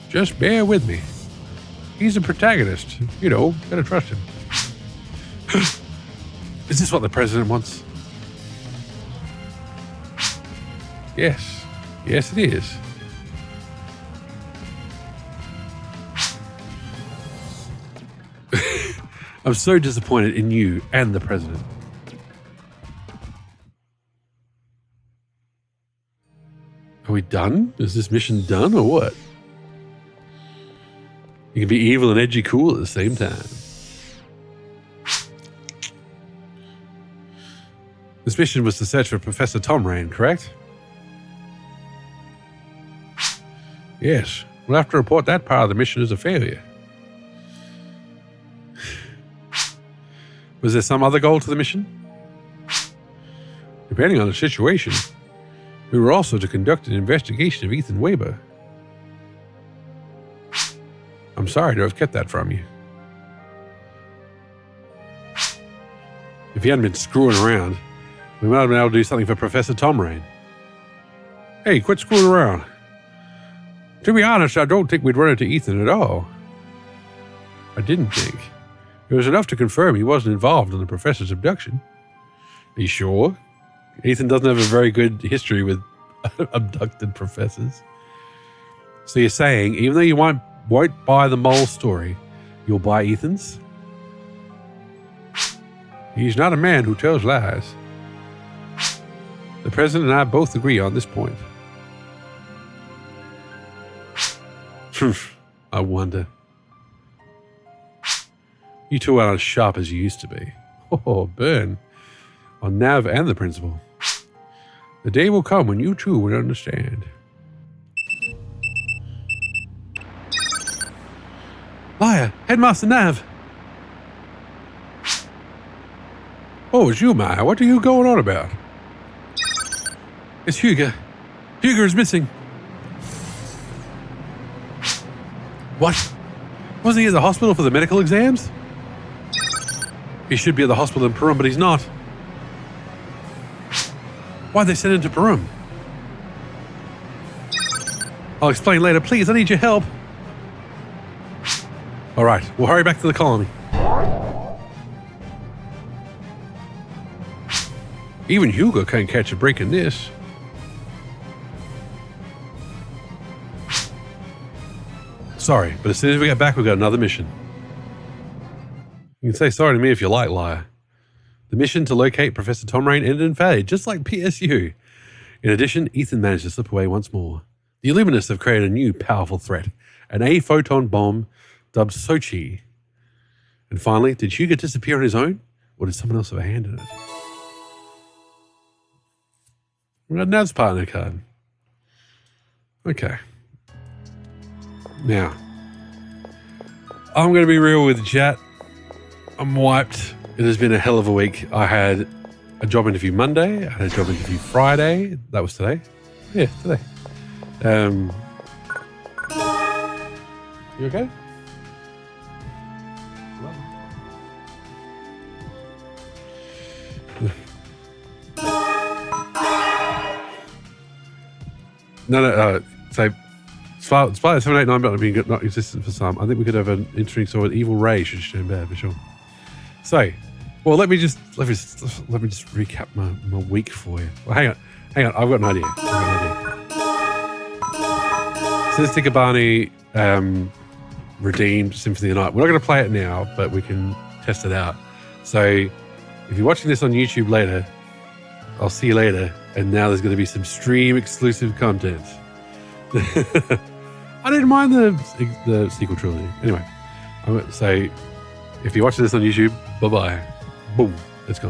Just bear with me. He's a protagonist. You know, gotta trust him. Is this what the president wants? Yes. Yes, it is. I'm so disappointed in you and the president. Are we done? Is this mission done or what? You can be evil and edgy cool at the same time. This mission was to search for Professor Tom Rain, correct? Yes. We'll have to report that part of the mission as a failure. Was there some other goal to the mission? Depending on the situation, we were also to conduct an investigation of Ethan Weber. I'm sorry to have kept that from you. If he hadn't been screwing around, we might have been able to do something for Professor Tom Rain. Hey, quit screwing around. To be honest, I don't think we'd run into Ethan at all. I didn't think. It was enough to confirm he wasn't involved in the professor's abduction. Are you sure? Ethan doesn't have a very good history with abducted professors. So you're saying, even though you won't buy the mole story, you'll buy Ethan's? He's not a man who tells lies. The president and I both agree on this point. I wonder. You two aren't as sharp as you used to be. Oh, burn. On Nav and the principal. The day will come when you two will understand. Laia, Headmaster Nav. Oh, it's you, Maya. What are you going on about? It's Hugo. Hugo is missing. What? Wasn't he at the hospital for the medical exams? He should be at the hospital in Perum, but he's not. Why'd they send him to Perum? I'll explain later. Please, I need your help. All right, we'll hurry back to the colony. Even Hugo can't catch a break in this. Sorry, but as soon as we get back, we've got another mission. You can say sorry to me if you like, Laia. The mission to locate Professor Tom Rain ended in failure, just like PSU. In addition, Ethan managed to slip away once more. The Illuminus have created a new powerful threat, an A-photon bomb dubbed Sochi. And finally, did Hugo disappear on his own, or did someone else have a hand in it? We got Nav's partner card. Okay. Now, I'm going to be real with the chat. I'm wiped. It has been a hell of a week. I had a job interview Monday. I had a job interview Friday. That was today. Yeah, today. You okay? No. So, Spire 789 might be not existent for some. I think we could have an interesting sort of evil ray should turn bad for sure. So, well, let me just recap my week for you. Well, hang on. I've got an idea. Since Tikabani redeemed Symphony of the Night, we're not going to play it now, but we can test it out. So, if you're watching this on YouTube later, I'll see you later. And now there's going to be some stream exclusive content. I didn't mind the sequel trilogy. Anyway, I'm going to say, if you're watching this on YouTube, bye-bye. Boom. It's gone.